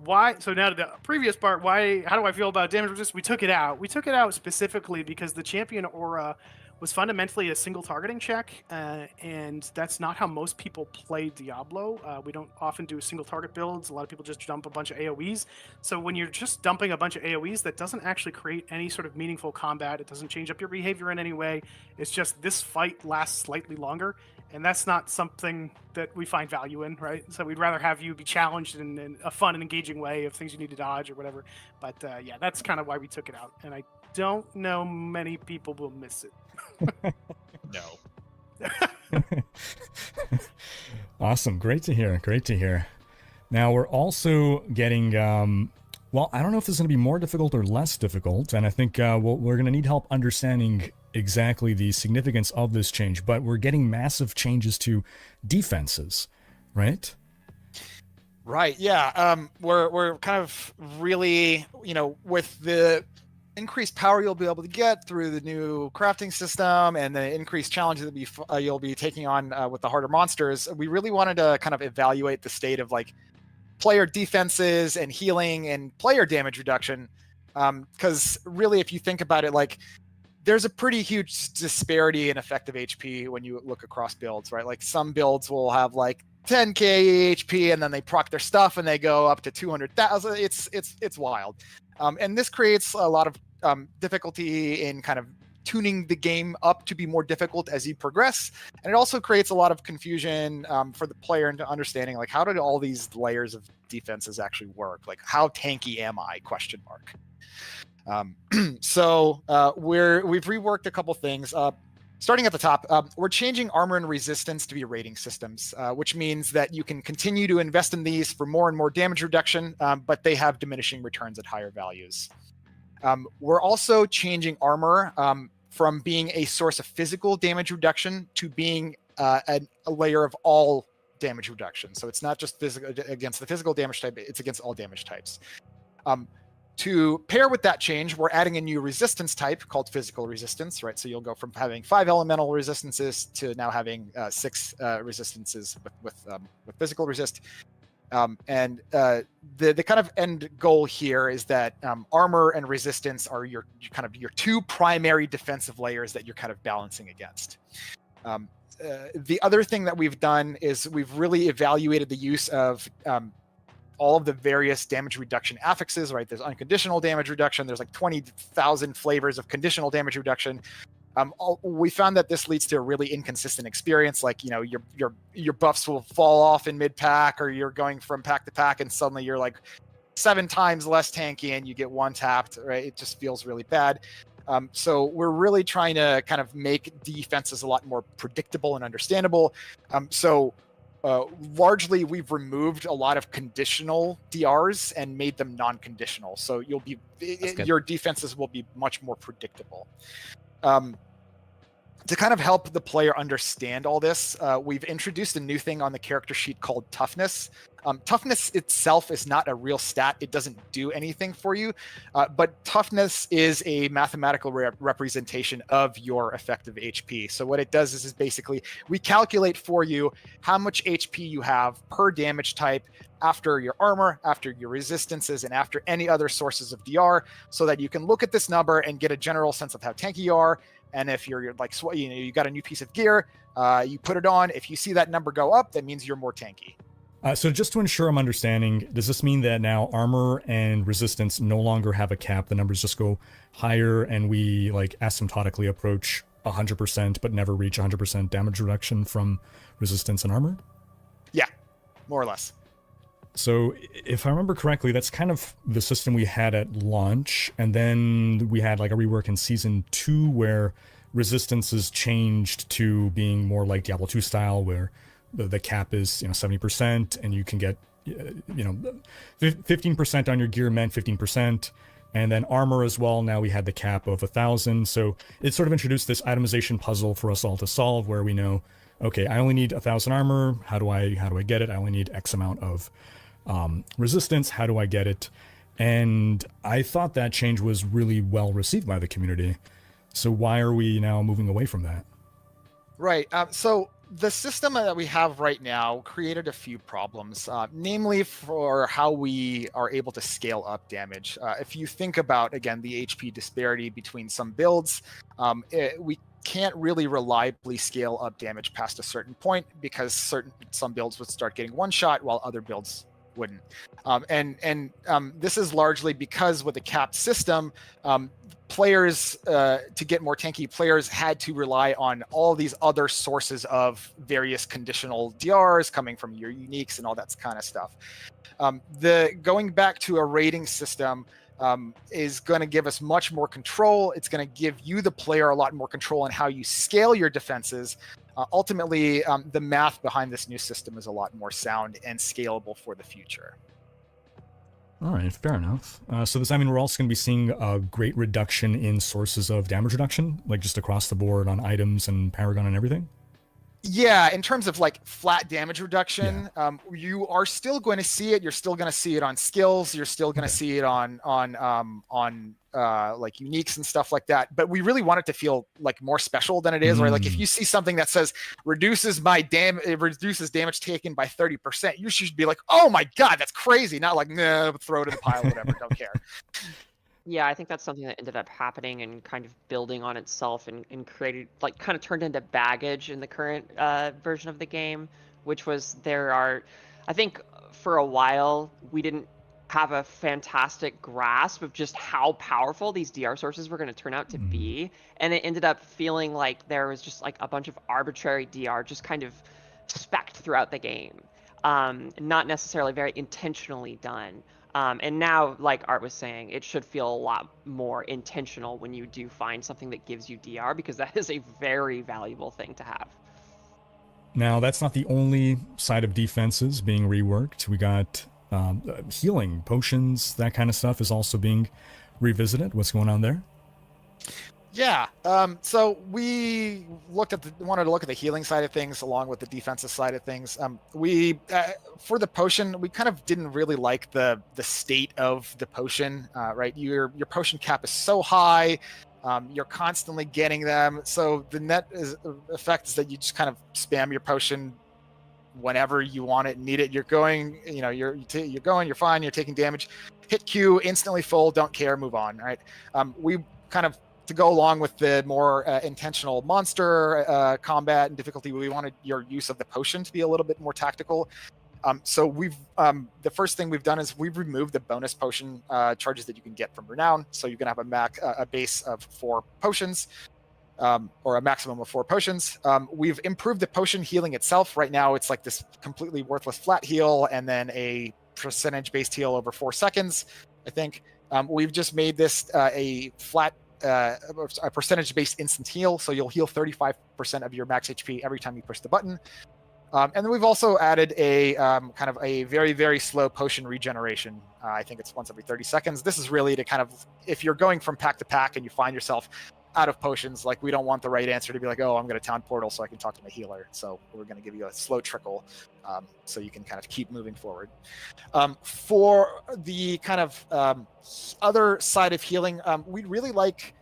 why? So now to the previous part. Why? How do I feel about damage resist? We took it out. We took it out specifically because the champion aura was fundamentally a single targeting check, and that's not how most people play Diablo. We don't often do single target builds. A lot of people just dump a bunch of AoEs. So when you're just dumping a bunch of AoEs, that doesn't actually create any sort of meaningful combat. It doesn't change up your behavior in any way. It's just this fight lasts slightly longer, and that's not something that we find value in, right? So we'd rather have you be challenged in a fun and engaging way of things you need to dodge or whatever. But that's kind of why we took it out, and I don't know many people will miss it. No. Awesome. Great to hear. Great to hear. Now we're also getting, well, I don't know if this is going to be more difficult or less difficult. And I think we're going to need help understanding exactly the significance of this change, but we're getting massive changes to defenses, right? Right. Yeah. We're kind of really, with the increased power you'll be able to get through the new crafting system and the increased challenges that you'll be taking on with the harder monsters, we really wanted to kind of evaluate the state of like player defenses and healing and player damage reduction. Because really, if you think about it, like there's a pretty huge disparity in effective HP when you look across builds, right? Like some builds will have like 10k HP and then they proc their stuff and they go up to 200,000. It's wild. And this creates a lot of difficulty in kind of tuning the game up to be more difficult as you progress. And it also creates a lot of confusion for the player into understanding, like, how did all these layers of defenses actually work? Like, how tanky am I? ? So we've reworked a couple things. Starting at the top, we're changing armor and resistance to be rating systems, which means that you can continue to invest in these for more and more damage reduction, but they have diminishing returns at higher values. We're also changing armor from being a source of physical damage reduction to being a layer of all damage reduction. So it's not just against the physical damage type, it's against all damage types. To pair with that change, we're adding a new resistance type called physical resistance, right? So you'll go from having 5 elemental resistances to now having 6 resistances with physical resist. And the kind of end goal here is that armor and resistance are your two primary defensive layers that you're kind of balancing against. The other thing that we've done is we've really evaluated the use of all of the various damage reduction affixes, right? There's unconditional damage reduction. There's like 20,000 flavors of conditional damage reduction. We found that this leads to a really inconsistent experience. Like, your buffs will fall off in mid pack, or you're going from pack to pack and suddenly you're like 7 times less tanky and you get one tapped, right? It just feels really bad. So we're really trying to kind of make defenses a lot more predictable and understandable. Largely, we've removed a lot of conditional DRs and made them non-conditional. So your defenses will be much more predictable. To kind of help the player understand all this, we've introduced a new thing on the character sheet called toughness. Toughness itself is not a real stat. It doesn't do anything for you, but toughness is a mathematical representation of your effective HP. So what it does is basically we calculate for you how much HP you have per damage type after your armor, after your resistances, and after any other sources of DR, so that you can look at this number and get a general sense of how tanky you are. And if you're like, you got a new piece of gear, you put it on. If you see that number go up, that means you're more tanky. So just to ensure I'm understanding, does this mean that now armor and resistance no longer have a cap? The numbers just go higher and we like asymptotically approach 100% but never reach 100% damage reduction from resistance and armor? Yeah, more or less. So if I remember correctly, that's kind of the system we had at launch. And then we had like a rework in season 2 where resistance is changed to being more like Diablo 2 style, where the cap is 70% and you can get 15% on your gear meant 15%, and then armor as well. Now we had the cap of 1,000. So it sort of introduced this itemization puzzle for us all to solve, where we know, okay, I only need 1,000 armor. How do I get it? I only need X amount of resistance. How do I get it? And I thought that change was really well received by the community. So why are we now moving away from that? Right. So the system that we have right now created a few problems, namely for how we are able to scale up damage. If you think about, again, the HP disparity between some builds, we can't really reliably scale up damage past a certain point because some builds would start getting one shot while other builds wouldn't. This is largely because with a capped system, players to get more tanky, players had to rely on all these other sources of various conditional DRs coming from your uniques and all that kind of stuff. Going back to a rating system is going to give us much more control. It's going to give you, the player, a lot more control on how you scale your defenses. Ultimately, the math behind this new system is a lot more sound and scalable for the future. All right, fair enough. So does that mean we're also going to be seeing a great reduction in sources of damage reduction, like just across the board on items and Paragon and everything? Yeah, in terms of like flat damage reduction, you are still going to see it. You're still going to see it on skills. You're still going to see it on like uniques and stuff like that. But we really want it to feel like more special than it is. Right? Like if you see something that says reduces damage taken by 30%, you should be like, oh my god, that's crazy. Not like, no, throw it in the pile, whatever, don't care. Yeah, I think that's something that ended up happening and kind of building on itself and created, like, kind of turned into baggage in the current version of the game, which was I think for a while we didn't have a fantastic grasp of just how powerful these DR sources were going to turn out to be, and it ended up feeling like there was just like a bunch of arbitrary DR just kind of specced throughout the game, not necessarily very intentionally done. And now, like Art was saying, it should feel a lot more intentional when you do find something that gives you DR, because that is a very valuable thing to have. Now, that's not the only side of defenses being reworked. We got healing, potions, that kind of stuff is also being revisited. What's going on there? Yeah. So we wanted to look at the healing side of things along with the defensive side of things. We for the potion, we kind of didn't really like the state of the potion. Right, your potion cap is so high. You're constantly getting them. So the net effect is that you just kind of spam your potion whenever you want it and need it. You're going, you're fine. You're taking damage. Hit Q, instantly full. Don't care. Move on. Right. We kind of, to go along with the more intentional monster combat and difficulty, we wanted your use of the potion to be a little bit more tactical. So we've the first thing we've done is we've removed the bonus potion charges that you can get from renown. So you're gonna have a base of 4 potions, or a maximum of 4 potions. We've improved the potion healing itself. Right now, it's like this completely worthless flat heal and then a percentage-based heal over 4 seconds. I think we've just made this a flat. A percentage-based instant heal, so you'll heal 35% of your max HP every time you push the button. And then we've also added a kind of a very, very slow potion regeneration. I think it's once every 30 seconds. This is really to kind of, if you're going from pack to pack and you find yourself out of potions, like, we don't want the right answer to be like, oh, I'm going to town portal so I can talk to my healer. So we're going to give you a slow trickle so you can kind of keep moving forward. For the kind of other side of healing, we'd really like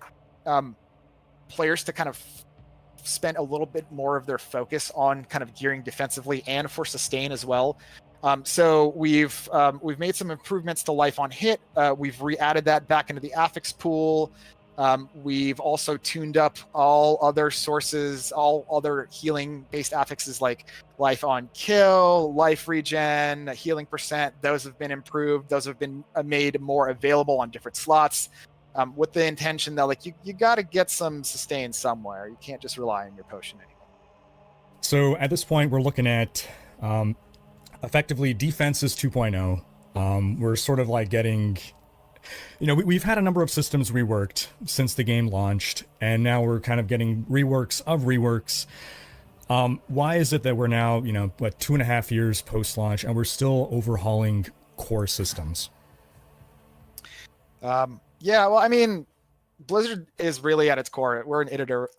players to kind of spend a little bit more of their focus on kind of gearing defensively and for sustain as well. So we've made some improvements to life on hit. We've re-added that back into the affix pool. We've also tuned up all other sources, all other healing-based affixes like life on kill, life regen, healing percent. Those have been improved. Those have been made more available on different slots, with the intention that, like, you got to get some sustain somewhere. You can't just rely on your potion anymore. So at this point, we're looking at effectively defenses 2.0. We're sort of like getting... we've had a number of systems reworked since the game launched, and now we're kind of getting reworks of reworks. Why is it that we're now, 2.5 years post-launch, and we're still overhauling core systems? Yeah, well, I mean, Blizzard is really at its core. We're an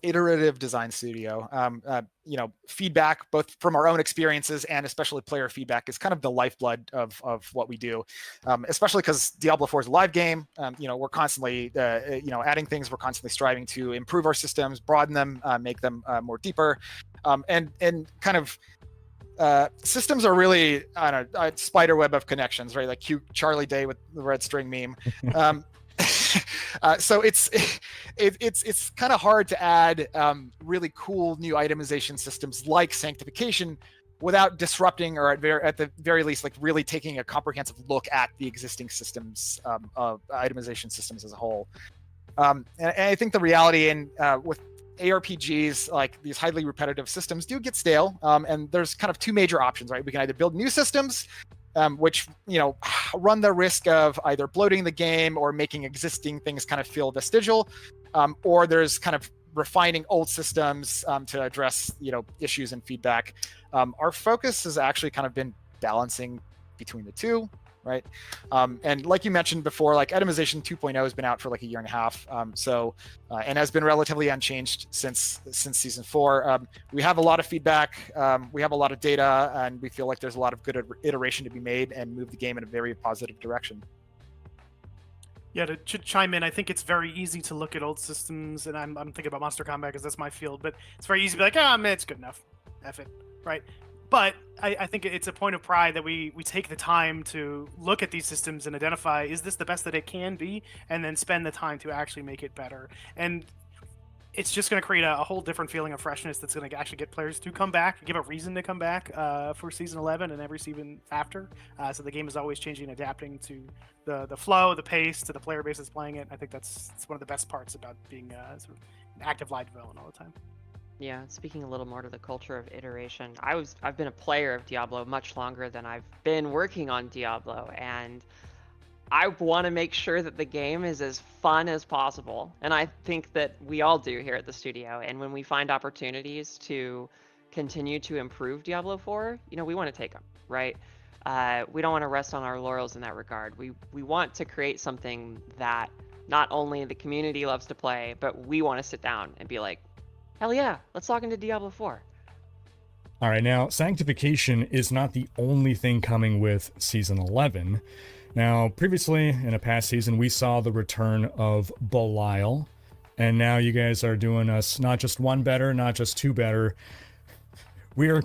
iterative design studio. Feedback, both from our own experiences and especially player feedback, is kind of the lifeblood of what we do. Especially because Diablo 4 is a live game. We're constantly, adding things. We're constantly striving to improve our systems, broaden them, make them more deeper, and kind of. Systems are really a spider web of connections, right? Like cute Charlie Day with the red string meme. So it's kind of hard to add really cool new itemization systems like Sanctification without disrupting, or at the very least, like really taking a comprehensive look at the existing systems of itemization systems as a whole. And I think the reality with ARPGs, like these highly repetitive systems, do get stale. And there's kind of two major options, right? We can either build new systems, which run the risk of either bloating the game or making existing things kind of feel vestigial, or there's kind of refining old systems to address issues and feedback. Our focus has actually kind of been balancing between the two, right? And like you mentioned before, like itemization 2.0 has been out for like a year and a half, and has been relatively unchanged since season 4. We have a lot of feedback, we have a lot of data, and we feel like there's a lot of good iteration to be made and move the game in a very positive direction. Yeah, to chime in, I think it's very easy to look at old systems, and I'm thinking about Monster Combat because that's my field, but it's very easy to be like, man, it's good enough. F it, right? But I think it's a point of pride that we take the time to look at these systems and identify, is this the best that it can be? And then spend the time to actually make it better. And it's just going to create a whole different feeling of freshness that's going to actually get players to come back, give a reason to come back for Season 11 and every season after. So the game is always changing and adapting to the flow, the pace, to the player base that's playing it. I think that's one of the best parts about being sort of an active live development all the time. Yeah, speaking a little more to the culture of iteration, I've been a player of Diablo much longer than I've been working on Diablo, and I want to make sure that the game is as fun as possible, and I think that we all do here at the studio. And when we find opportunities to continue to improve Diablo 4, we want to take them, right? We don't want to rest on our laurels in that regard. We want to create something that not only the community loves to play, but we want to sit down and be like, hell yeah, let's log into Diablo 4. All right, now, Sanctification is not the only thing coming with Season 11. Now, previously, in a past season, we saw the return of Belial, and now you guys are doing us not just one better, not just two better. We are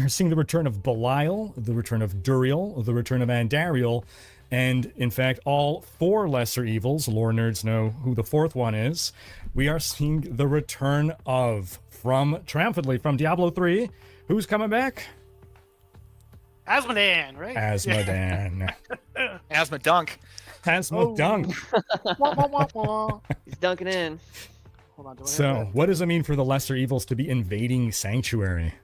seeing the return of Belial, the return of Duriel, the return of Andariel, and in fact, all 4 lesser evils. Lore nerds know who the 4th one is. We are seeing the return of, triumphantly from Diablo 3. Who's coming back? Asmodan, right? Asmodan. Asmodunk. Asmodunk. He's dunking in. Hold on, So, what does it mean for the lesser evils to be invading Sanctuary?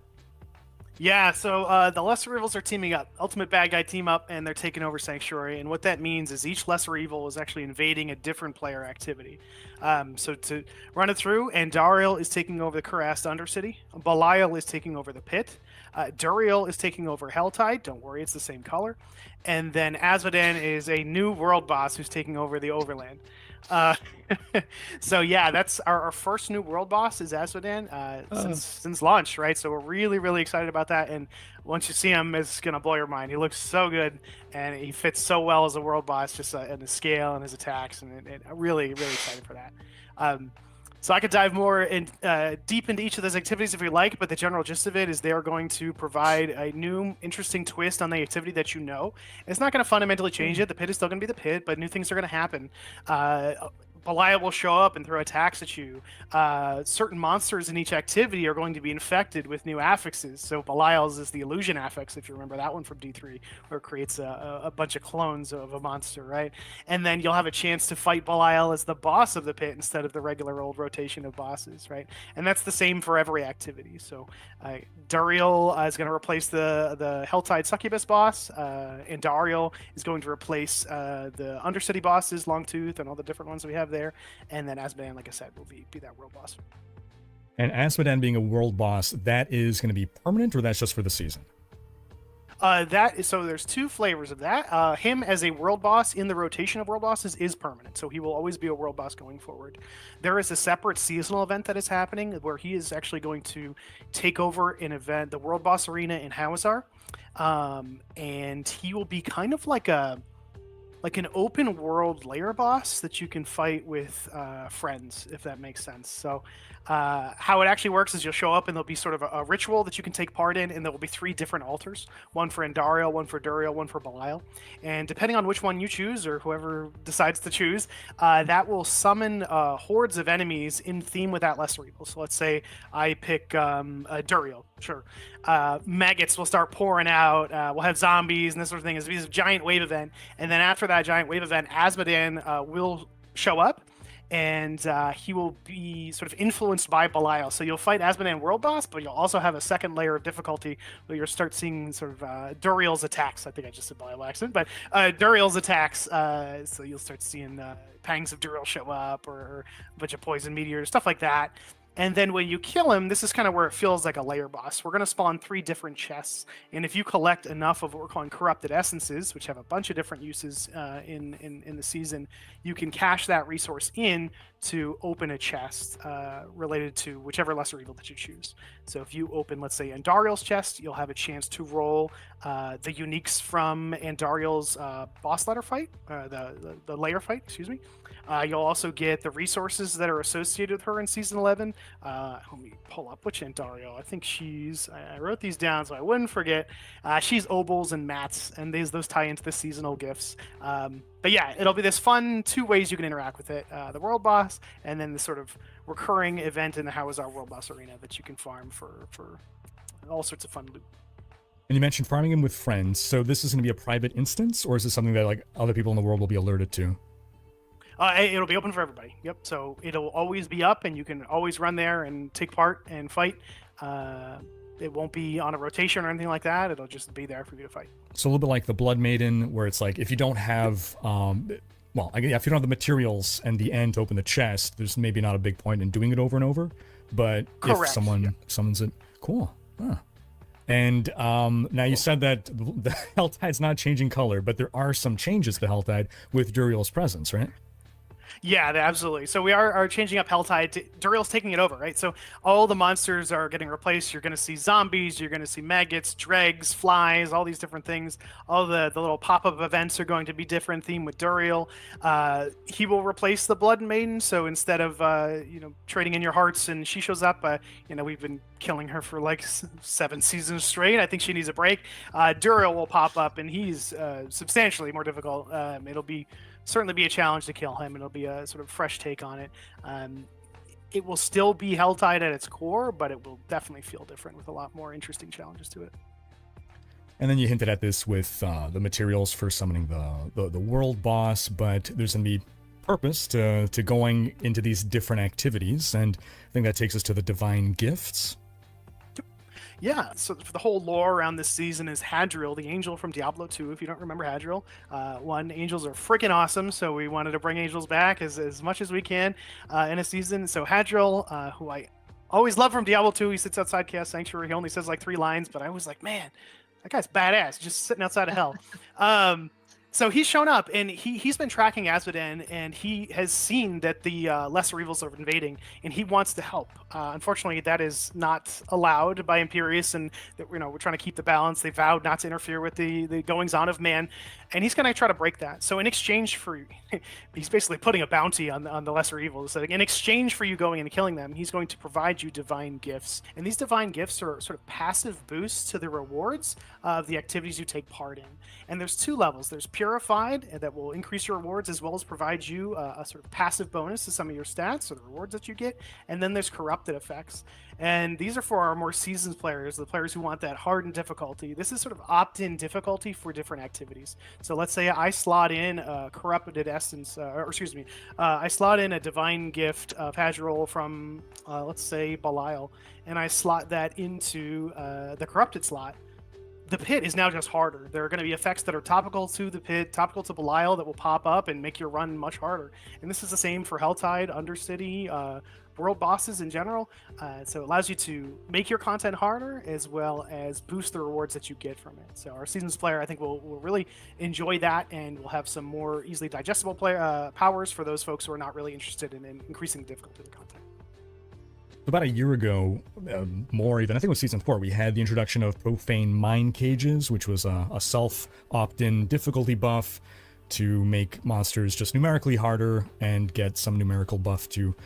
Yeah, so the lesser evils are teaming up. Ultimate bad guy team up, and they're taking over Sanctuary. And what that means is each lesser evil is actually invading a different player activity. So to run it through, Andariel is taking over the Kurast Undercity. Belial is taking over the Pit. Duriel is taking over Helltide. Don't worry, it's the same color. And then Asmodan is a new world boss who's taking over the Overland. So yeah, that's our first new world boss is Asmodan since launch, right? So we're really excited about that, and once you see him, it's gonna blow your mind. He looks so good, and he fits so well as a world boss, just in the scale and his attacks, and really excited for that. So I could dive more deep into each of those activities if you like, but the general gist of it is they are going to provide a new, interesting twist on the activity that you know. It's not going to fundamentally change it. The pit is still going to be the pit, but new things are going to happen. Belial will show up and throw attacks at you. Certain monsters in each activity are going to be infected with new affixes. So Belial's is the illusion affix, if you remember that one from D3, where it creates a bunch of clones of a monster, right? And then you'll have a chance to fight Belial as the boss of the pit instead of the regular old rotation of bosses, right? And that's the same for every activity. So Duriel is going to replace the Helltide Succubus boss, and Dariel is going to replace the Undercity bosses, Longtooth, and all the different ones we have there. And then Asmodan, like I said, will be that world boss. And Asmodan being a world boss, that is going to be permanent, or that's just for the season? So there's two flavors of that. Him as a world boss in the rotation of world bosses is permanent, so he will always be a world boss going forward. There is a separate seasonal event that is happening where he is actually going to take over an event, the world boss arena in Hawazar, and he will be kind of like an open world layer boss that you can fight with friends, if that makes sense. So how it actually works is you'll show up and there'll be sort of a ritual that you can take part in, and there will be 3 different altars, one for Andariel, one for Duriel, one for Belial. And depending on which one you choose, or whoever decides to choose, that will summon hordes of enemies in theme with that lesser evil. So let's say I pick Duriel, sure. Maggots will start pouring out, we'll have zombies and this sort of thing. It's a giant wave event, and then after that giant wave event, Asmodan will show up, and he will be sort of influenced by Belial. So you'll fight Asmodan World Boss, but you'll also have a second layer of difficulty where you'll start seeing sort of Duriel's attacks. I think I just said Belial accident, but Duriel's attacks. So you'll start seeing Pangs of Duriel show up, or a bunch of poison meteors, stuff like that. And then when you kill him, this is kind of where it feels like a layer boss. We're going to spawn 3 different chests, and if you collect enough of what we're calling corrupted essences, which have a bunch of different uses in the season, you can cash that resource in to open a chest related to whichever lesser evil that you choose. So if you open, let's say, Andariel's chest, you'll have a chance to roll the uniques from Andariel's boss ladder fight, the layer fight, excuse me. You'll also get the resources that are associated with her in Season 11. Let me pull up which Andariel. I think I wrote these down so I wouldn't forget. She's Obols and Mats, and those tie into the seasonal gifts. But yeah, it'll be this fun 2 ways you can interact with it. The World Boss, and then the sort of recurring event in the Hawazar World Boss Arena that you can farm for all sorts of fun loot. And you mentioned farming him with friends, so this is going to be a private instance, or is this something that like other people in the world will be alerted to? It'll be open for everybody. Yep. So it'll always be up, and you can always run there and take part and fight. It won't be on a rotation or anything like that. It'll just be there for you to fight. So a little bit like the Blood Maiden, where it's like if you don't have, if you don't have the materials and the end to open the chest, there's maybe not a big point in doing it over and over. But correct. If someone summons it, cool. Huh. And now you said that the Helltide's not changing color, but there are some changes to Helltide with Duriel's presence, right? Yeah, absolutely. So we are changing up Helltide. Duriel's taking it over, right? So all the monsters are getting replaced. You're going to see zombies, you're going to see maggots, dregs, flies, all these different things. All the little pop-up events are going to be different theme with Duriel. He will replace the Blood Maiden. So instead of trading in your hearts and she shows up, we've been killing her for like 7 seasons straight. I think she needs a break. Duriel will pop up, and he's substantially more difficult. It'll certainly be a challenge to kill him. It'll be a sort of fresh take on it. It will still be Helltide at its core, but it will definitely feel different with a lot more interesting challenges to it. And then you hinted at this with the materials for summoning the world boss, but there's going to be purpose to going into these different activities, and I think that takes us to the divine gifts. Yeah, so the whole lore around this season is Hadriel, the angel from Diablo 2, if you don't remember Hadriel. Angels are freaking awesome, so we wanted to bring angels back as much as we can in a season. So Hadriel, who I always love from Diablo 2, he sits outside Chaos Sanctuary. He only says like 3 lines, but I was like, man, that guy's badass, just sitting outside of hell. So he's shown up, and he's been tracking Asmodan, and he has seen that the lesser evils are invading, and he wants to help. Unfortunately, that is not allowed by Imperius, and we're trying to keep the balance. They vowed not to interfere with the goings-on of man, and he's going to try to break that. So in exchange for, he's basically putting a bounty on the lesser evils. So in exchange for you going and killing them, he's going to provide you divine gifts, and these divine gifts are sort of passive boosts to the rewards of the activities you take part in. And there's 2 levels. There's Purified, that will increase your rewards as well as provide you a sort of passive bonus to some of your stats or the rewards that you get. And then there's Corrupted effects. And these are for our more seasoned players, the players who want that hardened difficulty. This is sort of opt-in difficulty for different activities. So let's say I slot in a Corrupted Essence, I slot in a Divine Gift of Hadriel from, let's say, Belial, and I slot that into the Corrupted slot. The pit is now just harder. There are going to be effects that are topical to the pit, topical to Belial, that will pop up and make your run much harder. And this is the same for Helltide, Undercity, world bosses in general. So it allows you to make your content harder as well as boost the rewards that you get from it. So our seasons player, I think, will really enjoy that, and we'll have some more easily digestible powers for those folks who are not really interested in increasing the difficulty of the content. About a year ago, more even, I think it was season 4, we had the introduction of profane mine cages, which was a self opt-in difficulty buff to make monsters just numerically harder and get some numerical buff to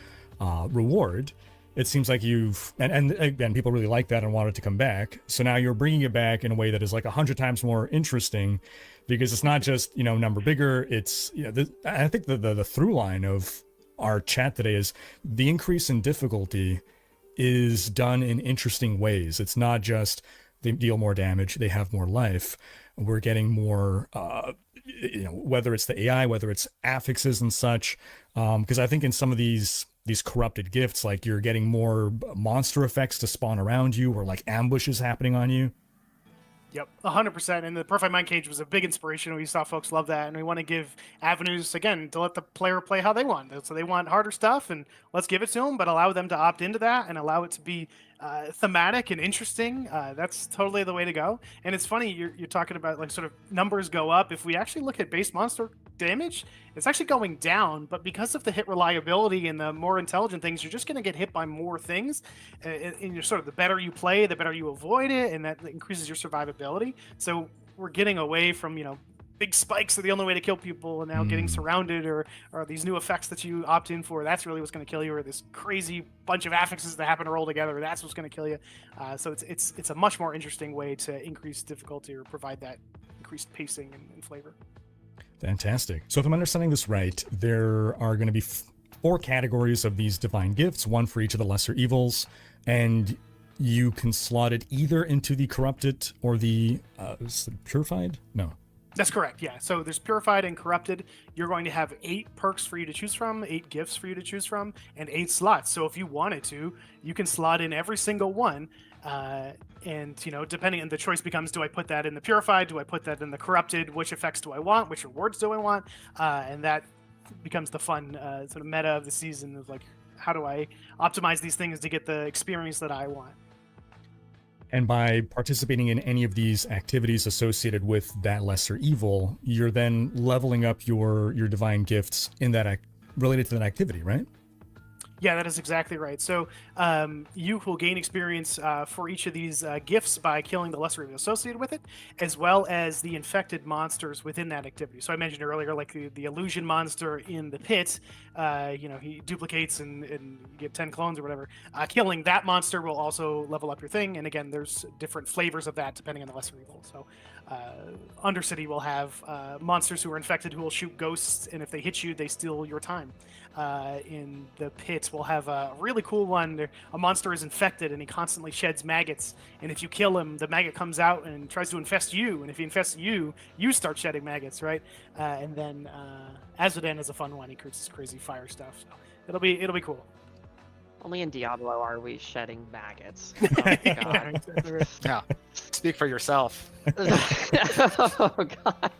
reward. It seems like you've, and again, people really like that and want it to come back. So now you're bringing it back in a way that is like 100 times more interesting, because it's not just, number bigger. It's, I think the through line of our chat today is the increase in difficulty is done in interesting ways. It's not just they deal more damage, they have more life. We're getting more, whether it's the AI, whether it's affixes and such. Because I think in some of these corrupted gifts, like you're getting more monster effects to spawn around you, or like ambushes happening on you. Yep, 100%. And the Profile Mind Cage was a big inspiration. We saw folks love that, and we want to give avenues, again, to let the player play how they want. So they want harder stuff, and let's give it to them, but allow them to opt into that and allow it to be thematic and interesting. That's totally the way to go. And it's funny, you're talking about like sort of numbers go up. If we actually look at base monster damage, it's actually going down, but because of the hit reliability and the more intelligent things, you're just going to get hit by more things. And you're sort of, the better you play, the better you avoid it, and that increases your survivability. So we're getting away from, big spikes are the only way to kill people, and now getting surrounded or these new effects that you opt in for, that's really what's going to kill you, or this crazy bunch of affixes that happen to roll together, that's what's going to kill you. So it's a much more interesting way to increase difficulty or provide that increased pacing and flavor. Fantastic. So if I'm understanding this right, there are going to be 4 categories of these divine gifts, one for each of the lesser evils, and you can slot it either into the corrupted or the purified? No. That's correct, yeah. So there's purified and corrupted. You're going to have 8 perks for you to choose from, 8 gifts for you to choose from, and 8 slots. So if you wanted to, you can slot in every single one. And depending on the choice becomes, do I put that in the purified? Do I put that in the corrupted? Which effects do I want? Which rewards do I want? And that becomes the fun sort of meta of the season of like, how do I optimize these things to get the experience that I want? And by participating in any of these activities associated with that lesser evil, you're then leveling up your divine gifts in that related to that activity, right? Yeah, that is exactly right. So you will gain experience for each of these gifts by killing the lesser evil associated with it, as well as the infected monsters within that activity. So I mentioned earlier, like the illusion monster in the pit, he duplicates and you get 10 clones or whatever. Killing that monster will also level up your thing. And again, there's different flavors of that depending on the lesser evil. So Undercity will have monsters who are infected who will shoot ghosts, and if they hit you, they steal your time. In the pit, we'll have a really cool one. A monster is infected, and he constantly sheds maggots. And if you kill him, the maggot comes out and tries to infest you. And if he infests you, you start shedding maggots, right? And then Azodan is a fun one. He creates this crazy fire stuff. So it'll be cool. Only in Diablo are we shedding maggots. Oh, God. Yeah, speak for yourself. Oh, God.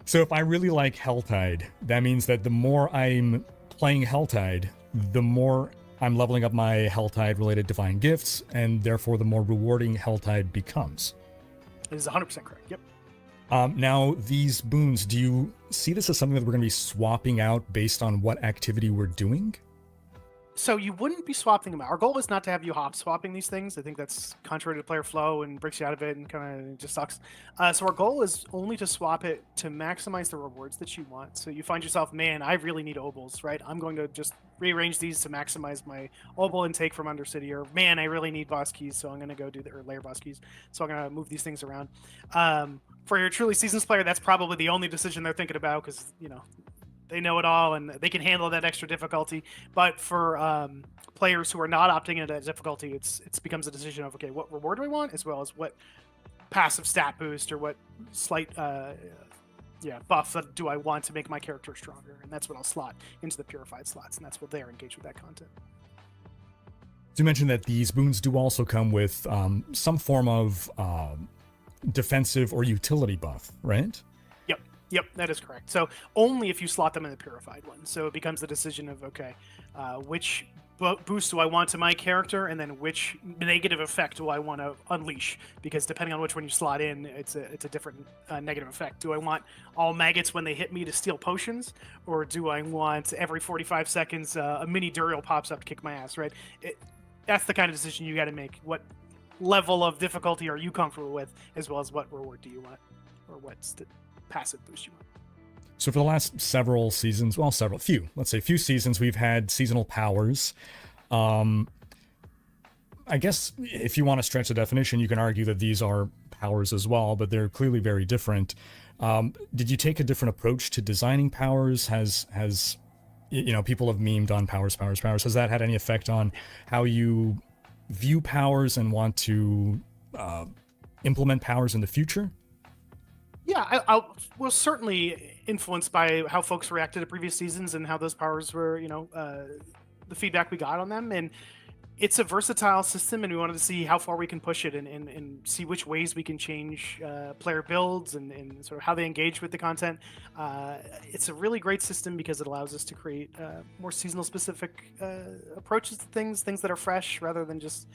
So if I really like Helltide, that means that the more I'm playing Helltide, the more I'm leveling up my Helltide-related divine gifts, and therefore the more rewarding Helltide becomes. It is 100% correct, yep. Now, these boons, do you see this as something that we're going to be swapping out based on what activity we're doing? So you wouldn't be swapping them out. Our goal is not to have you hop swapping these things. I think that's contrary to player flow and breaks you out of it and kind of just sucks. So our goal is only to swap it to maximize the rewards that you want. So you find yourself, man, I really need obols, right? I'm going to just rearrange these to maximize my obol intake from Undercity, or man, I really need boss keys, so I'm going to go do or layer boss keys. So I'm going to move these things around. For your truly seasons player, that's probably the only decision they're thinking about because, they know it all and they can handle that extra difficulty. But for players who are not opting into that difficulty, it becomes a decision of, okay, what reward do I want, as well as what passive stat boost or what slight buff do I want to make my character stronger. And that's what I'll slot into the purified slots, and that's what they're engaged with that content. So you mentioned that these boons do also come with some form of defensive or utility buff, right? Yep, that is correct. So only if you slot them in the purified one. So it becomes the decision of, okay, which boost do I want to my character, and then which negative effect do I want to unleash? Because depending on which one you slot in, it's a different negative effect. Do I want all maggots when they hit me to steal potions, or do I want every 45 seconds a mini Duriel pops up to kick my ass? Right? That's the kind of decision you got to make. What level of difficulty are you comfortable with, as well as what reward do you want, or what's the passive boost you want? So for the last several seasons, well, let's say few seasons, we've had seasonal powers. I guess if you want to stretch the definition, you can argue that these are powers as well, but they're clearly very different. Did you take a different approach to designing powers? Has people have memed on powers. Has that had any effect on how you view powers and want to implement powers in the future? Yeah, I was certainly influenced by how folks reacted to previous seasons and how those powers were, the feedback we got on them. And it's a versatile system, and we wanted to see how far we can push it and see which ways we can change player builds and sort of how they engage with the content. It's a really great system because it allows us to create more seasonal specific approaches to things that are fresh rather than just,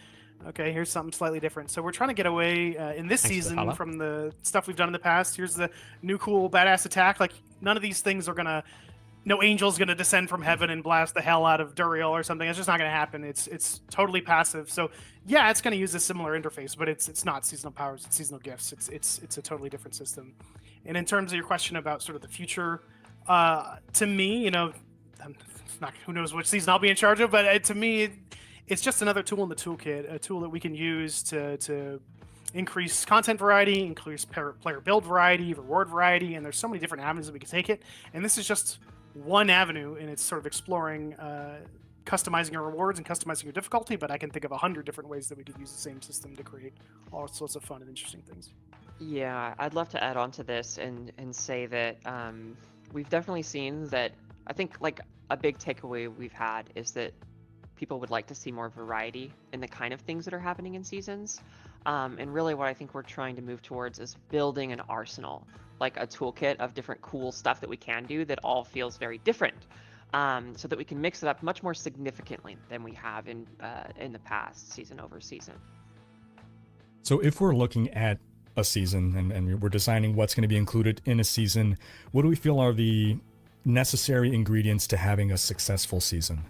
okay, here's something slightly different. So we're trying to get away in this season from the stuff we've done in the past. Here's the new cool badass attack. Like, none of these things are gonna, no angel's gonna descend from heaven and blast the hell out of Duriel or something. It's just not gonna happen. It's totally passive. So yeah, it's gonna use a similar interface, but it's not seasonal powers. It's seasonal gifts. It's a totally different system. And in terms of your question about sort of the future, to me, it's not, who knows which season I'll be in charge of, but to me, it's just another tool in the toolkit, a tool that we can use to increase content variety, increase player build variety, reward variety, and there's so many different avenues that we can take it. And this is just one avenue, and it's sort of exploring customizing your rewards and customizing your difficulty, but I can think of 100 different ways that we could use the same system to create all sorts of fun and interesting things. Yeah, I'd love to add on to this and say that we've definitely seen that. I think like a big takeaway we've had is that people would like to see more variety in the kind of things that are happening in seasons. And really what I think we're trying to move towards is building an arsenal, like a toolkit of different cool stuff that we can do that all feels very different, so that we can mix it up much more significantly than we have in the past, season over season. So if we're looking at a season and we're designing what's going to be included in a season, what do we feel are the necessary ingredients to having a successful season?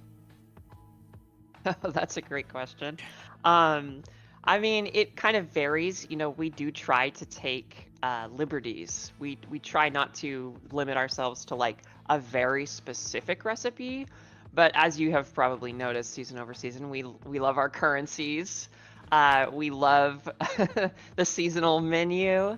That's a great question. I mean, it kind of varies. We do try to take liberties. We try not to limit ourselves to like a very specific recipe. But as you have probably noticed, season over season, we love our currencies. We love the seasonal menu.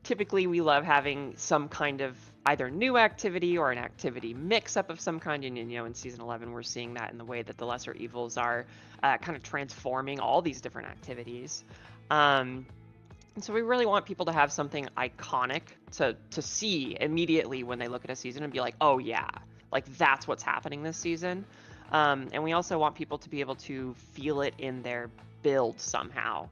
Typically we love having some kind of either new activity or an activity mix-up of some kind. And in season 11 we're seeing that in the way that the lesser evils are kind of transforming all these different activities, and so we really want people to have something iconic to see immediately when they look at a season and be like, oh yeah, like that's what's happening this season. And we also want people to be able to feel it in their build somehow.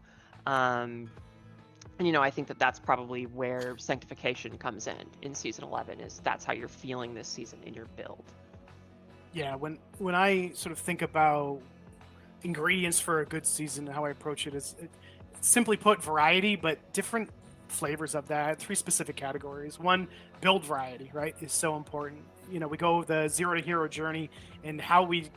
And I think that's probably where Sanctification comes in season 11, is that's how you're feeling this season in your build. Yeah, when I sort of think about ingredients for a good season, how I approach it is simply put variety, but different flavors of that. 3 specific categories. One, build variety, right, is so important. We go the zero to hero journey, and how we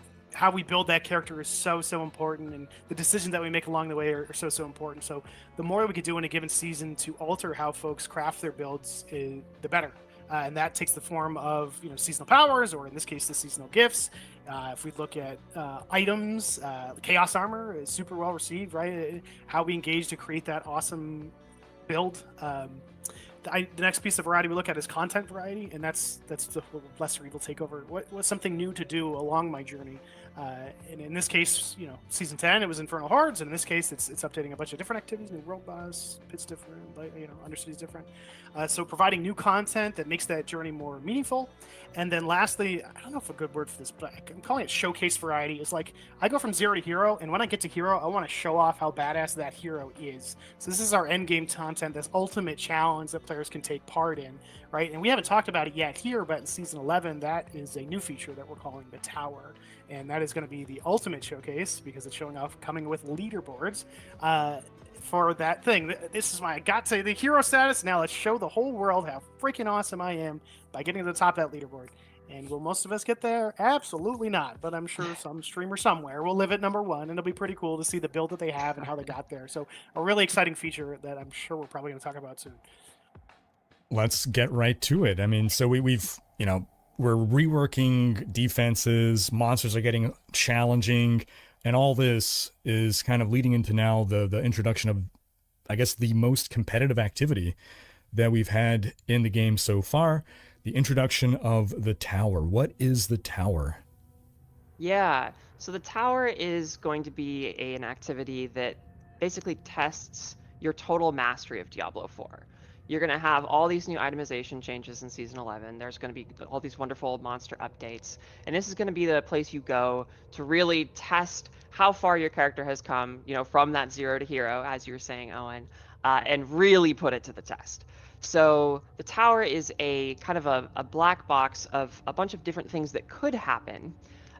build that character is so important, and the decisions that we make along the way are so important. So the more we could do in a given season to alter how folks craft their builds, the better. And that takes the form of seasonal powers, or in this case the seasonal gifts. If we look at items, chaos armor is super well received, right? How we engage to create that awesome build. The next piece of variety we look at is content variety, and that's the lesser evil takeover. What's something new to do along my journey? And in this case, season 10, it was Infernal Hordes, and in this case, it's updating a bunch of different activities. New world boss, pit's different, Undercity's different. So providing new content that makes that journey more meaningful. And then lastly, I don't know if a good word for this, but I'm calling it showcase variety. It's like I go from 0 to hero, and when I get to hero, I want to show off how badass that hero is. So this is our endgame content, this ultimate challenge that players can take part in, right? And we haven't talked about it yet here, but in season 11, that is a new feature that we're calling the Tower. And that is going to be the ultimate showcase because it's showing off coming with leaderboards for that thing. This is my I got to the hero status. Now let's show the whole world how freaking awesome I am by getting to the top of that leaderboard. And will most of us get there? Absolutely not. But I'm sure some streamer somewhere will live at number 1, and it'll be pretty cool to see the build that they have and how they got there. So a really exciting feature that I'm sure we're probably going to talk about soon. Let's get right to it. I mean, so we've we're reworking defenses, monsters are getting challenging, and all this is kind of leading into now the introduction of, I guess, the most competitive activity that we've had in the game so far, the introduction of the Tower. What is the Tower? Yeah, so the Tower is going to be an activity that basically tests your total mastery of Diablo 4. You're going to have all these new itemization changes in Season 11. There's going to be all these wonderful monster updates. And this is going to be the place you go to really test how far your character has come, from that 0 to hero, as you were saying, Owen, and really put it to the test. So the Tower is a kind of a black box of a bunch of different things that could happen.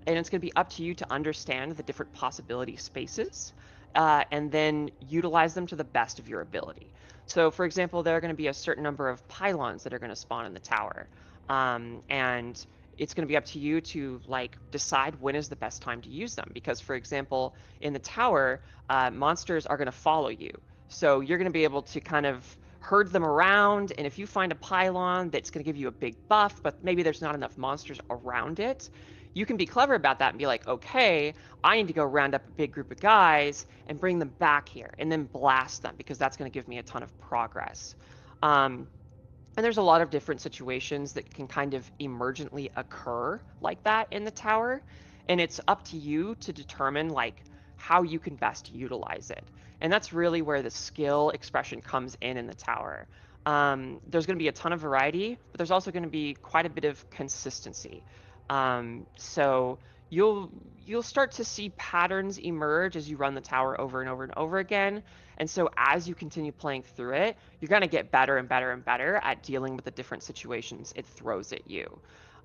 And it's going to be up to you to understand the different possibility spaces and then utilize them to the best of your ability. So, for example, there are going to be a certain number of pylons that are going to spawn in the Tower. And it's going to be up to you to decide when is the best time to use them. Because, for example, in the Tower, monsters are going to follow you. So you're going to be able to kind of herd them around. And if you find a pylon that's going to give you a big buff, but maybe there's not enough monsters around it, you can be clever about that and be like, okay, I need to go round up a big group of guys and bring them back here and then blast them because that's going to give me a ton of progress. And there's a lot of different situations that can kind of emergently occur like that in the Tower. And it's up to you to determine how you can best utilize it. And that's really where the skill expression comes in the Tower. There's going to be a ton of variety, but there's also going to be quite a bit of consistency. So you'll start to see patterns emerge as you run the Tower over and over and over again. And so as you continue playing through it, you're going to get better and better and better at dealing with the different situations it throws at you.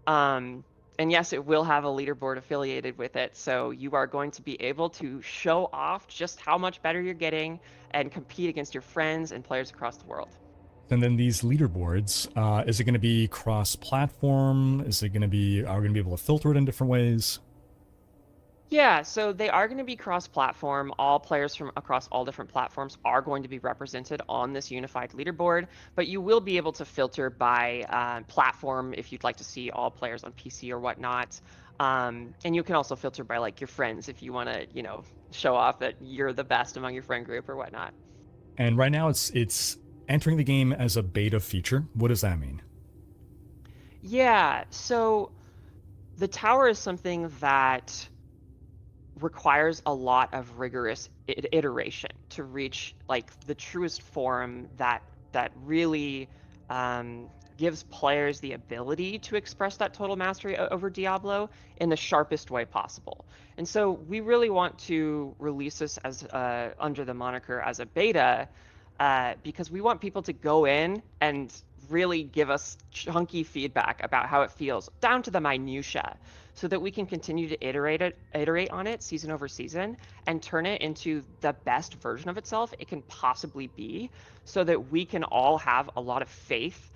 And yes, it will have a leaderboard affiliated with it. So you are going to be able to show off just how much better you're getting and compete against your friends and players across the world. And then these leaderboards, is it going to be cross-platform? Are we going to be able to filter it in different ways? Yeah, so they are going to be cross-platform. All players from across all different platforms are going to be represented on this unified leaderboard, but you will be able to filter by platform if you'd like to see all players on PC or whatnot. And you can also filter by your friends if you want to, show off that you're the best among your friend group or whatnot. And right now it's entering the game as a beta feature. What does that mean? Yeah, so the Tower is something that requires a lot of rigorous iteration to reach the truest form that really gives players the ability to express that total mastery over Diablo in the sharpest way possible. And so we really want to release this as under the moniker as a beta because we want people to go in and really give us chunky feedback about how it feels down to the minutia, so that we can continue to iterate on it season over season and turn it into the best version of itself it can possibly be, so that we can all have a lot of faith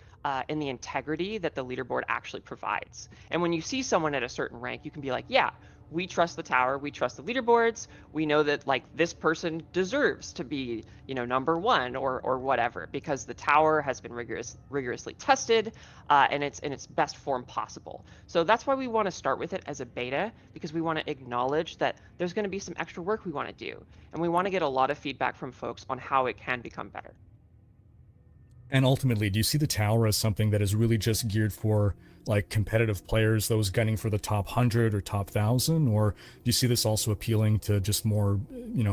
in the integrity that the leaderboard actually provides. And when you see someone at a certain rank, you can be like, yeah, we trust the Tower, we trust the leaderboards, we know that this person deserves to be, number 1 or whatever, because the Tower has been rigorously tested and it's in its best form possible. So that's why we want to start with it as a beta, because we want to acknowledge that there's going to be some extra work we want to do, and we want to get a lot of feedback from folks on how it can become better. And ultimately, do you see the tower as something that is really just geared for like competitive players, those gunning for the top 100 or top 1,000? Or do you see this also appealing to just more,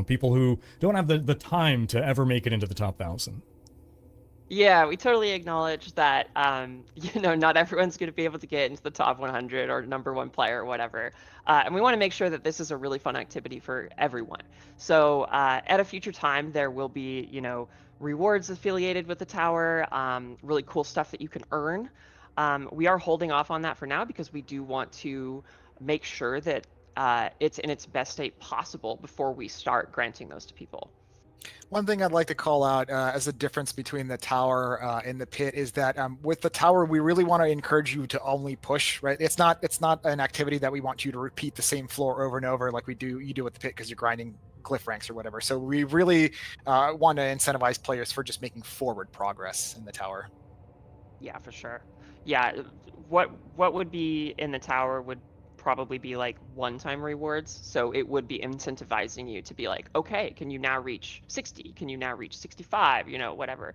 people who don't have the time to ever make it into the top 1,000? Yeah, we totally acknowledge that, not everyone's going to be able to get into the top 100 or #1 player or whatever. And we want to make sure that this is a really fun activity for everyone. So at a future time, there will be, rewards affiliated with the tower, really cool stuff that you can earn. We are holding off on that for now because we do want to make sure that it's in its best state possible before we start granting those to people. One thing I'd like to call out as a difference between the tower and the pit is that with the tower, we really want to encourage you to only push. Right? It's not an activity that we want you to repeat the same floor over and over like you do with the pit because you're grinding glyph ranks or whatever. So we really want to incentivize players for just making forward progress in the tower. Yeah, for sure. Yeah, what would be in the tower would probably be like one-time rewards. So it would be incentivizing you to be like, okay, can you now reach 60? Can you now reach 65? Whatever.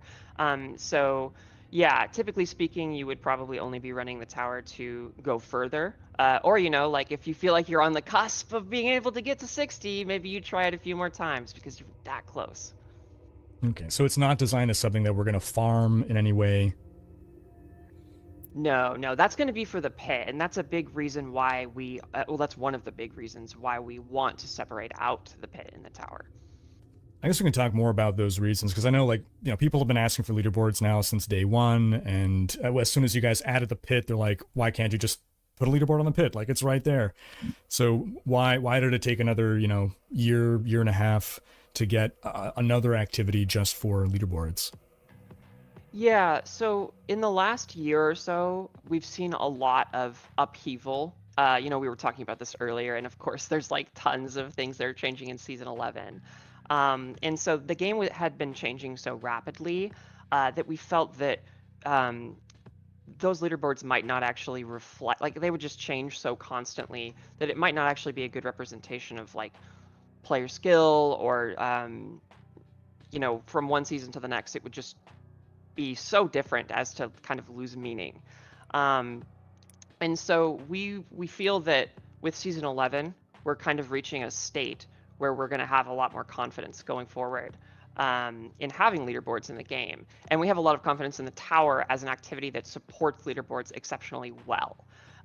So yeah, typically speaking, you would probably only be running the tower to go further. Or, like if you feel like you're on the cusp of being able to get to 60, maybe you try it a few more times because you're that close. Okay, so it's not designed as something that we're going to farm in any way. No, that's going to be for the pit, and that's a big reason why that's one of the big reasons why we want to separate out the pit and the tower. I guess we can talk more about those reasons because I know, people have been asking for leaderboards now since day one, and as soon as you guys added the pit, they're like, "Why can't you just put a leaderboard on the pit? Like it's right there." So why did it take another year and a half to get another activity just for leaderboards? Yeah, so in the last year or so, we've seen a lot of upheaval. We were talking about this earlier, and of course, there's like tons of things that are changing in season 11. And so the game had been changing so rapidly that we felt that those leaderboards might not actually reflect, like they would just change so constantly that it might not actually be a good representation of like player skill or, from one season to the next, it would just be so different as to kind of lose meaning. And so we feel that with season 11, we're kind of reaching a state where we're going to have a lot more confidence going forward in having leaderboards in the game. And we have a lot of confidence in the tower as an activity that supports leaderboards exceptionally well.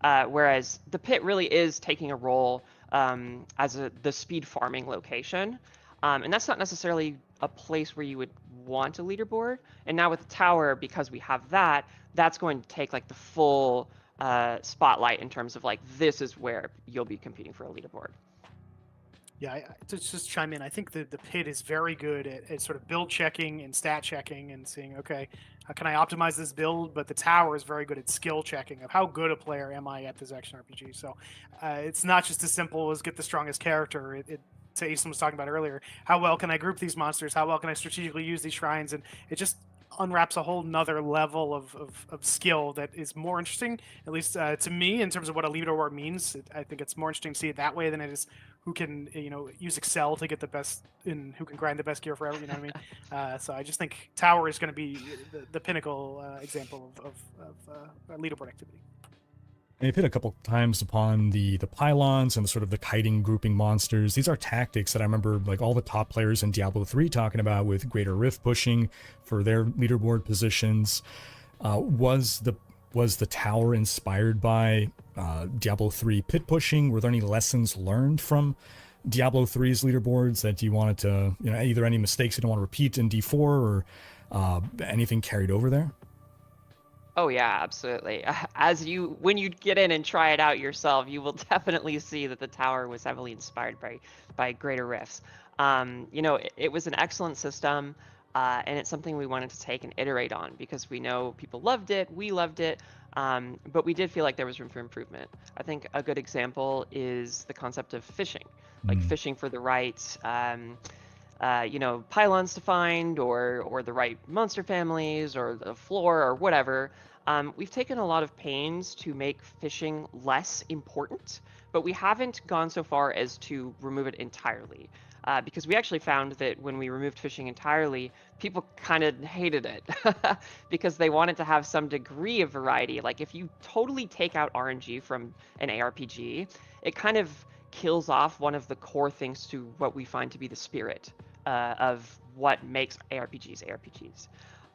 Whereas the pit really is taking a role as the speed farming location. And that's not necessarily a place where you would want a leaderboard. And now with the tower, because we have that, that's going to take like the full spotlight in terms of like, this is where you'll be competing for a leaderboard. Yeah, to just chime in, I think the pit is very good at sort of build checking and stat checking and seeing, okay, how can I optimize this build? But the tower is very good at skill checking of how good a player am I at this action RPG. So it's not just as simple as get the strongest character. Asen was talking about earlier, how well can I group these monsters? How well can I strategically use these shrines? And it just unwraps a whole nother level of skill that is more interesting, at least to me, in terms of what a leaderboard means. I think it's more interesting to see it that way than it is who can use Excel to get the best and who can grind the best gear forever. You know what I mean? So I just think tower is going to be the pinnacle example of leaderboard activity. And you've hit a couple times upon the pylons and the sort of the kiting grouping monsters. These are tactics that I remember like all the top players in Diablo 3 talking about with Greater Rift pushing for their leaderboard positions. Was the tower inspired by Diablo 3 pit pushing? Were there any lessons learned from Diablo 3's leaderboards that you wanted to, either any mistakes you don't want to repeat in D4 or anything carried over there? Oh yeah, absolutely. When you get in and try it out yourself, you will definitely see that the tower was heavily inspired by Greater Rifts. It was an excellent system, and it's something we wanted to take and iterate on because we know people loved it, we loved it, but we did feel like there was room for improvement. I think a good example is the concept of fishing, like fishing for the right pylons to find or the right monster families or the floor or whatever. We've taken a lot of pains to make fishing less important, but we haven't gone so far as to remove it entirely. because we actually found that when we removed fishing entirely, people kind of hated it because they wanted to have some degree of variety. Like if you totally take out RNG from an ARPG, it kind of kills off one of the core things to what we find to be the spirit of what makes ARPGs.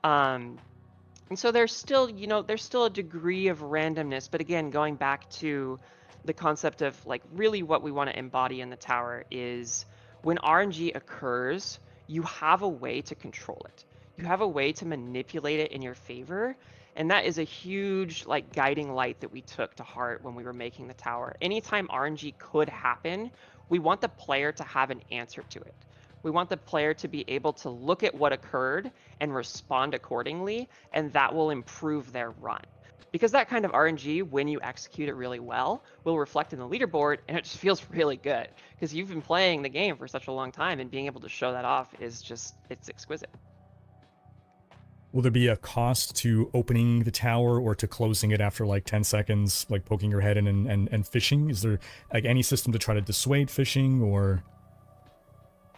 And so there's still, there's still a degree of randomness, but again, going back to the concept of like really what we want to embody in the tower is when RNG occurs, you have a way to control it. You have a way to manipulate it in your favor, and that is a huge like guiding light that we took to heart when we were making the tower. Anytime RNG could happen, we want the player to have an answer to it. We want the player to be able to look at what occurred and respond accordingly, and that will improve their run. Because that kind of RNG, when you execute it really well, will reflect in the leaderboard, and it just feels really good. Because you've been playing the game for such a long time, and being able to show that off is just, it's exquisite. Will there be a cost to opening the tower or to closing it after like 10 seconds, like poking your head in and fishing? Is there like any system to try to dissuade fishing or...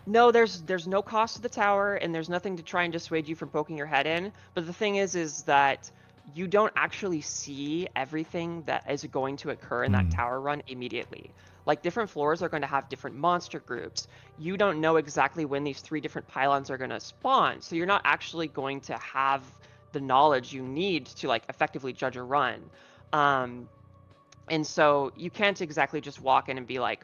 No, there's no cost to the tower, and there's nothing to try and dissuade you from poking your head in. But the thing is that you don't actually see everything that is going to occur in that tower run immediately. Like different floors are going to have different monster groups. You don't know exactly when these 3 different pylons are going to spawn, so you're not actually going to have the knowledge you need to like effectively judge a run. And so you can't exactly just walk in and be like,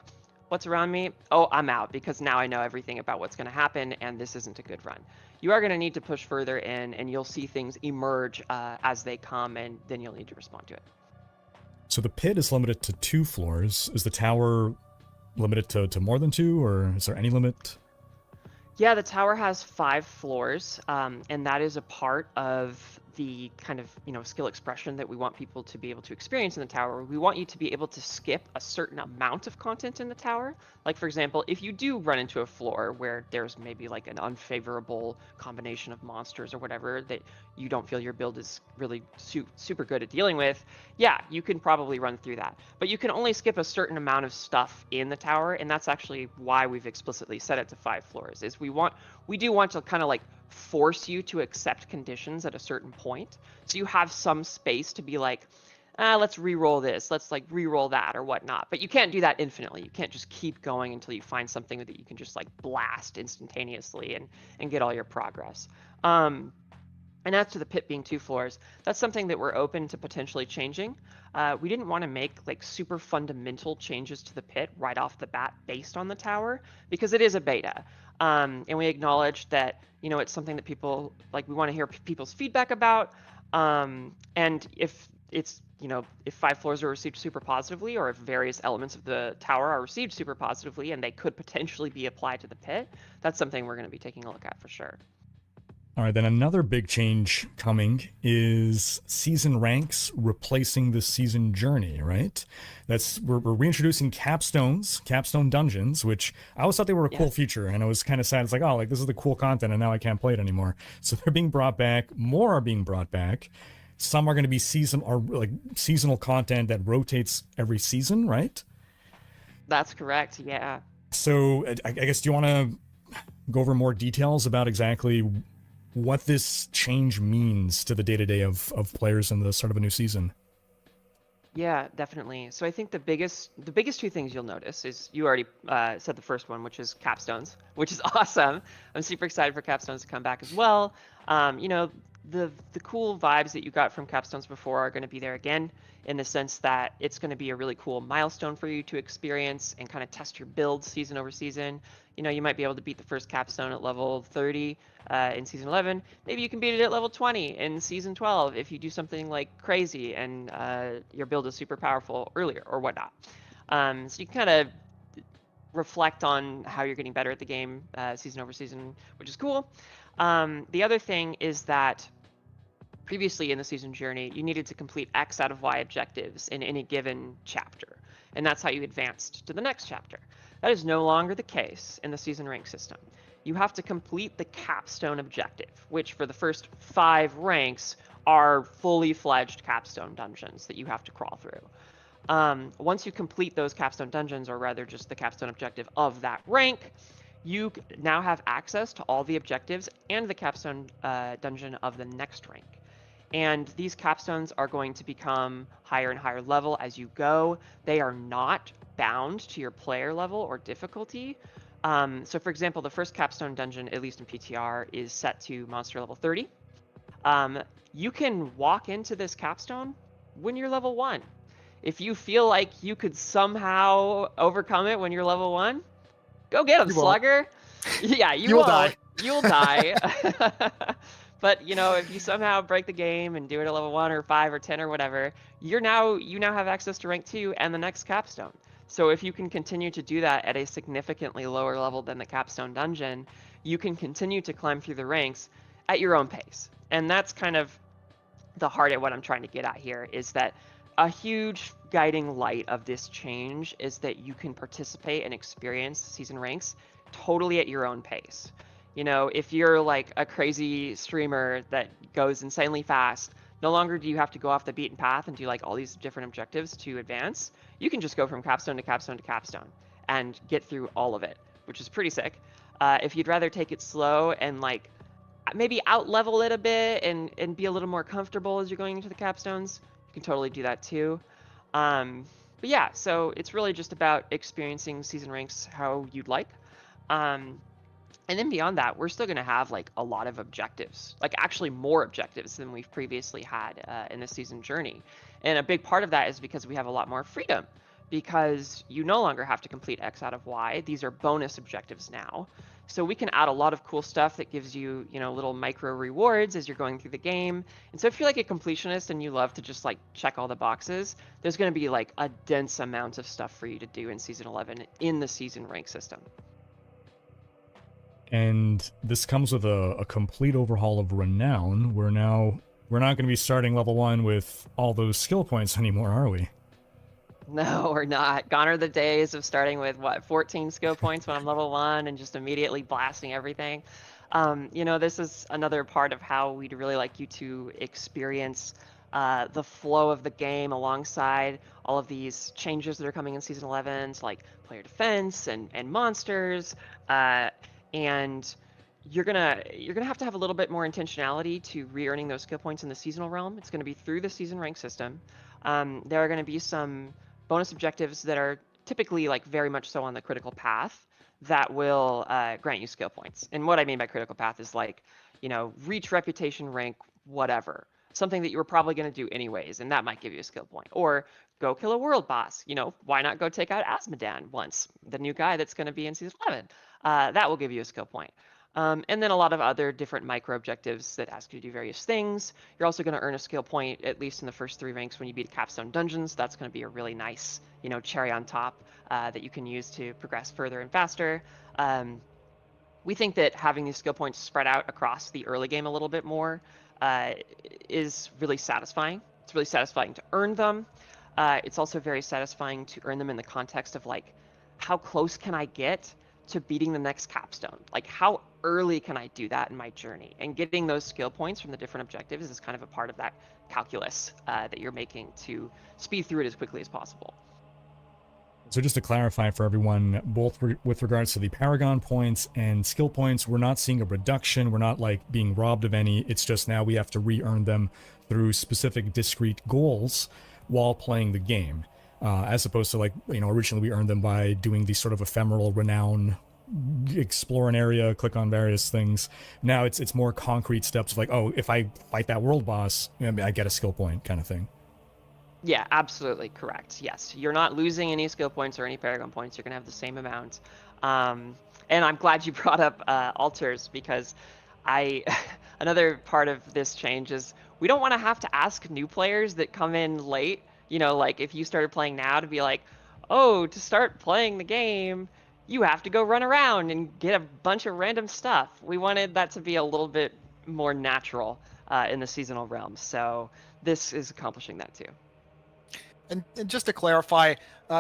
what's around me? Oh, I'm out, because now I know everything about what's going to happen, and this isn't a good run. You are going to need to push further in, and you'll see things emerge as they come, and then you'll need to respond to it. So the pit is limited to 2 floors. Is the tower limited to more than 2, or is there any limit? Yeah, the tower has 5 floors, and that is a part of the kind of skill expression that we want people to be able to experience in the tower. We want you to be able to skip a certain amount of content in the tower. Like for example, if you do run into a floor where there's maybe like an unfavorable combination of monsters or whatever that you don't feel your build is really super good at dealing with, yeah, you can probably run through that. But you can only skip a certain amount of stuff in the tower, and that's actually why we've explicitly set it to 5 floors. Is we do want to kind of like force you to accept conditions at a certain point, so you have some space to be like, let's re-roll this, let's like re-roll that or whatnot. But you can't do that infinitely. You can't just keep going until you find something that you can just like blast instantaneously and get all your progress. And as to the pit being 2 floors, that's something that we're open to potentially changing. We didn't want to make like super fundamental changes to the pit right off the bat based on the tower, because it is a beta. And we acknowledge that, it's something that people, like we want to hear people's feedback about. And if it's, if 5 floors are received super positively, or if various elements of the tower are received super positively and they could potentially be applied to the pit, that's something we're going to be taking a look at for sure. All right, then another big change coming is season ranks replacing the season journey, right? We're reintroducing capstone dungeons, which I always thought they were a cool feature, and I was kind of sad. It's like, oh, like this is the cool content, and now I can't play it anymore. So they're being brought back. More are being brought back. Some are going to be seasonal content that rotates every season, right? That's correct. Yeah. So I guess, do you want to go over more details about exactly what this change means to the day-to-day of players in the start of a new season? Yeah, definitely. So I think the biggest 2 things you'll notice is, you already said the first one, which is capstones, which is awesome. I'm super excited for capstones to come back as well. The cool vibes that you got from capstones before are going to be there again, in the sense that it's going to be a really cool milestone for you to experience and kind of test your build season over season. You might be able to beat the first capstone at level 30 in season 11. Maybe you can beat it at level 20 in season 12 if you do something like crazy and your build is super powerful earlier or whatnot. So you can kind of reflect on how you're getting better at the game season over season, which is cool. The other thing is that previously in the season journey, you needed to complete X out of Y objectives in any given chapter, and that's how you advanced to the next chapter. That is no longer the case in the season rank system. You have to complete the capstone objective, which for the first 5 ranks are fully fledged capstone dungeons that you have to crawl through. Once you complete those capstone dungeons, or rather just the capstone objective of that rank, you now have access to all the objectives and the capstone dungeon of the next rank. And these capstones are going to become higher and higher level as you go. They are not bound to your player level or difficulty. So for example, the first capstone dungeon, at least in PTR, is set to monster level 30. You can walk into this capstone when you're level 1. If you feel like you could somehow overcome it when you're level 1, go get him, You won't. Slugger. Yeah, you You'll won't. die. You'll die. But you know, if you somehow break the game and do it at level 1 or 5 or 10 or whatever, you now have access to rank 2 and the next capstone. So if you can continue to do that at a significantly lower level than the capstone dungeon, you can continue to climb through the ranks at your own pace. And that's kind of the heart of what I'm trying to get at here, is that a huge guiding light of this change is that you can participate and experience season ranks totally at your own pace. You know, if you're like a crazy streamer that goes insanely fast, no longer do you have to go off the beaten path and do like all these different objectives to advance. You can just go from capstone to capstone to capstone and get through all of it, which is pretty sick. If you'd rather take it slow and like maybe out level it a bit and be a little more comfortable as you're going into the capstones, you can totally do that too. But yeah, so it's really just about experiencing season ranks how you'd like. And then beyond that, we're still going to have like a lot of objectives, like actually more objectives than we've previously had in the season journey. And a big part of that is because we have a lot more freedom, because you no longer have to complete X out of Y. These are bonus objectives now. So we can add a lot of cool stuff that gives you, you know, little micro rewards as you're going through the game. And so if you're like a completionist and you love to just like check all the boxes, there's going to be like a dense amount of stuff for you to do in season 11 in the season rank system. And this comes with a complete overhaul of renown. We're not going to be starting level 1 with all those skill points anymore, are we? No, we're not. Gone are the days of starting with, 14 skill points when I'm level 1 and just immediately blasting everything. You know, this is another part of how we'd really like you to experience the flow of the game alongside all of these changes that are coming in Season 11, like player defense and monsters. And you're gonna have to have a little bit more intentionality to re-earning those skill points in the seasonal realm. It's going to be through the season rank system. There are going to be some bonus objectives that are typically like very much so on the critical path that will grant you skill points. And what I mean by critical path is like, you know, reach reputation rank whatever, something that you were probably going to do anyways, and that might give you a skill point. Or go kill a world boss. You know, why not go take out Asmodan once, the new guy that's going to be in season 11? That will give you a skill point. And then a lot of other different micro objectives that ask you to do various things. You're also going to earn a skill point, at least in the first 3 ranks when you beat capstone dungeons. That's going to be a really nice, you know, cherry on top that you can use to progress further and faster. We think that having these skill points spread out across the early game a little bit more is really satisfying. It's really satisfying to earn them. It's also very satisfying to earn them in the context of like, how close can I get to beating the next capstone? Like, how early can I do that in my journey? And getting those skill points from the different objectives is kind of a part of that calculus that you're making to speed through it as quickly as possible. So just to clarify for everyone, both with regards to the Paragon points and skill points, we're not seeing a reduction. We're not like being robbed of any. It's just now we have to re-earn them through specific discrete goals while playing the game. As opposed to like, you know, originally we earned them by doing these sort of ephemeral renown, explore an area, click on various things. Now it's more concrete steps of like, oh, if I fight that world boss, I get a skill point kind of thing. Yeah, absolutely correct. Yes, you're not losing any skill points or any Paragon points. You're going to have the same amount. And I'm glad you brought up altars, because another part of this change is we don't want to have to ask new players that come in late, you know, like if you started playing now, to be like, oh, to start playing the game, you have to go run around and get a bunch of random stuff. We wanted that to be a little bit more natural in the seasonal realm. So this is accomplishing that too. And just to clarify,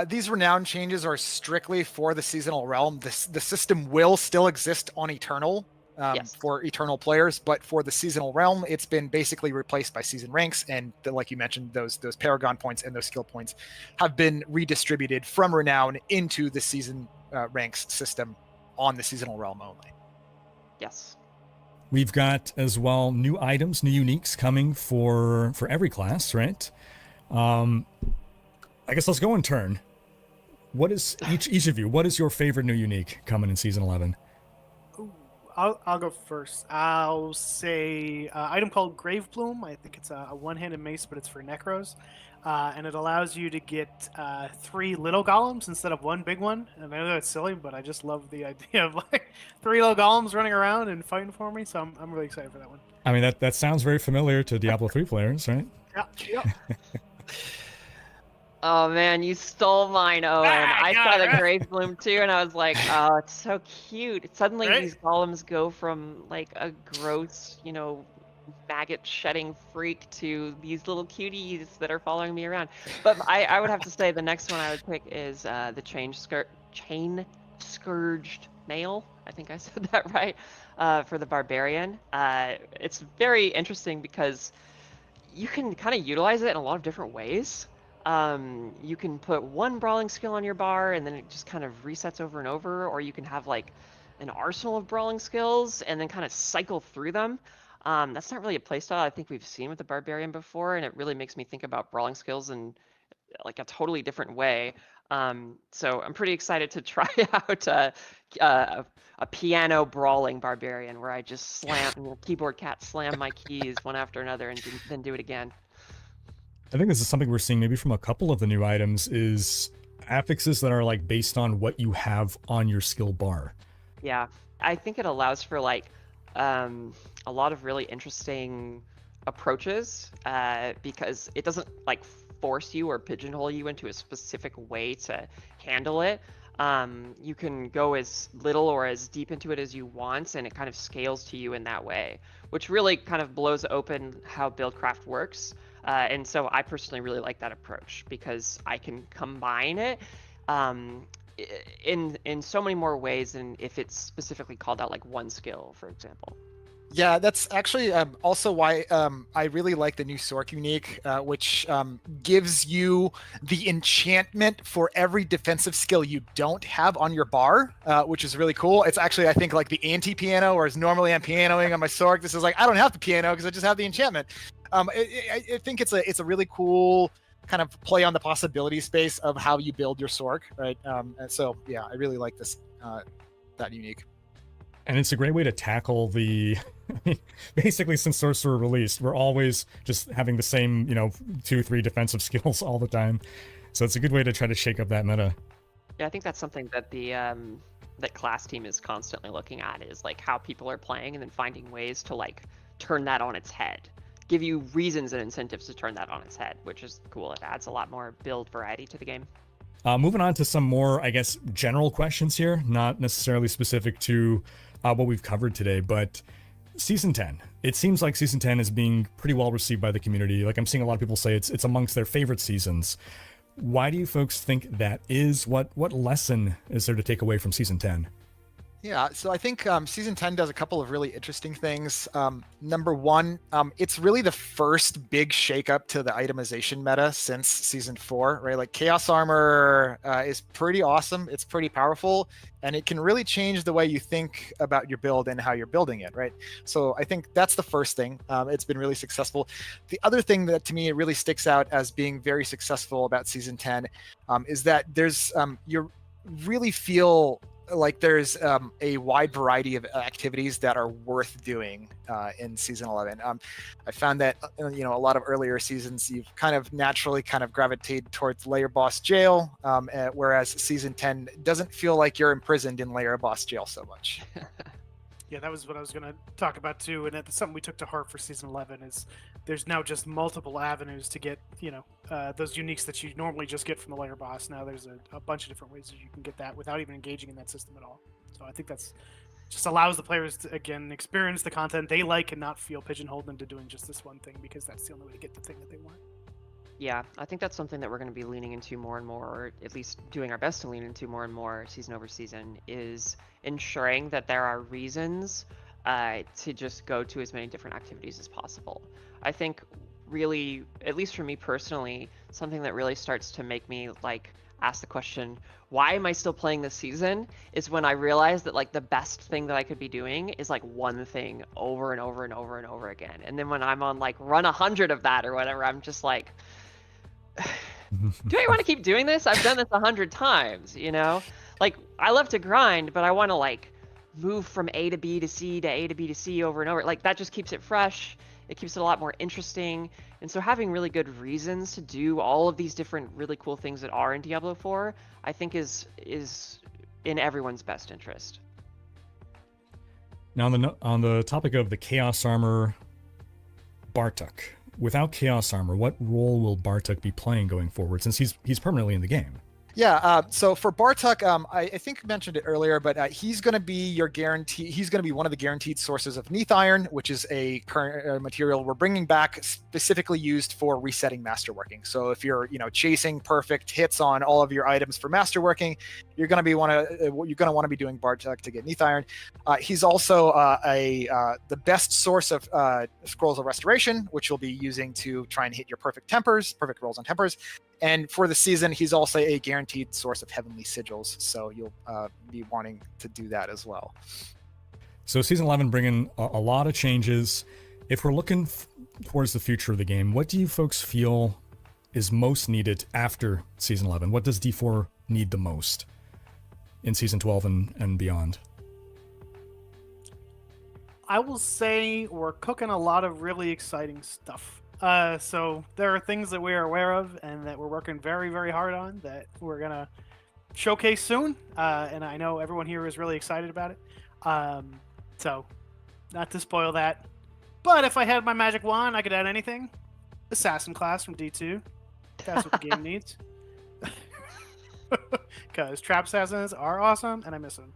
these renown changes are strictly for the seasonal realm. The system will still exist on Eternal Yes. for Eternal players, but for the seasonal realm, it's been basically replaced by season ranks. And like you mentioned, those Paragon points and those skill points have been redistributed from renown into the season ranks system on the seasonal realm only. Yes. We've got as well new items, new uniques coming for every class, right? I guess let's go in turn. What is each of you? What is your favorite new unique coming in season 11? Ooh, I'll go first. I'll say item called Grave Bloom. I think it's a one-handed mace, but it's for necros, and it allows you to get 3 little golems instead of 1 big one. And I know that's silly, but I just love the idea of like 3 little golems running around and fighting for me. So I'm really excited for that one. I mean, that sounds very familiar to Diablo 3 players, right? Yeah. Oh man, you stole mine, Owen. I saw the Grave Bloom too, and I was like, oh, it's so cute. Suddenly Right? these golems go from like a gross, maggot shedding freak to these little cuties that are following me around. But I would have to say the next one I would pick is the chain scourged nail. I think I said that right. For the barbarian. It's very interesting because you can kind of utilize it in a lot of different ways. You can put one brawling skill on your bar and then it just kind of resets over and over, or you can have like an arsenal of brawling skills and then kind of cycle through them. That's not really a playstyle I think we've seen with the barbarian before, and it really makes me think about brawling skills in like a totally different way. So I'm pretty excited to try out a piano brawling barbarian where I just slam keyboard cat slam my keys one after another and then do it again. I think this is something we're seeing maybe from a couple of the new items is affixes that are like based on what you have on your skill bar. Yeah, I think it allows for like a lot of really interesting approaches because it doesn't like force you or pigeonhole you into a specific way to handle it. You can go as little or as deep into it as you want, and it kind of scales to you in that way, which really kind of blows open how Buildcraft works. And so I personally really like that approach because I can combine it in so many more ways than if it's specifically called out like one skill, for example. Yeah, that's actually also why I really like the new Sork unique, which gives you the enchantment for every defensive skill you don't have on your bar, which is really cool. It's actually, I think, like the anti-piano, whereas normally I'm pianoing on my Sork. This is like, I don't have the piano because I just have the enchantment. I think it's a really cool kind of play on the possibility space of how you build your Sork, right? And so, yeah, I really like this, that unique. And it's a great way to tackle the, I mean, basically since Sorcerer released, we're always just having the same, 2-3 defensive skills all the time. So it's a good way to try to shake up that meta. Yeah, I think that's something that the that class team is constantly looking at is like how people are playing and then finding ways to like turn that on its head. Give you reasons and incentives to turn that on its head, which is cool. It adds a lot more build variety to the game. Moving on to some more, I guess, general questions here, not necessarily specific to what we've covered today, but Season 10. It seems like Season 10 is being pretty well received by the community. Like I'm seeing a lot of people say it's amongst their favorite seasons. Why do you folks think that is? What lesson is there to take away from Season 10? Yeah, so I think Season 10 does a couple of really interesting things. Number one, it's really the first big shakeup to the itemization meta since Season 4, right? Like Chaos Armor is pretty awesome, it's pretty powerful, and it can really change the way you think about your build and how you're building it, right? So I think that's the first thing. It's been really successful. The other thing that to me it really sticks out as being very successful about Season 10 is that there's, you really feel like there's a wide variety of activities that are worth doing in Season 11. I found that a lot of earlier seasons you've kind of naturally kind of gravitated towards Lair Boss Jail, whereas Season 10 doesn't feel like you're imprisoned in Lair Boss Jail so much. Yeah, that was what I was going to talk about too, and that's something we took to heart for Season 11 is there's now just multiple avenues to get, those uniques that you normally just get from the layer boss. Now there's a bunch of different ways that you can get that without even engaging in that system at all. So I think that's just allows the players to, again, experience the content they like and not feel pigeonholed into doing just this one thing because that's the only way to get the thing that they want. Yeah, I think that's something that we're going to be leaning into more and more, or at least doing our best to lean into more and more season over season, is ensuring that there are reasons to just go to as many different activities as possible. I think really, at least for me personally, something that really starts to make me like ask the question, why am I still playing this season? Is when I realized that like the best thing that I could be doing is like one thing over and over and over and over again. And then when I'm on like run 100 of that or whatever, I'm just like, do I want to keep doing this? I've done this 100 times, you know? Like, I love to grind, but I want to like move from A to B to C to A to B to C over and over. Like, that just keeps it fresh. It keeps it a lot more interesting. And so having really good reasons to do all of these different really cool things that are in Diablo 4, I think is in everyone's best interest. Now, on the topic of the Chaos Armor, Bartuk. Without Chaos Armor, what role will Bartuk be playing going forward, since he's permanently in the game? Yeah, so for Bartuk, I think I mentioned it earlier, but he's going to be your guarantee. He's going to be one of the guaranteed sources of Neath Iron, which is a current material we're bringing back, specifically used for resetting masterworking. So if you're, chasing perfect hits on all of your items for masterworking, you're going to want to be doing Bartuk to get Neath Iron. He's also the best source of Scrolls of Restoration, which you'll be using to try and hit your perfect rolls on tempers. And for the season, he's also a guaranteed source of heavenly sigils, so you'll be wanting to do that as well. So Season 11 bringing a lot of changes. If we're looking towards the future of the game, what do you folks feel is most needed after Season 11? What does D4 need the most in Season 12 and beyond? I will say we're cooking a lot of really exciting stuff. So there are things that we are aware of and that we're working very, very hard on that we're going to showcase soon. And I know everyone here is really excited about it. So not to spoil that. But if I had my magic wand, I could add anything. Assassin class from D2. That's what the game needs. Because trap assassins are awesome and I miss them.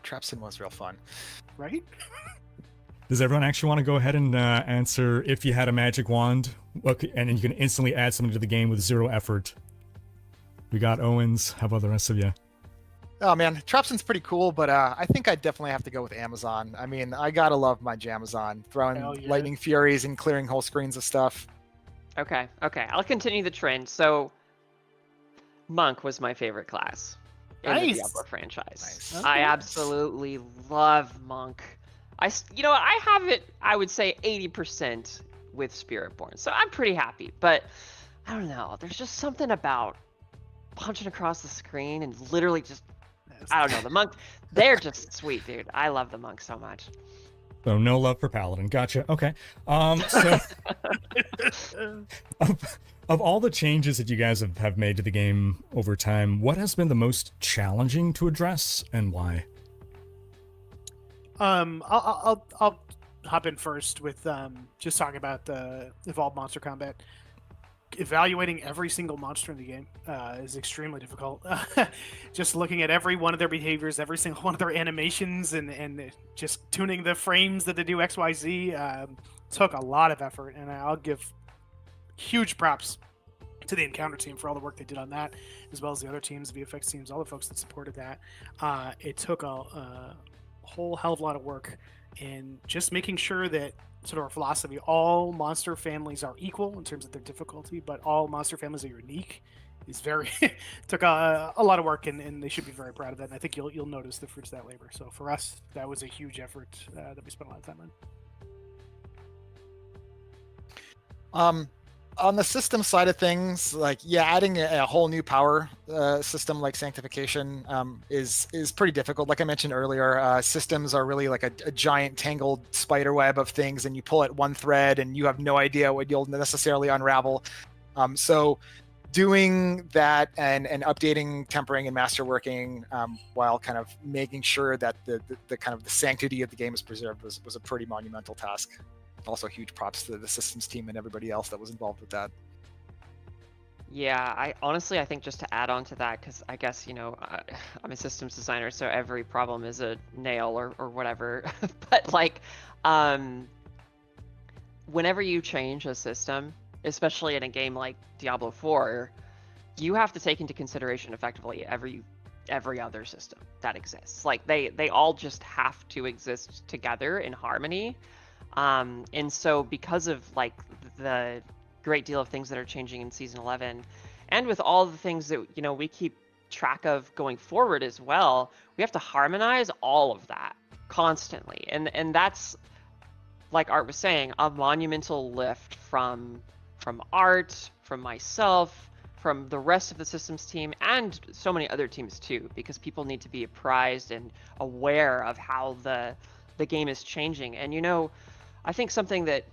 Trapsin was real fun. Right? Does everyone actually want to go ahead and answer if you had a magic wand, and then you can instantly add something to the game with 0 effort? We got Owens. How about the rest of you? Oh man, Trapsin's pretty cool, but I think I'd definitely have to go with Amazon. I mean, I gotta love my Jamazon, throwing lightning furies and clearing whole screens of stuff. Okay, I'll continue the trend. So, Monk was my favorite class in the Diablo franchise. Nice. I absolutely love Monk. I have it, I would say 80% with Spiritborn, so I'm pretty happy. But I don't know, there's just something about punching across the screen and literally just, I don't know, the Monk, they're just sweet, dude. I love the Monk so much. So no love for Paladin. Gotcha. Okay. So of all the changes that you guys have made to the game over time, what has been the most challenging to address and why? I'll hop in first with just talking about the evolved monster combat. Evaluating every single monster in the game is extremely difficult. Just looking at every one of their behaviors, every single one of their animations, and just tuning the frames that they do XYZ took a lot of effort. And I'll give huge props to the Encounter team for all the work they did on that, as well as the other teams, VFX teams, all the folks that supported that. It took a whole hell of a lot of work in just making sure that sort of our philosophy, all monster families are equal in terms of their difficulty, but all monster families are unique. Is very took a lot of work, and they should be very proud of that. And I think you'll notice the fruits of that labor. So for us, that was a huge effort that we spent a lot of time on. On the system side of things, adding a whole new power system like Sanctification is pretty difficult. Like I mentioned earlier, systems are really like a giant tangled spider web of things, and you pull at one thread and you have no idea what you'll necessarily unravel. So doing that and updating tempering and masterworking while kind of making sure that the kind of the sanctity of the game is preserved was a pretty monumental task. Also, huge props to the systems team and everybody else that was involved with that. Yeah, I think just to add on to that, because I guess, I'm a systems designer, so every problem is a nail or whatever. But whenever you change a system, especially in a game like Diablo 4, you have to take into consideration effectively every other system that exists. They all just have to exist together in harmony. And so because of the great deal of things that are changing in Season 11, and with all the things that we keep track of going forward as well, we have to harmonize all of that constantly, and that's, like Art was saying, a monumental lift from Art, from myself, from the rest of the systems team, and so many other teams too, because people need to be apprised and aware of how the game is changing. And I think something that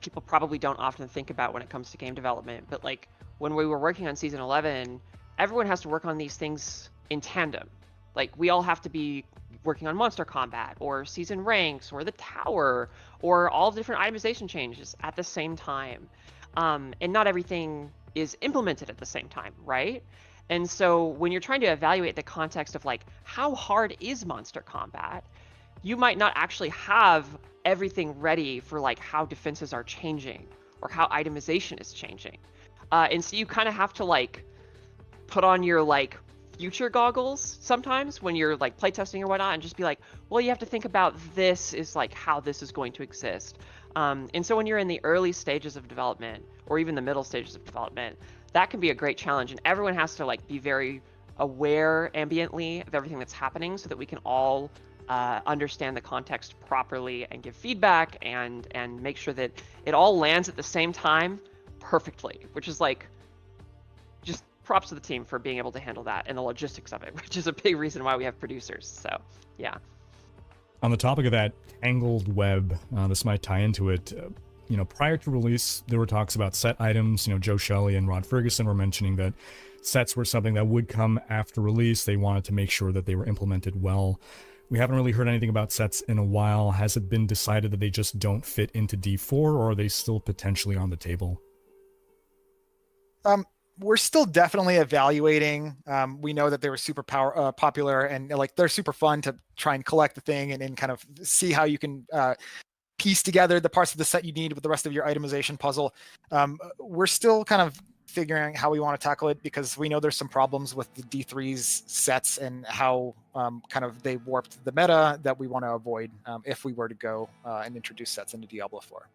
people probably don't often think about when it comes to game development, but like when we were working on season 11, everyone has to work on these things in tandem. Like we all have to be working on monster combat or season ranks or the tower or all the different itemization changes at the same time. And not everything is implemented at the same time, right? And so when you're trying to evaluate the context of like, how hard is monster combat, you might not actually have everything ready for like how defenses are changing or how itemization is changing. And so you kind of have to like put on your like future goggles sometimes when you're like playtesting or whatnot, and just be like, well, you have to think about this is like how this is going to exist. And so when you're in the early stages of development or even the middle stages of development, that can be a great challenge, and everyone has to like be very aware ambiently of everything that's happening so that we can all understand the context properly and give feedback and make sure that it all lands at the same time perfectly, which is like just props to the team for being able to handle that and the logistics of it, which is a big reason why we have producers. So yeah. On the topic of that tangled web, this might tie into it. Prior to release, there were talks about set items. Joe Shelley and Rod Ferguson were mentioning that sets were something that would come after release. They wanted to make sure that they were implemented well. We haven't really heard anything about sets in a while. Has it been decided that they just don't fit into D4, or are they still potentially on the table? We're still definitely evaluating. We know that they were super popular, and like they're super fun to try and collect the thing and kind of see how you can piece together the parts of the set you need with the rest of your itemization puzzle. We're still kind of figuring how we want to tackle it, because we know there's some problems with the D3's sets and how kind of they warped the meta that we want to avoid if we were to go and introduce sets into Diablo 4.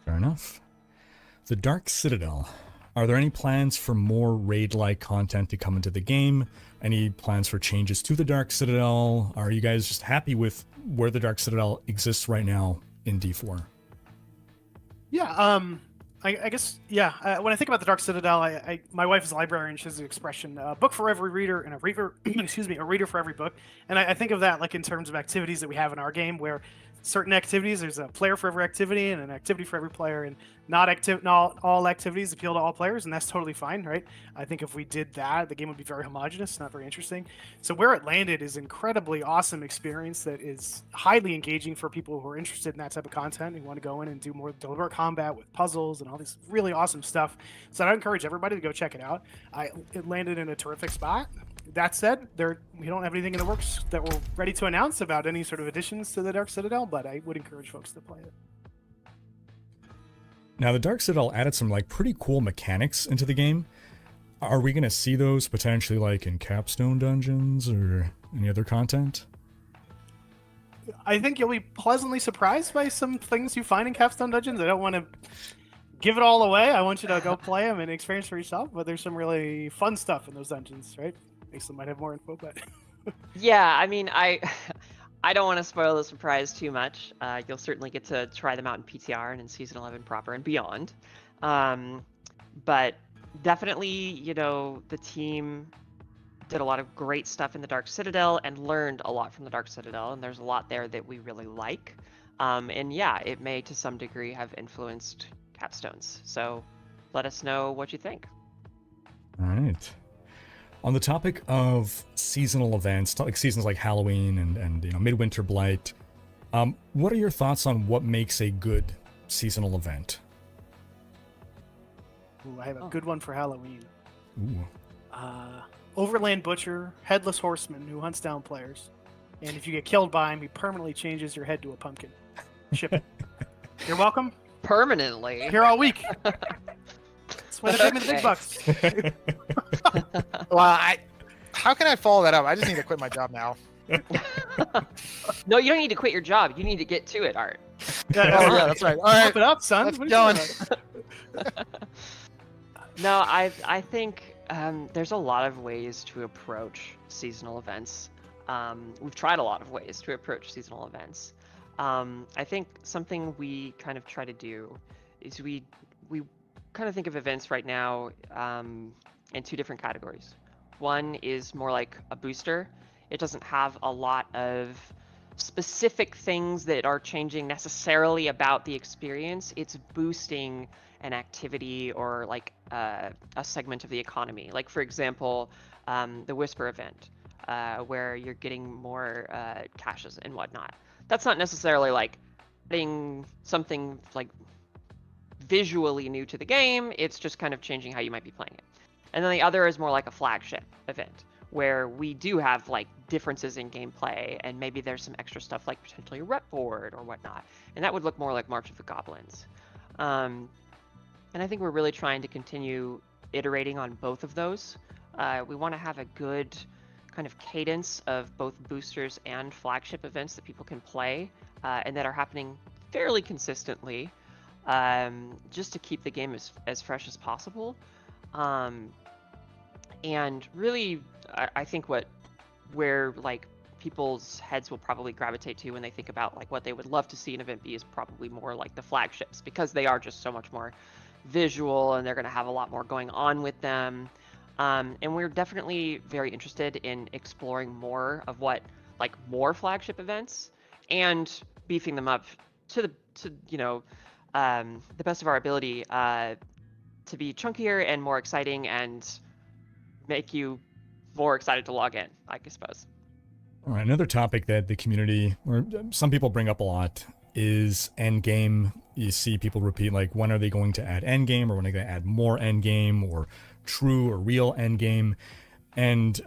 Fair enough. The Dark Citadel. Are there any plans for more raid-like content to come into the game? Any plans for changes to the Dark Citadel? Are you guys just happy with where the Dark Citadel exists right now in D4? Yeah, I guess, yeah. When I think about the Dark Citadel, my wife is a librarian. She has the expression, a book for every reader and a reader, a reader for every book. And I think of that like in terms of activities that we have in our game, where certain activities, there's a player for every activity and an activity for every player, and not all activities appeal to all players, and that's totally fine, right? I think if we did that, the game would be very homogenous, not very interesting. So where it landed is incredibly awesome experience that is highly engaging for people who are interested in that type of content and want to go in and do more deliberate combat with puzzles and all this really awesome stuff. So I encourage everybody to go check it out. It landed in a terrific spot. That said, we don't have anything in the works that we're ready to announce about any sort of additions to the Dark Citadel, but I would encourage folks to play it. Now, the Dark Citadel added some like pretty cool mechanics into the game. Are we going to see those potentially like in Capstone dungeons or any other content? I think you'll be pleasantly surprised by some things you find in Capstone dungeons. I don't want to give it all away. I want you to go play them and experience for yourself, but there's some really fun stuff in those dungeons, right? Mason might have more info, but yeah, I mean, I don't want to spoil the surprise too much. You'll certainly get to try them out in PTR and in Season 11 proper and beyond. But definitely, the team did a lot of great stuff in the Dark Citadel and learned a lot from the Dark Citadel, and there's a lot there that we really like. And yeah, it may to some degree have influenced Capstones. So let us know what you think. All right. On the topic of seasonal events, like seasons like Halloween and Midwinter Blight, what are your thoughts on what makes a good seasonal event? Ooh, I have a good one for Halloween. Ooh. Overland Butcher, Headless Horseman, who hunts down players. And if you get killed by him, he permanently changes your head to a pumpkin. Ship it. You're welcome. Permanently? Here all week. That's why they pay me the big bucks. Well, how can I follow that up? I just need to quit my job now. No, you don't need to quit your job. You need to get to it, Art. Yeah, Yeah, that's right. All right, Keep it up, son. let's What go. are you doing? No, I think there's a lot of ways to approach seasonal events. We've tried a lot of ways to approach seasonal events. I think something we kind of try to do is we kind of think of events right now in two different categories. One is more like a booster. It doesn't have a lot of specific things that are changing necessarily about the experience. It's boosting an activity or like a segment of the economy. Like for example, the Whisper event, where you're getting more caches and whatnot. That's not necessarily like adding something like visually new to the game. It's just kind of changing how you might be playing it. And then the other is more like a flagship event where we do have like differences in gameplay and maybe there's some extra stuff like potentially a rep board or whatnot. And that would look more like March of the Goblins. And I think we're really trying to continue iterating on both of those. We want to have a good kind of cadence of both boosters and flagship events that people can play and that are happening fairly consistently, just to keep the game as fresh as possible. And really, I think where like people's heads will probably gravitate to when they think about like what they would love to see an event be is probably more like the flagships, because they are just so much more visual and they're going to have a lot more going on with them. And we're definitely very interested in exploring more of what like more flagship events and beefing them up to the best of our ability to be chunkier and more exciting and make you more excited to log in, I suppose. All right, another topic that the community, or some people bring up a lot, is Endgame. You see people repeat, like, when are they going to add Endgame, or when are they going to add more Endgame, or true or real Endgame? And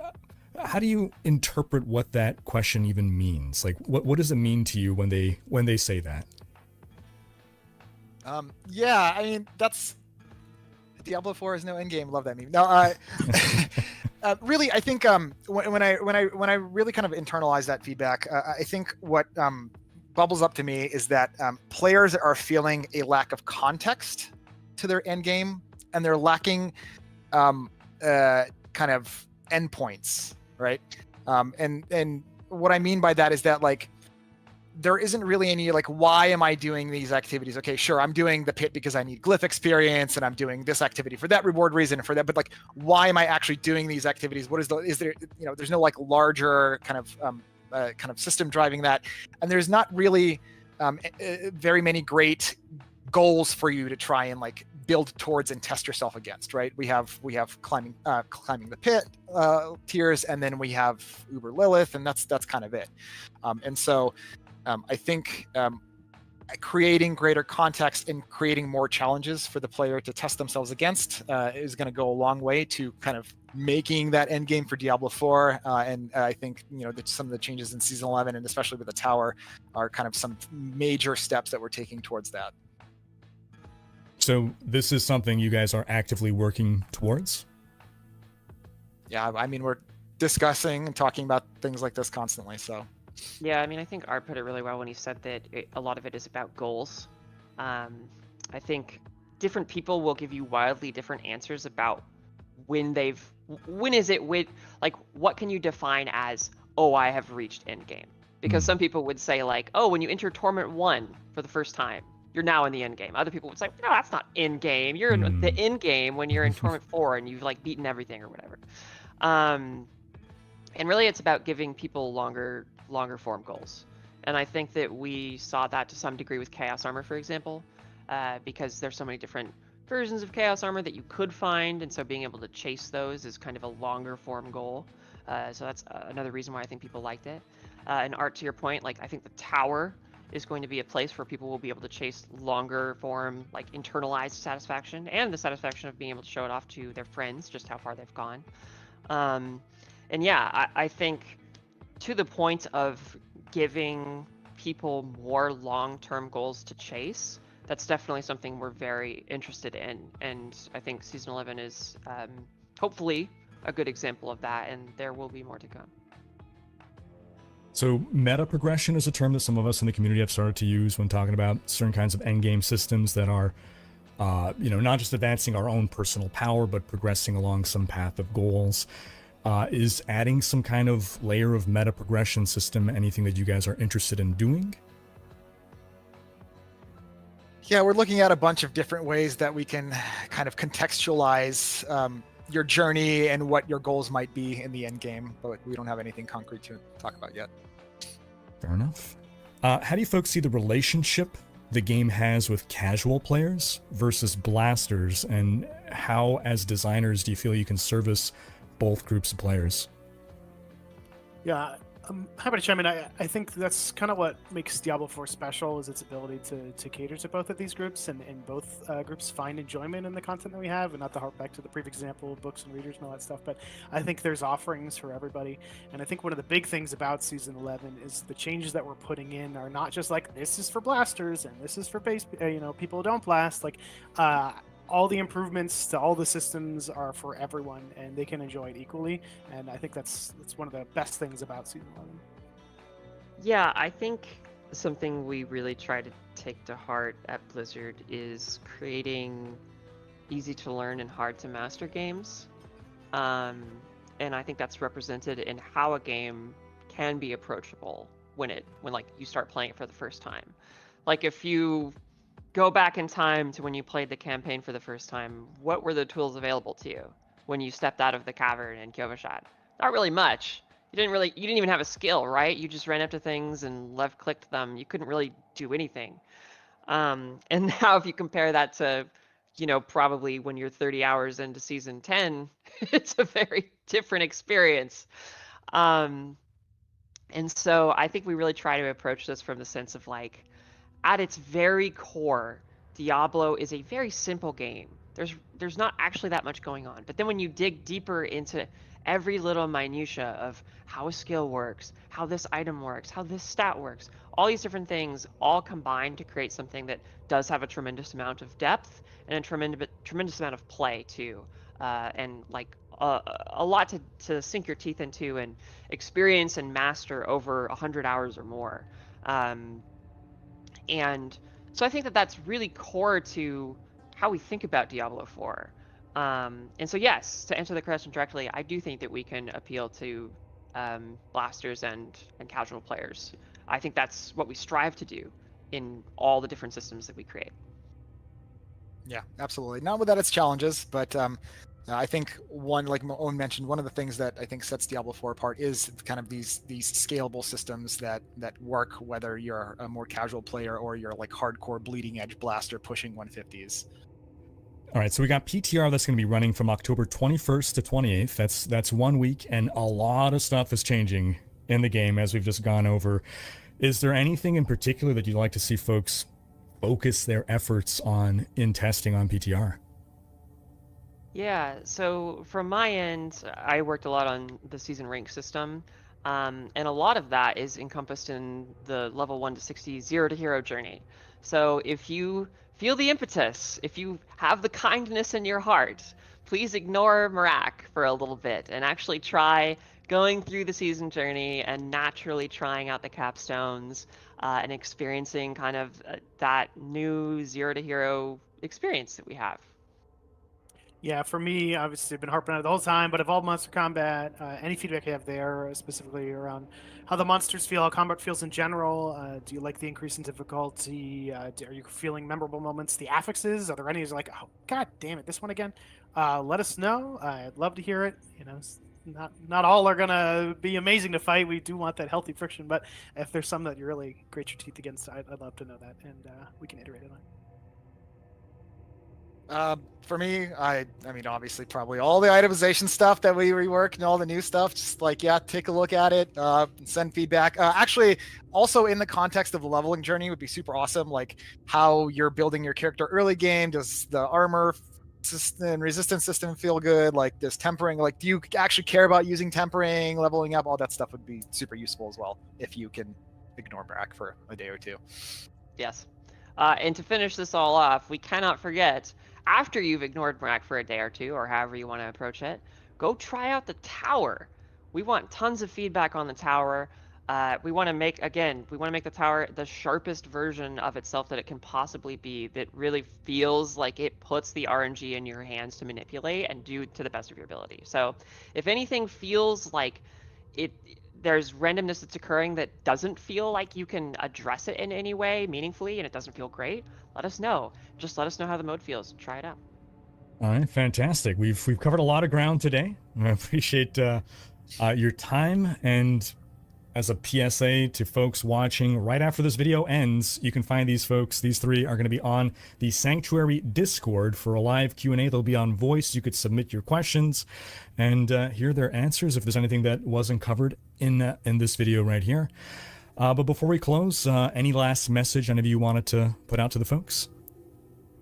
how do you interpret what that question even means? Like, what does it mean to you when they say that? Yeah, I mean, that's Diablo 4 is no endgame. Love that meme. No, really, I think when I really kind of internalize that feedback, I think what bubbles up to me is that players are feeling a lack of context to their end game, and they're lacking kind of endpoints, right? And what I mean by that is that, like, there isn't really any, like, why am I doing these activities? Okay, sure, I'm doing the pit because I need glyph experience, and I'm doing this activity for that reward reason, for that, but like, why am I actually doing these activities? Is there, there's no like larger kind of system driving that, and there's not really very many great goals for you to try and like build towards and test yourself against, right? We have climbing the pit tiers, and then we have Uber Lilith, and that's kind of it. And so I think creating greater context and creating more challenges for the player to test themselves against is going to go a long way to kind of making that end game for Diablo 4. And I think that some of the changes in Season 11, and especially with the tower, are kind of some major steps that we're taking towards that. So this is something you guys are actively working towards? Yeah, I mean, we're discussing and talking about things like this constantly, so. Yeah, I mean, I think Art put it really well when he said that a lot of it is about goals. I think different people will give you wildly different answers about what can you define as, oh, I have endgame? Because some people would say like, oh, when you enter Torment 1 for the first time, you're now in the end game. Other people would say, no, that's not end game. You're in the end game when you're in Torment 4 and you've like beaten everything or whatever. And really it's about giving people longer form goals. And I think that we saw that to some degree with Chaos Armor, for example, because there's so many different versions of Chaos Armor that you could find, and so being able to chase those is kind of a longer form goal. So that's another reason why I think people liked it. And Art, to your point, like, I think the tower is going to be a place where people will be able to chase longer form, like internalized satisfaction, and the satisfaction of being able to show it off to their friends, just how far they've gone. And yeah, I think to the point of giving people more long-term goals to chase, that's definitely something we're very interested in. And I think Season 11 is hopefully a good example of that, and there will be more to come. So meta progression is a term that some of us in the community have started to use when talking about certain kinds of endgame systems that are not just advancing our own personal power, but progressing along some path of goals. Is adding some kind of layer of meta progression system anything that you guys are interested in doing? Yeah, we're looking at a bunch of different ways that we can kind of contextualize your journey and what your goals might be in the end game, but we don't have anything concrete to talk about yet. Fair enough. How do you folks see the relationship the game has with casual players versus blasters, and how, as designers, do you feel you can service both groups of players? Yeah, I'm happy to chime in. I think that's kind of what makes Diablo 4 special, is its ability to cater to both of these groups, and both groups find enjoyment in the content that we have, and not to harp back to the previous example of books and readers and all that stuff, but I think there's offerings for everybody. And I think one of the big things about Season 11 is the changes that we're putting in are not just like, this is for blasters and this is for base, people who don't blast. Like, all the improvements to all the systems are for everyone, and they can enjoy it equally. And I think that's one of the best things about Season 11. Yeah, I think something we really try to take to heart at Blizzard is creating easy to learn and hard to master games. And I think that's represented in how a game can be approachable when like you start playing it for the first time. Like, if you go back in time to when you played the campaign for the first time, what were the tools available to you when you stepped out of the cavern in Kyovashad? Not really much. You didn't even have a skill, right? You just ran up to things and left clicked them. You couldn't really do anything. And now if you compare that to, probably when you're 30 hours into season 10, it's a very different experience. And so I think we really try to approach this from the sense of, like, at its very core, Diablo is a very simple game. There's not actually that much going on. But then when you dig deeper into every little minutia of how a skill works, how this item works, how this stat works, all these different things all combine to create something that does have a tremendous amount of depth and a tremendous amount of play too, and like a lot to sink your teeth into and experience and master over 100 hours or more. And so I think that that's really core to how we think about Diablo 4. And so, yes, to answer the question directly, I do think that we can appeal to blasters and casual players. I think that's what we strive to do in all the different systems that we create. Yeah, absolutely. Not without its challenges, but I think like Owen mentioned, one of the things that I think sets Diablo 4 apart is kind of these scalable systems that work whether you're a more casual player or you're like hardcore bleeding edge blaster pushing 150s. All right, so we got PTR that's going to be running from October 21st to 28th. That's 1 week, and a lot of stuff is changing in the game as we've just gone over. Is there anything in particular that you'd like to see folks focus their efforts on in testing on PTR? Yeah, so from my end, I worked a lot on the season rank system, and a lot of that is encompassed in the level 1 to 60 0 to hero journey. So if you feel the impetus, if you have the kindness in your heart, please ignore Marak for a little bit and actually try going through the season journey and naturally trying out the capstones and experiencing kind of that new 0 to hero experience that we have. Yeah, for me, obviously, I've been harping on it the whole time, but Evolved Monster Combat, any feedback you have there, specifically around how the monsters feel, how combat feels in general, do you like the increase in difficulty, are you feeling memorable moments, the affixes, are there any like, oh, god damn it, this one again? Let us know. I'd love to hear it. Not all are going to be amazing to fight. We do want that healthy friction, but if there's some that you really grate your teeth against, I'd love to know that, and we can iterate on it. For me, I mean, obviously, probably all the itemization stuff that we rework and all the new stuff. Just like, yeah, take a look at it, send feedback. Actually, also in the context of the leveling journey, would be super awesome. Like how you're building your character early game. Does the armor system and resistance system feel good? Like, does tempering? Like, do you actually care about using tempering, leveling up? All that stuff would be super useful as well if you can ignore Brack for a day or two. Yes. And to finish this all off, we cannot forget, after you've ignored Brack for a day or two, or however you want to approach it, go try out the tower. We want tons of feedback on the tower. We want to make the tower the sharpest version of itself that it can possibly be. That really feels like it puts the RNG in your hands to manipulate and do to the best of your ability. So, if anything feels like it, there's randomness that's occurring that doesn't feel like you can address it in any way meaningfully, and it doesn't feel great, let us know. Just let us know how the mode feels. Try it out. All right, fantastic. We've covered a lot of ground today. I appreciate your time, and as a PSA to folks watching, right after this video ends, you can find these folks. These three are going to be on the Sanctuary Discord for a live Q&A. They'll be on voice. You could submit your questions and hear their answers if there's anything that wasn't covered in this video right here. But before we close, any last message any of you wanted to put out to the folks?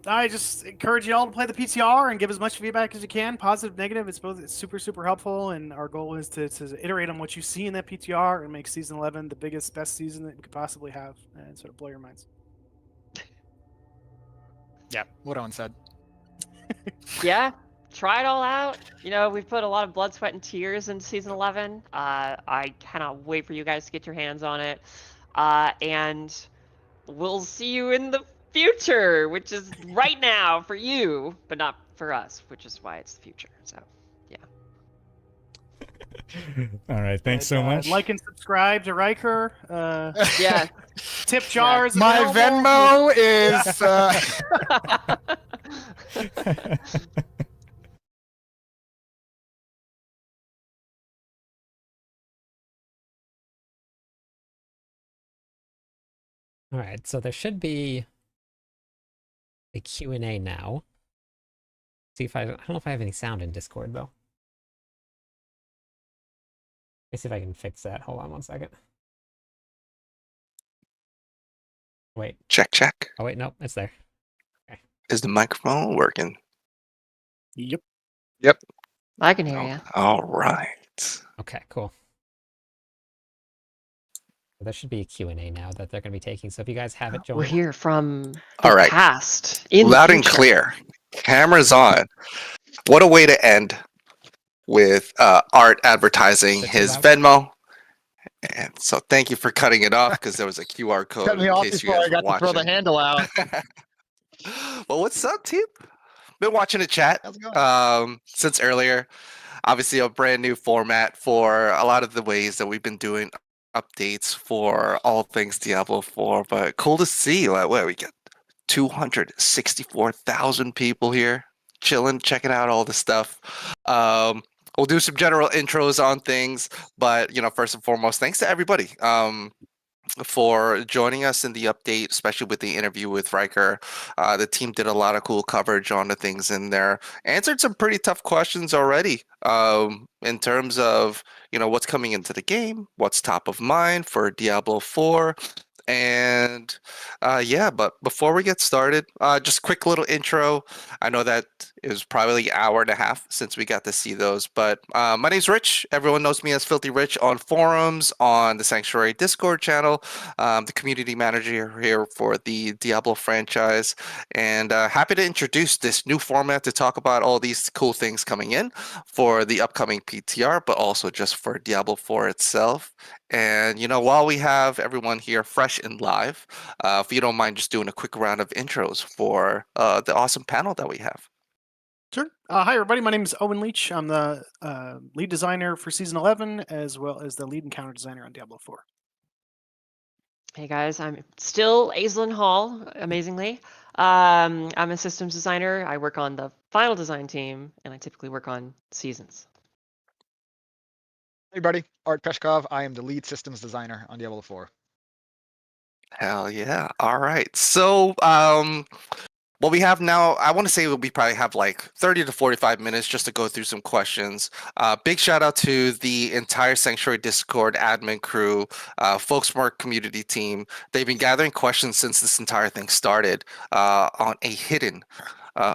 I just encourage you all to play the PTR and give as much feedback as you can, positive, negative. It's super helpful, and our goal is to iterate on what you see in that PTR and make season 11 the biggest, best season that we could possibly have, and sort of blow your minds. Yeah, what Owen said. Yeah, try it all out. You know, we've put a lot of blood, sweat, and tears into season 11. I cannot wait for you guys to get your hands on it, and we'll see you in the future, which is right now for you, but not for us, which is why it's the future. So, yeah. All right, thanks so much. Like and subscribe to Riker. Yeah. Tip jars. My available. Venmo is. All right, so there should be a Q&A now. See if I don't know if I have any sound in Discord though. Let me see if I can fix that. Hold on one second. Wait. Check. Oh wait, nope, it's there. Is the microphone working? Yep. I can hear you. All right. Okay, cool. There should be a Q&A now that they're going to be taking. So if you guys have it, join. We're here from the All right. past. In Loud the and future. clear. Cameras on. What a way to end with Art advertising Is it too his loud? Venmo. And so thank you for cutting it off because there was a QR code Cut me in off case you before guys I got were to throw the watching. handle out. Well, what's up, team? Been watching the chat How's it going? since earlier. Obviously, a brand new format for a lot of the ways that we've been doing updates for all things Diablo 4. But cool to see. Like, where we get 264,000 people here chilling, checking out all the stuff. We'll do some general intros on things, but first and foremost, thanks to everybody. For joining us in the update, especially with the interview with Riker. The team did a lot of cool coverage on the things in there. Answered some pretty tough questions already in terms of, what's coming into the game, what's top of mind for Diablo 4. And but before we get started, just quick little intro. I know that it was probably an hour and a half since we got to see those, but my name's Rich. Everyone knows me as Filthy Rich on forums, on the Sanctuary Discord channel. The community manager here for the Diablo franchise, and happy to introduce this new format to talk about all these cool things coming in for the upcoming PTR, but also just for Diablo 4 itself. And while we have everyone here fresh and live, if you don't mind just doing a quick round of intros for the awesome panel that we have. Sure. Hi, everybody. My name is Owen Leach. I'm the lead designer for Season 11, as well as the lead encounter designer on Diablo 4. Hey guys, I'm still Aislinn Hall, amazingly. I'm a systems designer. I work on the final design team, and I typically work on seasons. Hey, buddy. Art Peshkov. I am the lead systems designer on Diablo 4. Hell yeah. All right. So, what we have now, I want to say we probably have like 30 to 45 minutes just to go through some questions. Big shout out to the entire Sanctuary Discord admin crew, folks from our community team. They've been gathering questions since this entire thing started on a hidden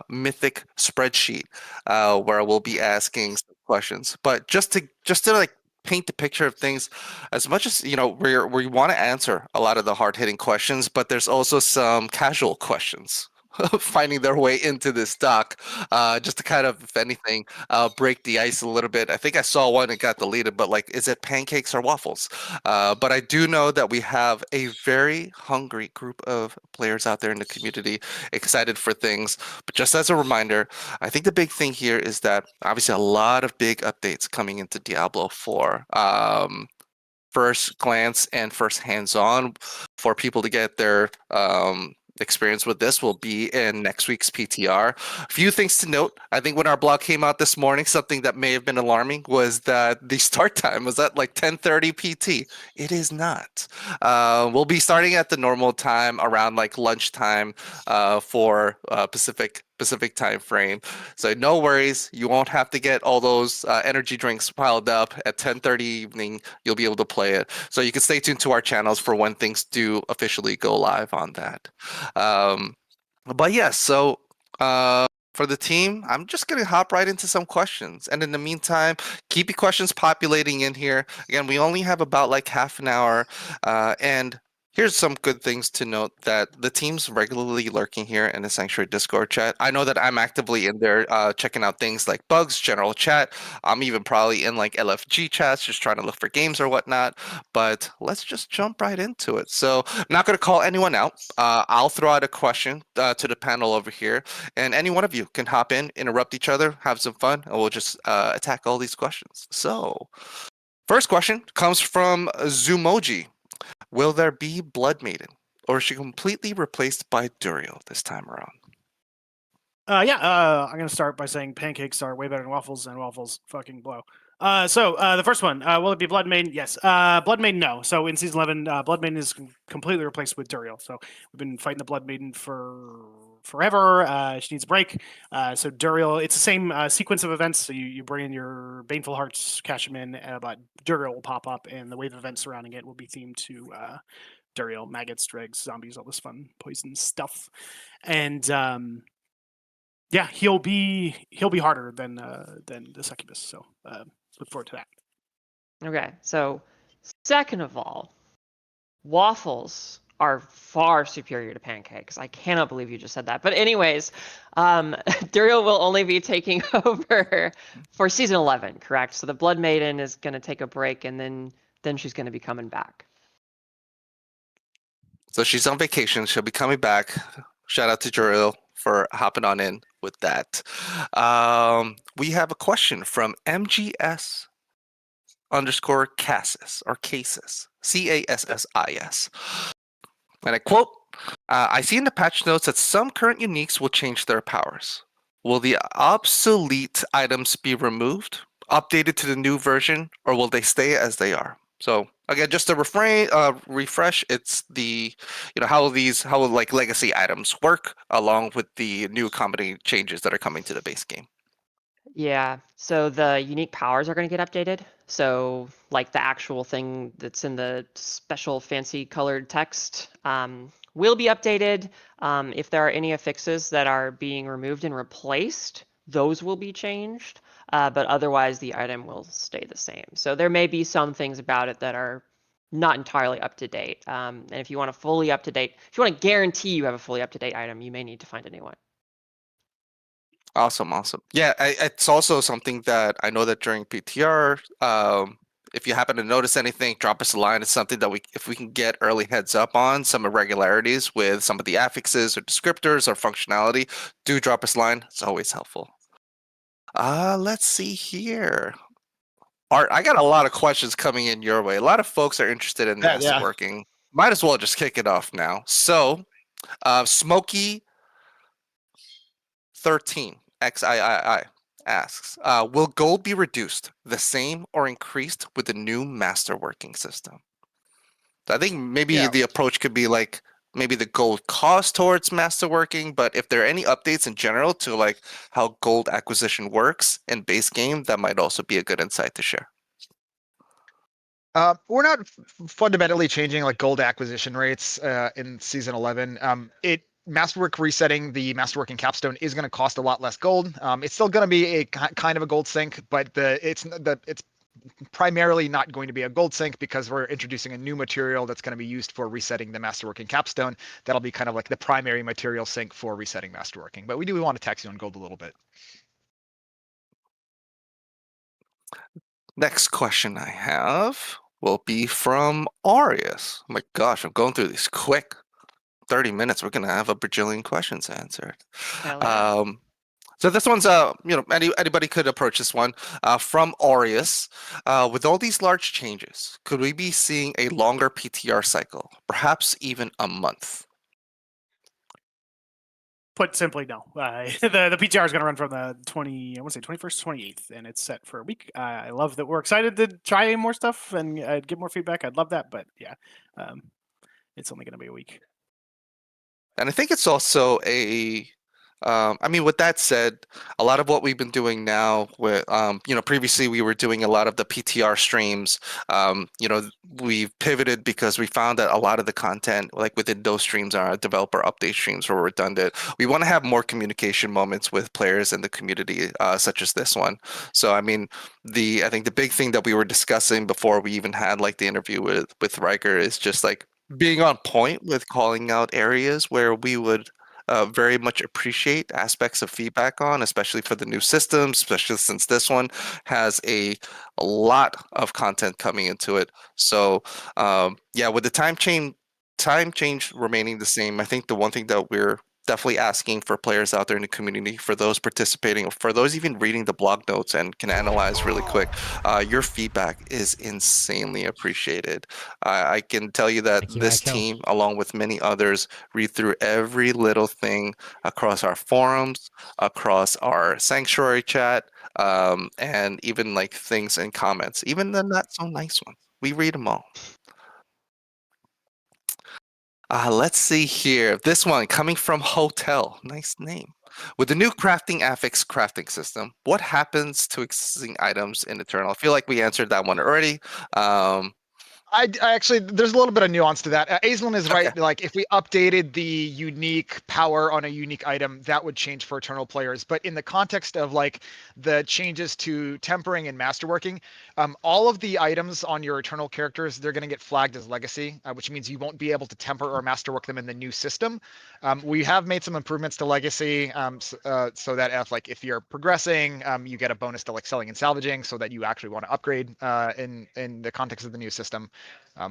mythic spreadsheet where we'll be asking some questions. But just to like paint the picture of things, as much as we want to answer a lot of the hard-hitting questions, but there's also some casual questions finding their way into this dock, just to kind of, if anything, break the ice a little bit. I think I saw one that got deleted, but like, is it pancakes or waffles? But I do know that we have a very hungry group of players out there in the community, excited for things. But just as a reminder, I think the big thing here is that obviously a lot of big updates coming into Diablo 4. First glance and first hands-on for people to get their experience with this will be in next week's PTR. A few things to note. I think when our blog came out this morning, something that may have been alarming was that the start time was at like 10:30 PT. It is not. We'll be starting at the normal time around like lunchtime for Pacific time frame. So no worries, you won't have to get all those energy drinks piled up at 10:30 evening. You'll be able to play it. So you can stay tuned to our channels for when things do officially go live on that. But yes, so for the team, I'm just going to hop right into some questions. And in the meantime, keep your questions populating in here. Again, we only have about like half an hour. And here's some good things to note, that the team's regularly lurking here in the Sanctuary Discord chat. I know that I'm actively in there checking out things like bugs, general chat. I'm even probably in like LFG chats, just trying to look for games or whatnot. But let's just jump right into it. So I'm not going to call anyone out. I'll throw out a question to the panel over here, and any one of you can hop in, interrupt each other, have some fun, and we'll just attack all these questions. So first question comes from Zumoji. Will there be Blood Maiden, or is she completely replaced by Duriel this time around? I'm gonna start by saying pancakes are way better than waffles, and waffles fucking blow. The first one, will it be Blood Maiden? Yes. Blood Maiden, no. So in season 11, Blood Maiden is completely replaced with Duriel. So we've been fighting the Blood Maiden for forever. She needs a break. So Duriel, it's the same sequence of events. So you bring in your Baneful Hearts, cash them in, but Duriel will pop up, and the wave of events surrounding it will be themed to Duriel, maggots, dregs, zombies, all this fun poison stuff. And yeah, he'll be harder than the succubus. So look forward to that. Okay, so second of all, waffles are far superior to pancakes. I cannot believe you just said that. But anyways, Duriel will only be taking over for season 11, correct? So the Blood Maiden is going to take a break, and then she's going to be coming back. So she's on vacation. She'll be coming back. Shout out to Duriel for hopping on in with that. We have a question from MGS _ Cassis or Casis, Cassis. And I quote, I see in the patch notes that some current uniques will change their powers. Will the obsolete items be removed, updated to the new version, or will they stay as they are? So again, just to refresh, it's the how like legacy items work along with the new comedy changes that are coming to the base game. Yeah, so the unique powers are going to get updated. So like the actual thing that's in the special fancy colored text will be updated. If there are any affixes that are being removed and replaced, those will be changed. But otherwise, the item will stay the same. So there may be some things about it that are not entirely up to date. And if you want if you want to guarantee you have a fully up to date item, you may need to find a new one. Awesome. Yeah, it's also something that I know that during PTR, if you happen to notice anything, drop us a line. It's something that if we can get early heads up on some irregularities with some of the affixes or descriptors or functionality, do drop us a line. It's always helpful. Let's see here. Art, I got a lot of questions coming in your way. A lot of folks are interested in masterworking. Might as well just kick it off now. So, Smokey 13 XIII asks, will gold be reduced, the same, or increased with the new masterworking system? So I think maybe the approach could be like maybe the gold cost towards masterworking, but if there are any updates in general to like how gold acquisition works in base game, that might also be a good insight to share. We're not fundamentally changing like gold acquisition rates in season 11. Masterwork resetting the masterworking capstone is going to cost a lot less gold. It's still going to be a kind of a gold sink, but it's primarily not going to be a gold sink because we're introducing a new material that's going to be used for resetting the masterworking capstone. That'll be kind of like the primary material sink for resetting masterworking. But we do want to tax you on gold a little bit. Next question I have will be from Arius. Oh my gosh, I'm going through these quick. 30 minutes, we're gonna have a bajillion questions answered. Hell yeah. So this one's anybody could approach this one from Aureus. With all these large changes, could we be seeing a longer PTR cycle, perhaps even a month? Put simply, no. The PTR is going to run from the 21st to 28th, and it's set for a week. I love that we're excited to try more stuff and get more feedback. I'd love that, but yeah, it's only going to be a week. And I think it's also with that said, a lot of what we've been doing now with, previously we were doing a lot of the PTR streams. We've pivoted because we found that a lot of the content, like within those streams, are developer update streams were redundant. We want to have more communication moments with players in the community, such as this one. So, I think the big thing that we were discussing before we even had like the interview with Riker is just like being on point with calling out areas where we would very much appreciate aspects of feedback on, especially for the new systems, especially since this one has a lot of content coming into it. So with the time change remaining the same, I think the one thing that we're definitely asking for players out there in the community, for those participating, for those even reading the blog notes and can analyze really quick, your feedback is insanely appreciated. I can tell you that this team, along with many others, read through every little thing across our forums, across our sanctuary chat, and even like things in comments, even the not so nice ones. We read them all. Let's see here. This one coming from Hotel. Nice name. With the new crafting affix crafting system, what happens to existing items in Eternal? I feel like we answered that one already. I actually, there's a little bit of nuance to that. Aislinn is right. Like, if we updated the unique power on a unique item, that would change for Eternal players. But in the context of like the changes to tempering and masterworking, all of the items on your Eternal characters, they're going to get flagged as legacy, which means you won't be able to temper or masterwork them in the new system. We have made some improvements to legacy, so that if you're progressing, you get a bonus to like selling and salvaging, so that you actually want to upgrade in the context of the new system.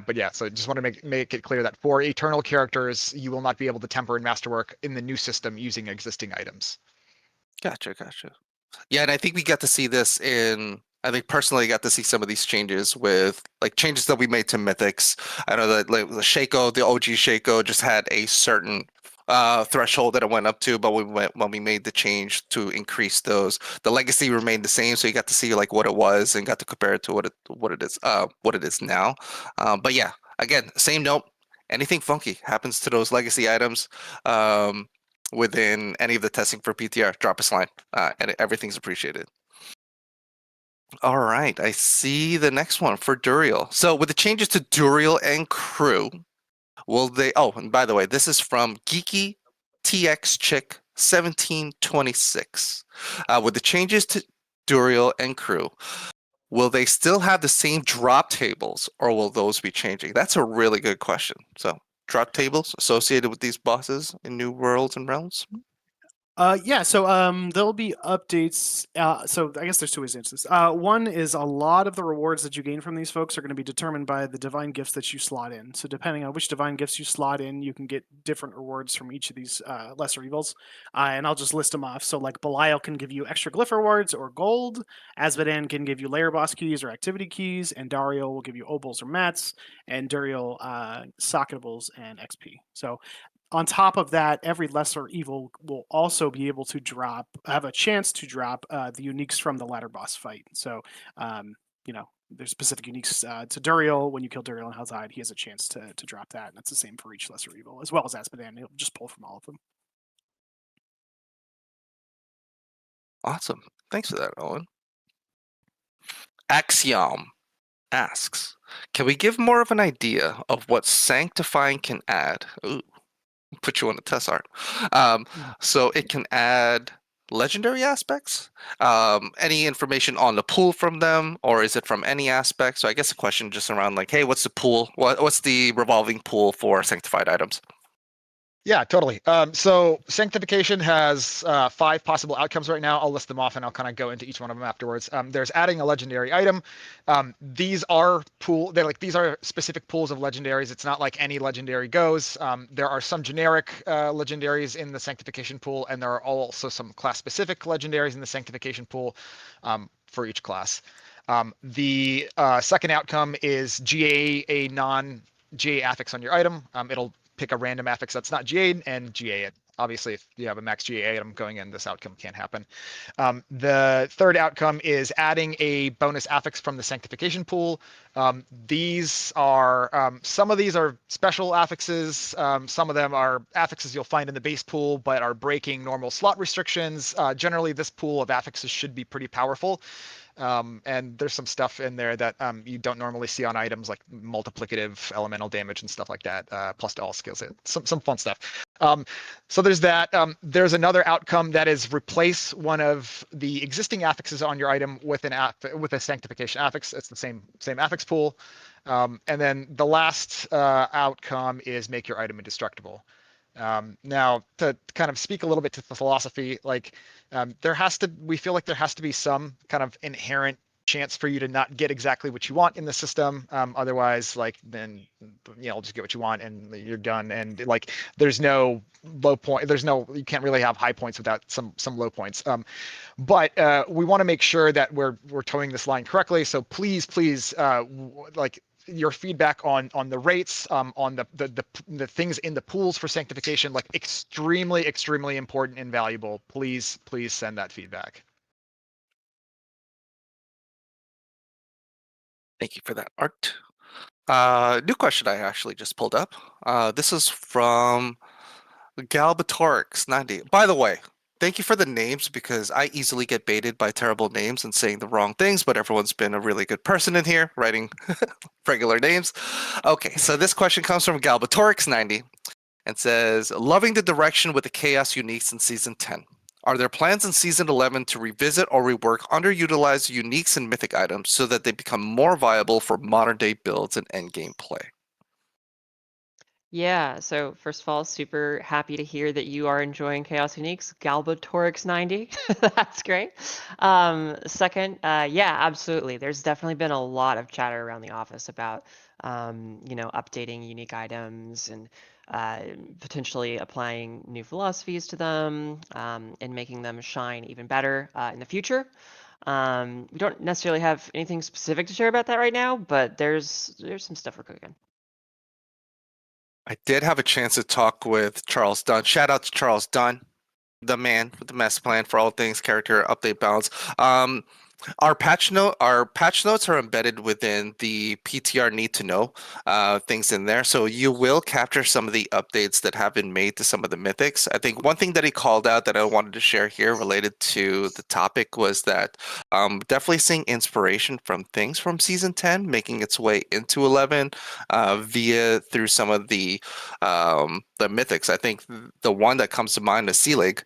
But yeah, so just want to make it clear that for Eternal characters, you will not be able to temper and masterwork in the new system using existing items. Gotcha. Yeah, and I think we got to see this I think personally got to see some of these changes with like changes that we made to mythics. I know that like the Shaco, the OG Shaco just had a certain threshold that it went up to, but when we made the change to increase those, the legacy remained the same, so you got to see like what it was and got to compare it to what it is now. But yeah, again, same note. Anything funky happens to those legacy items within any of the testing for PTR, drop us a line, and everything's appreciated. All right, I see the next one for Duriel. So with the changes to Duriel and crew, will they? Oh, and by the way, this is from Geeky TX Chick 1726. With the changes to Duriel and crew, will they still have the same drop tables, or will those be changing? That's a really good question. So, drop tables associated with these bosses in New Worlds and Realms? So there'll be updates. So I guess there's two ways to answer this. One is a lot of the rewards that you gain from these folks are going to be determined by the divine gifts that you slot in. So depending on which divine gifts you slot in, you can get different rewards from each of these lesser evils. And I'll just list them off. So like Belial can give you extra glyph rewards or gold. Azmodan can give you layer boss keys or activity keys. And Dario will give you obols or mats. And Duriel socketables and XP. So on top of that, every lesser evil will also be able to have a chance to drop the uniques from the ladder boss fight. So, there's specific uniques to Duriel. When you kill Duriel and Helltide, he has a chance to drop that. And that's the same for each lesser evil, as well as Azmodan. He'll just pull from all of them. Awesome. Thanks for that, Owen. Axiom asks, can we give more of an idea of what Sanctifying can add? Ooh. Put you on the test art. So it can add legendary aspects? Any information on the pool from them, or is it from any aspect? So I guess the question just around like, hey, what's the pool? What's the revolving pool for sanctified items? Yeah, totally. So Sanctification has 5 possible outcomes right now. I'll list them off and I'll kind of go into each one of them afterwards. There's adding a legendary item. These are these are specific pools of legendaries. It's not like any legendary goes. There are some generic legendaries in the Sanctification pool, and there are also some class-specific legendaries in the Sanctification pool for each class. The second outcome is GA a non-GA affix on your item. It'll pick a random affix that's not GA'd and GA it. Obviously, if you have a max GA item going in, this outcome can't happen. The third outcome is adding a bonus affix from the Sanctification pool. These are some of these are special affixes. Some of them are affixes you'll find in the base pool, but are breaking normal slot restrictions. Generally, this pool of affixes should be pretty powerful. And there's some stuff in there that you don't normally see on items, like multiplicative elemental damage and stuff like that, plus to all skills. Some fun stuff. So there's that. There's another outcome that is replace one of the existing affixes on your item with with a Sanctification affix. It's the same affix pool. And then the last outcome is make your item indestructible. Now, to kind of speak a little bit to the philosophy, like we feel like there has to be some kind of inherent chance for you to not get exactly what you want in the system. Otherwise, then just get what you want and you're done. And like, there's no low point. You can't really have high points without some low points. But we want to make sure that we're towing this line correctly. So please, your feedback on the rates, on the things in the pools for Sanctification, like extremely important and valuable. Please send that feedback. Thank you for that, Art. New question I actually just pulled up. This is from Galbatorix90. By the way, thank you for the names, because I easily get baited by terrible names and saying the wrong things, but everyone's been a really good person in here writing regular names. Okay, so this question comes from Galbatorix90 and says, loving the direction with the Chaos Uniques in Season 10. Are there plans in Season 11 to revisit or rework underutilized uniques and mythic items so that they become more viable for modern-day builds and endgame play? Yeah, so first of all, super happy to hear that you are enjoying Chaos Uniques. Galbatorix90, that's great. Second, yeah, absolutely. There's definitely been a lot of chatter around the office about, updating unique items and potentially applying new philosophies to them, and making them shine even better in the future. We don't necessarily have anything specific to share about that right now, but there's some stuff we're cooking. I did have a chance to talk with Charles Dunn. Shout out to Charles Dunn, the man with the master plan for all things character update balance. Our patch notes are embedded within the PTR need to know things in there. So you will capture some of the updates that have been made to some of the mythics. I think one thing that he called out that I wanted to share here related to the topic was that definitely seeing inspiration from things from Season 10 making its way into 11 through some of the mythics. I think the one that comes to mind is Seelig.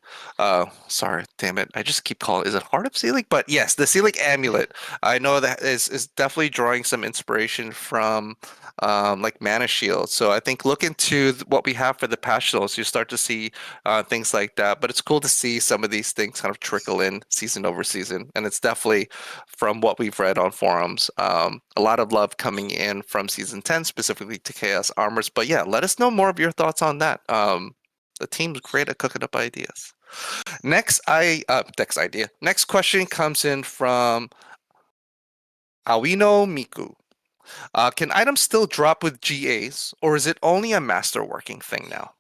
Sorry, damn it. I just keep calling. Is it Heart of Seelig? But yes, the Seelig amulet. I know that is definitely drawing some inspiration from like Mana Shield. So I think look into what we have for the patch notes. You start to see things like that. But it's cool to see some of these things kind of trickle in season over season. And it's definitely, from what we've read on forums, a lot of love coming in from Season 10, specifically to Chaos Armors. But yeah, let us know more of your thoughts on that. The team's great at cooking up ideas. Next question comes in from Awino Miku. Can items still drop with GAs, or is it only a masterworking thing now?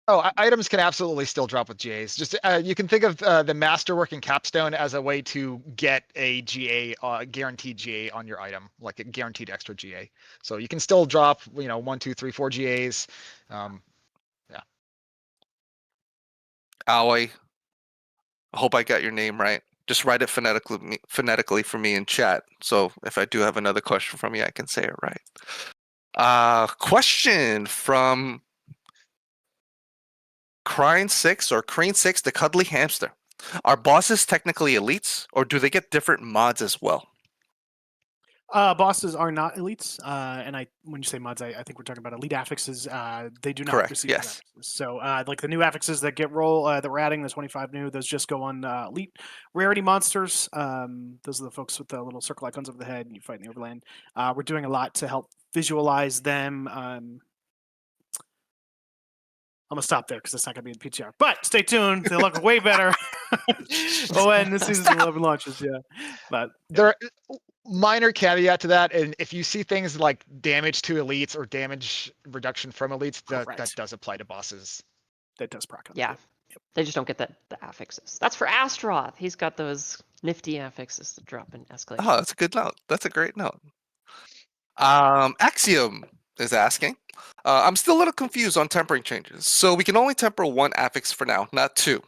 Oh, items can absolutely still drop with GAs. Just you can think of the masterworking capstone as a way to get a GA, guaranteed GA on your item, like a guaranteed extra GA. So you can still drop, 1, 2, 3, 4 GAs. Yeah. Aoi, I hope I got your name right. Just write it phonetically for me in chat. So if I do have another question from you, I can say it right. Question from Crane6 or Crane6, the cuddly hamster. Are bosses technically elites, or do they get different mods as well? Bosses are not elites, and when you say mods, I think we're talking about elite affixes. They do not Correct, receive yes. those affixes. So, like the new affixes that that we're adding, the 25 new, those just go on elite rarity monsters. Those are the folks with the little circle icons over the head, and you fight in the overland. We're doing a lot to help visualize them. I'm gonna stop there because it's not gonna be in PTR. But stay tuned; they look way better when the season 11 launches. Yeah, but There minor caveat to that, and if you see things like damage to elites or damage reduction from elites, that Correct. does apply to bosses. that does proc on. Yeah. They just don't get the affixes. That's for Astaroth. He's got those nifty affixes to drop in escalation. Oh, that's a good note. That's a great note. Axiom is asking. I'm still a little confused on tempering changes. So we can only temper one affix for now, not two.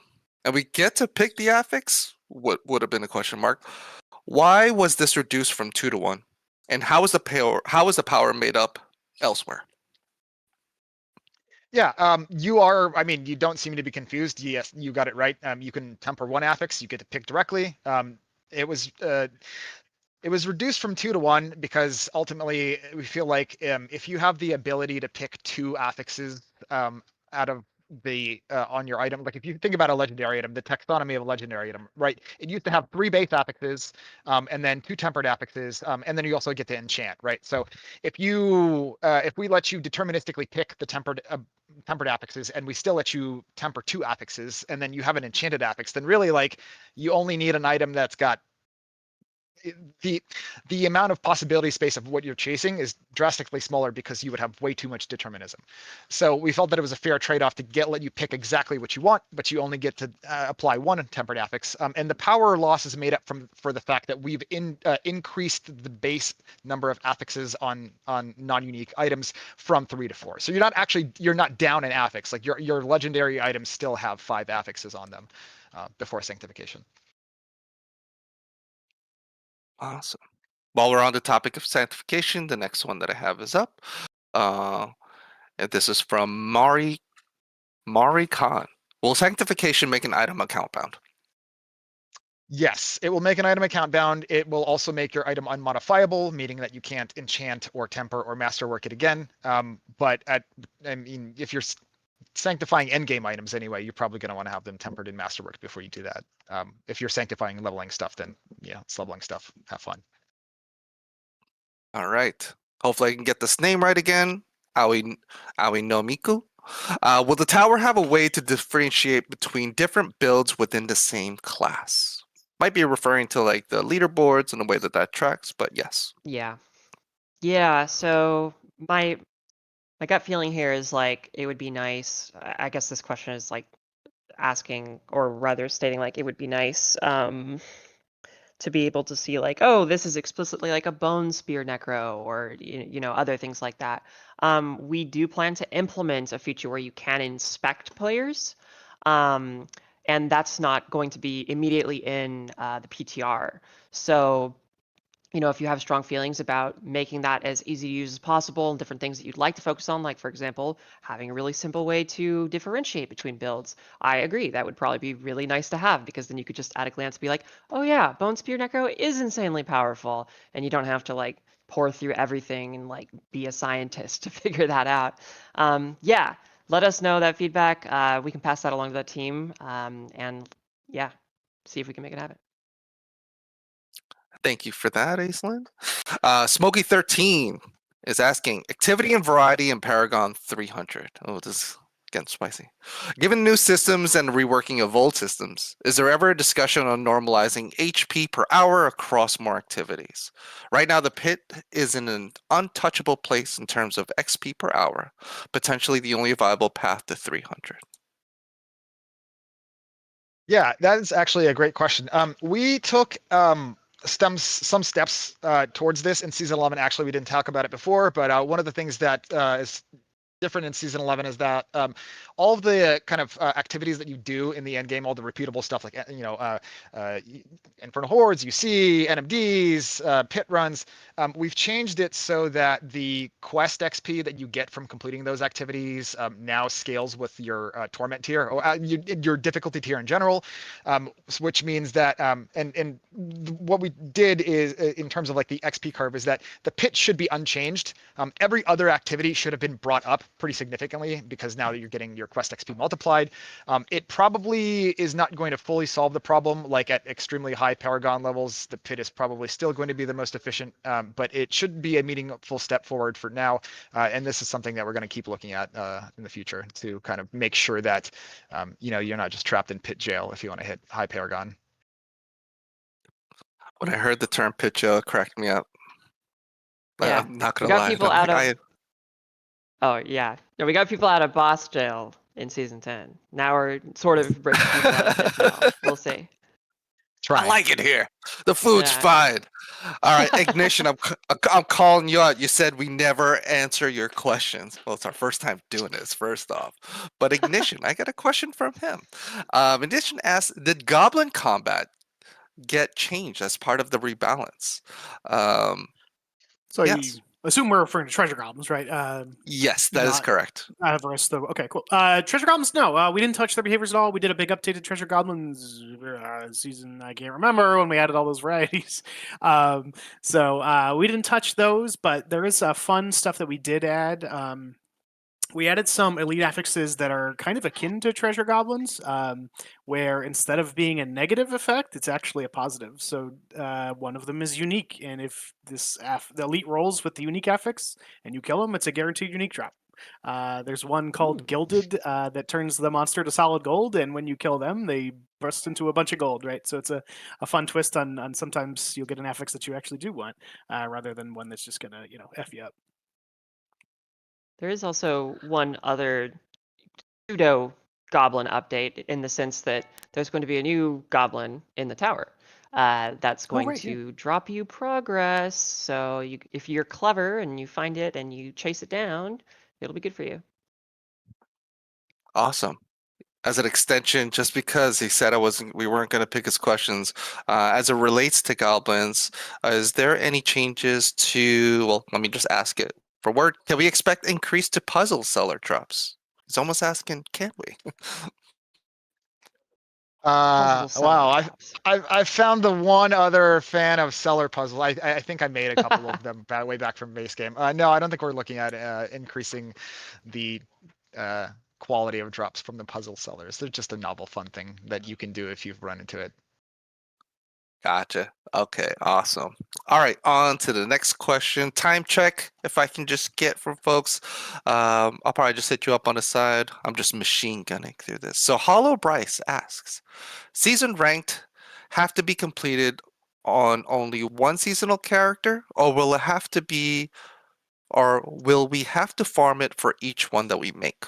And we get to pick the affix? What would have been a question mark. Why was this reduced from 2 to 1? And how is the power made up elsewhere? Yeah, you don't seem to be confused. Yes, you got it right. You can temper one affix, you get to pick directly. It was reduced from 2 to 1 because ultimately we feel like if you have the ability to pick two affixes out of the on your item, like if you think about a legendary item, the taxonomy of a legendary item, right? It used to have 3 base affixes and then 2 tempered affixes, and then you also get to enchant, right? So if we let you deterministically pick the tempered affixes and we still let you temper 2 affixes and then you have an enchanted affix, then really like you only need an item that's got the amount of possibility space of what you're chasing is drastically smaller because you would have way too much determinism. So we felt that it was a fair trade-off to let you pick exactly what you want, but you only get to apply one tempered affix. And the power loss is made up for the fact that we've increased the base number of affixes on non-unique items from 3 to 4. So you're not down an affix. Like your legendary items still have 5 affixes on them before sanctification. Awesome. While we're on the topic of sanctification, the next one that I have is up. And this is from Mari Khan. Will sanctification make an item account bound? Yes, it will make an item account bound. It will also make your item unmodifiable, meaning that you can't enchant or temper or masterwork it again. If you're sanctifying endgame items anyway, you're probably going to want to have them tempered in masterwork before you do that. If you're sanctifying leveling stuff, then yeah, it's leveling stuff. Have fun. All right. Hopefully I can get this name right again. Aoi no Miku. Will the tower have a way to differentiate between different builds within the same class? Might be referring to like the leaderboards and the way that tracks, but yes. Yeah. So my gut feeling here is like it would be nice. I guess this question is like asking, or rather stating, like it would be nice to be able to see like, oh, this is explicitly like a bone spear necro, or other things like that. We do plan to implement a feature where you can inspect players, and that's not going to be immediately in the PTR. So if you have strong feelings about making that as easy to use as possible and different things that you'd like to focus on, like, for example, having a really simple way to differentiate between builds, I agree. That would probably be really nice to have, because then you could just at a glance be like, oh yeah, Bone Spear Necro is insanely powerful, and you don't have to like pour through everything and like be a scientist to figure that out. Yeah, let us know that feedback. We can pass that along to the team, and yeah, see if we can make it happen. Thank you for that, Aislinn. Smokey13 is asking, activity and variety in Paragon 300. Oh, this is getting spicy. Given new systems and reworking of old systems, is there ever a discussion on normalizing HP per hour across more activities? Right now, the pit is in an untouchable place in terms of XP per hour, potentially the only viable path to 300. Yeah, that is actually a great question. We took some steps towards this in season 11. Actually, we didn't talk about it before, but one of the things that is different in season 11 is that all of the kind of activities that you do in the end game, all the repeatable stuff like Infernal Hordes, UC, NMDs, pit runs, we've changed it so that the quest XP that you get from completing those activities now scales with your torment tier or your difficulty tier in general, which means that and what we did is in terms of like the XP curve is that the pit should be unchanged. Every other activity should have been brought up pretty significantly because now that you're getting your quest XP multiplied. It probably is not going to fully solve the problem. Like at extremely high Paragon levels, the pit is probably still going to be the most efficient, but it should be a meaningful step forward for now. And this is something that we're going to keep looking at in the future to kind of make sure that you're not just trapped in pit jail if you want to hit high Paragon. When I heard the term pit jail, it cracked me up. Yeah, I'm not we gonna got lie. people I'm out like, of. Oh yeah, no, we got people out of boss jail in season 10. Now we're sort of breaking people out of pit jail. We'll see. I like it here. The food's Yeah. fine. All right, Ignition, I'm calling you out. You said we never answer your questions. Well, it's our first time doing this, first off. But Ignition, I got a question from him. Ignition asks, did Goblin combat get changed as part of the rebalance? So Yes. you assume we're referring to treasure goblins, right? Yes, that is not- correct. Avarice, though. Okay, cool. Treasure goblins, no. We didn't touch their behaviors at all. We did a big updated treasure goblins season. I can't remember when we added all those varieties. So we didn't touch those, but there is fun stuff that we did add. We added some elite affixes that are kind of akin to treasure goblins, where instead of being a negative effect, it's actually a positive. So one of them is unique, and if the elite rolls with the unique affix and you kill them, it's a guaranteed unique drop. There's one called Gilded that turns the monster to solid gold, and when you kill them, they burst into a bunch of gold, right? So it's a fun twist on sometimes you'll get an affix that you actually do want, rather than one that's just gonna F you up. There is also one other pseudo goblin update in the sense that there's going to be a new goblin in the tower. That's going right, to drop you progress. So if you're clever and you find it and you chase it down, it'll be good for you. Awesome. As an extension, just because he said we weren't going to pick his questions, as it relates to goblins, is there any changes to? Well, let me just ask it for word. Can we expect increase to puzzle seller drops? He's almost asking, can we? Wow, I found the one other fan of seller puzzle. I think I made a couple of them way back from base game. No, I don't think we're looking at increasing the quality of drops from the puzzle sellers. They're just a novel, fun thing that you can do if you've run into it. Gotcha. Okay, awesome. All right, on to the next question. Time check, if I can just get from folks. I'll probably just hit you up on the side. I'm just machine gunning through this. So Hollow Bryce asks, season ranked have to be completed on only one seasonal character, or will we have to farm it for each one that we make?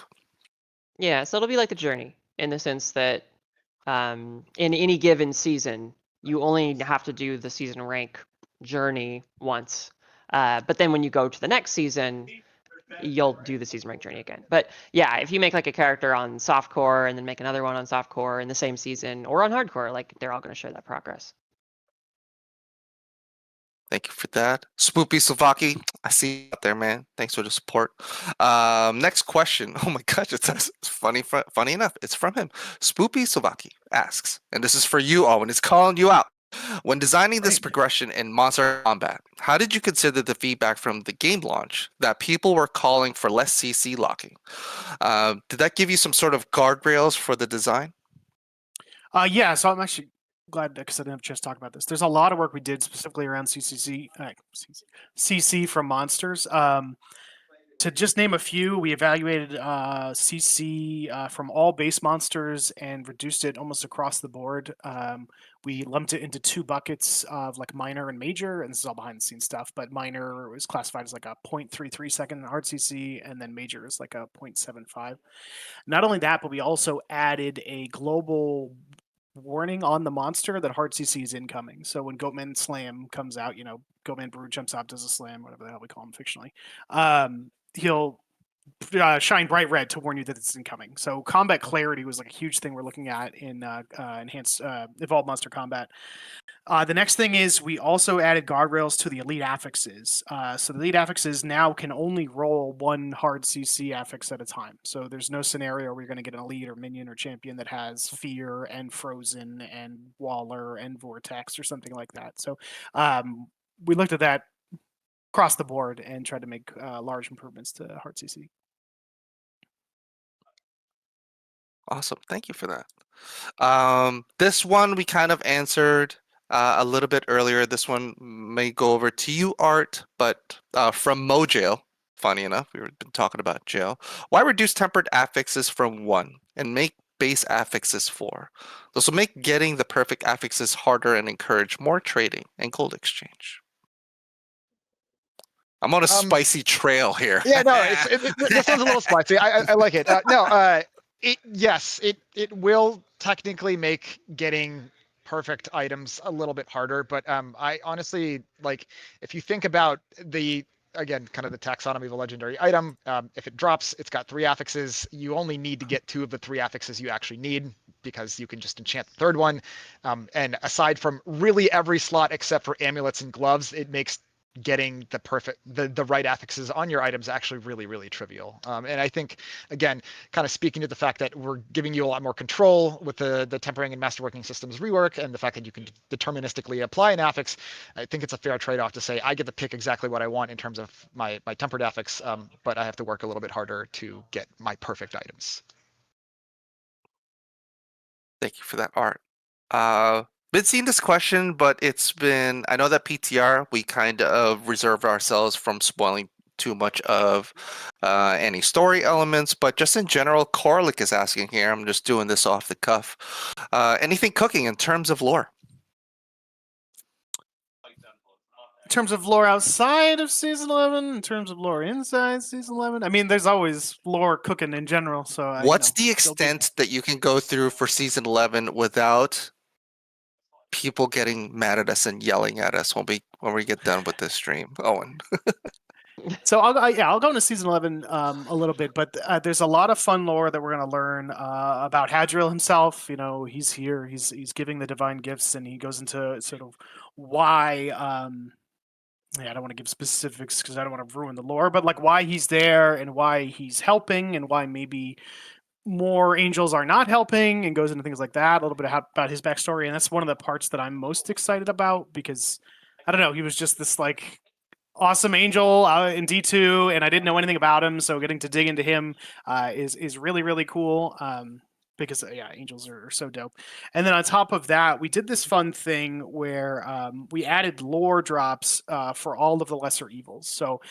Yeah, so it'll be like the journey in the sense that in any given season, you only have to do the season rank journey once. But then when you go to the next season, you'll do the season rank journey again. But yeah, if you make like a character on softcore and then make another one on softcore in the same season or on hardcore, like they're all going to share that progress. Thank you for that. Spoopy Slovaki, I see you out there, man. Thanks for the support. Next question. Oh my gosh, it's funny enough. It's from him. Spoopy Slovaki asks, and this is for you, Owen. It's calling you out. When designing this progression in Monster Combat, how did you consider the feedback from the game launch that people were calling for less CC locking? Did that give you some sort of guardrails for the design? Yeah, so I'm actually glad because I didn't have a chance to talk about this. There's a lot of work we did specifically around CC from monsters. To just name a few, we evaluated CC from all base monsters and reduced it almost across the board. We lumped it into two buckets of like minor and major, and this is all behind the scenes stuff, but minor was classified as like a 0.33 second hard CC, and then major is like a 0.75. Not only that, but we also added a global warning on the monster that hard CC is incoming. So when Goatman Slam comes out, Goatman Brew jumps out, does a slam, whatever the hell we call him fictionally. He'll shine bright red to warn you that it's incoming. So combat clarity was like a huge thing we're looking at in enhanced evolved monster combat. The next thing is we also added guardrails to the elite affixes. So the elite affixes now can only roll one hard CC affix at a time. So there's no scenario where you're going to get an elite or minion or champion that has fear and frozen and waller and vortex or something like that. So we looked at that across the board and tried to make large improvements to hard CC. Awesome. Thank you for that. This one we kind of answered a little bit earlier. This one may go over to you, Art, but from Mojail, funny enough, we've been talking about jail. Why reduce tempered affixes from 1 and make base affixes 4? This will make getting the perfect affixes harder and encourage more trading and gold exchange. I'm on a spicy trail here. Yeah, no, this one's a little spicy. I like it. It will technically make getting perfect items a little bit harder, but I honestly, like, if you think about again, kind of the taxonomy of a legendary item, if it drops, it's got 3 affixes. You only need to get 2 of the 3 affixes you actually need, because you can just enchant the 3rd one. And aside from really every slot except for amulets and gloves, it makes getting the right affixes on your items actually really, really trivial. And I think, again, kind of speaking to the fact that we're giving you a lot more control with the tempering and masterworking systems rework, and the fact that you can deterministically apply an affix, I think it's a fair trade-off to say I get to pick exactly what I want in terms of my tempered affix, but I have to work a little bit harder to get my perfect items. Thank you for that, Art. Been seeing this question, but I know that PTR, we kind of reserve ourselves from spoiling too much of any story elements, but just in general, Corlick is asking here, I'm just doing this off the cuff, anything cooking in terms of lore? In terms of lore outside of Season 11, in terms of lore inside Season 11, I mean, there's always lore cooking in general, so... What's the extent that you can go through for Season 11 without people getting mad at us and yelling at us when we get done with this stream, Owen? So I'll go into Season 11 a little bit, but there's a lot of fun lore that we're going to learn about Hadriel himself. You know, he's here, he's giving the divine gifts, and he goes into sort of why. I don't want to give specifics because I don't want to ruin the lore, but like why he's there and why he's helping and why maybe more angels are not helping, and goes into things like that, a little bit about his backstory. And that's one of the parts that I'm most excited about, because I don't know, he was just this like awesome angel in D2, and I didn't know anything about him, so getting to dig into him is really, really cool. Because angels are so dope. And then on top of that, we did this fun thing where we added lore drops for all of the lesser evils. So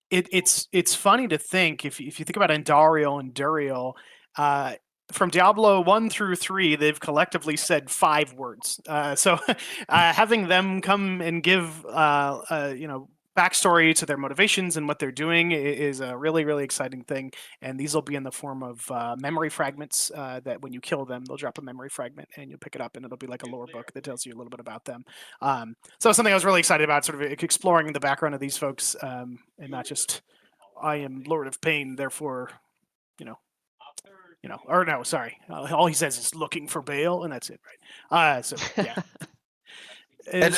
it's funny to think, if you think about Andariel and Duriel, from Diablo 1 through 3, they've collectively said 5 words. So having them come and give backstory to their motivations and what they're doing is a really, really exciting thing. And these will be in the form of memory fragments that when you kill them, they'll drop a memory fragment and you'll pick it up, and it'll be like a lore book that tells you a little bit about them. So something I was really excited about, sort of exploring the background of these folks, and not just, I am Lord of Pain, therefore, or no, sorry. All he says is looking for Baal, and that's it, right? So yeah. And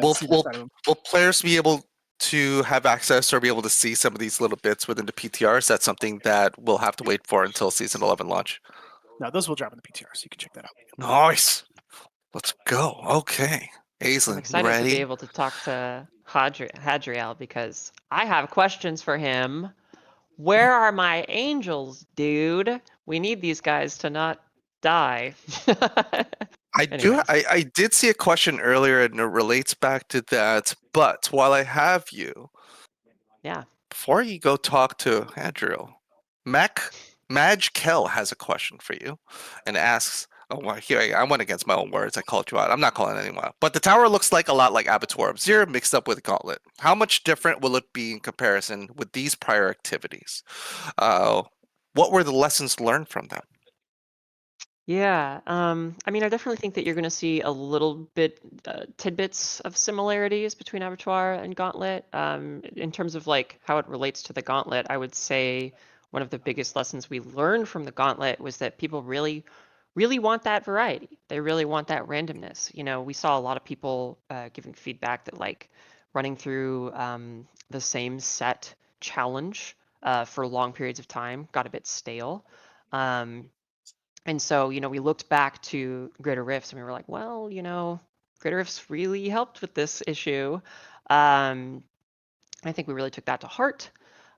will players be able to have access or be able to see some of these little bits within the PTR? Is that something that we'll have to wait for until Season 11 launch? No, those will drop in the PTR, so you can check that out. Nice. Let's go. Okay. Aislinn, I'm excited to be able to talk to Hadriel, because I have questions for him. Where are my angels, dude? We need these guys to not die. I did see a question earlier, and it relates back to that. But while I have you, before you go talk to Hadriel, Madge Kell has a question for you, and asks. Oh, well, here I went against my own words. I called you out. I'm not calling anyone out. But the tower looks like a lot like Abattoir of Zero mixed up with Gauntlet. How much different will it be in comparison with these prior activities? What were the lessons learned from them? Yeah, I mean, I definitely think that you're going to see a little bit tidbits of similarities between Abattoir and Gauntlet. In terms of like how it relates to the Gauntlet, I would say one of the biggest lessons we learned from the Gauntlet was that people really, really want that variety. They really want that randomness. You know, we saw a lot of people giving feedback that like running through the same set challenge for long periods of time got a bit stale. Um, and so, you know, we looked back to Greater Rifts and we were like, well, you know, Greater Rifts really helped with this issue. I think we really took that to heart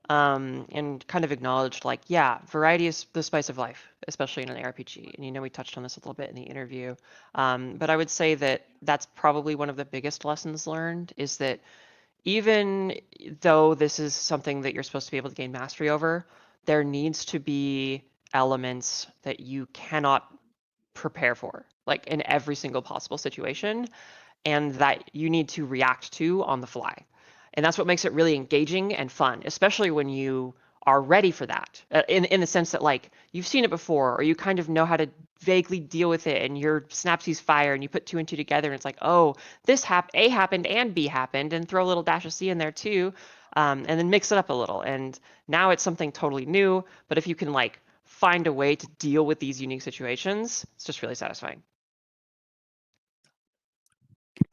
and kind of acknowledged, like, yeah, variety is the spice of life, especially in an ARPG. And, you know, we touched on this a little bit in the interview. But I would say that that's probably one of the biggest lessons learned is that even though this is something that you're supposed to be able to gain mastery over, there needs to be elements that you cannot prepare for, like in every single possible situation, and that you need to react to on the fly. And that's what makes it really engaging and fun, especially when you are ready for that. In the sense that like you've seen it before, or you kind of know how to vaguely deal with it, and your Snapsies fire, and you put two and two together, and it's like, oh, this A happened and B happened, and throw a little dash of C in there too, and then mix it up a little. And now it's something totally new. But if you can like find a way to deal with these unique situations, it's just really satisfying.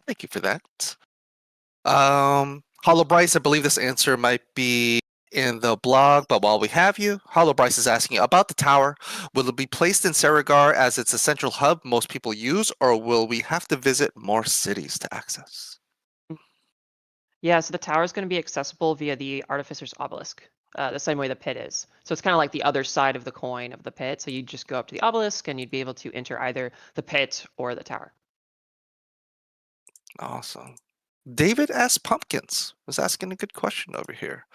Thank you for that. Hollow Bryce, I believe this answer might be in the blog, but while we have you, Hollow Bryce is asking about the tower. Will it be placed in Saragar as its a central hub most people use, or will we have to visit more cities to access? Yeah, so the tower is going to be accessible via the Artificer's Obelisk, the same way the pit is. So it's kind of like the other side of the coin of the pit. So you'd just go up to the obelisk and you'd be able to enter either the pit or the tower. Awesome. David S. Pumpkins was asking a good question over here.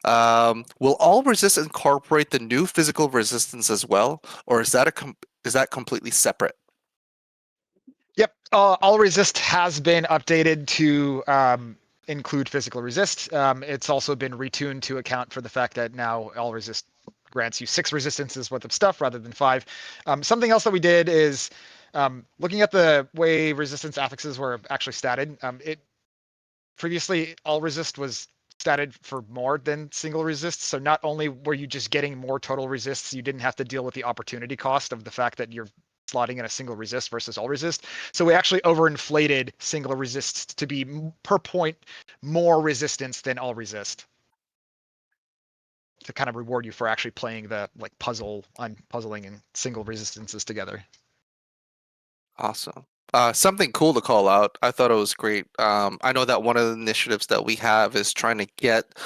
Will all resist incorporate the new physical resistance as well, or is that is that completely separate? Yep. All resist has been updated to include physical resist. It's also been retuned to account for the fact that now all resist grants you 6 resistances worth of stuff rather than 5. Something else that we did is looking at the way resistance affixes were actually statted. It previously all resist was statted for more than single resist. So not only were you just getting more total resists, you didn't have to deal with the opportunity cost of the fact that you're slotting in a single resist versus all resist. So we actually overinflated single resists to be per point more resistance than all resist, to kind of reward you for actually playing the like puzzling and single resistances together. Awesome. Something cool to call out. I thought it was great. I know that one of the initiatives that we have is trying to get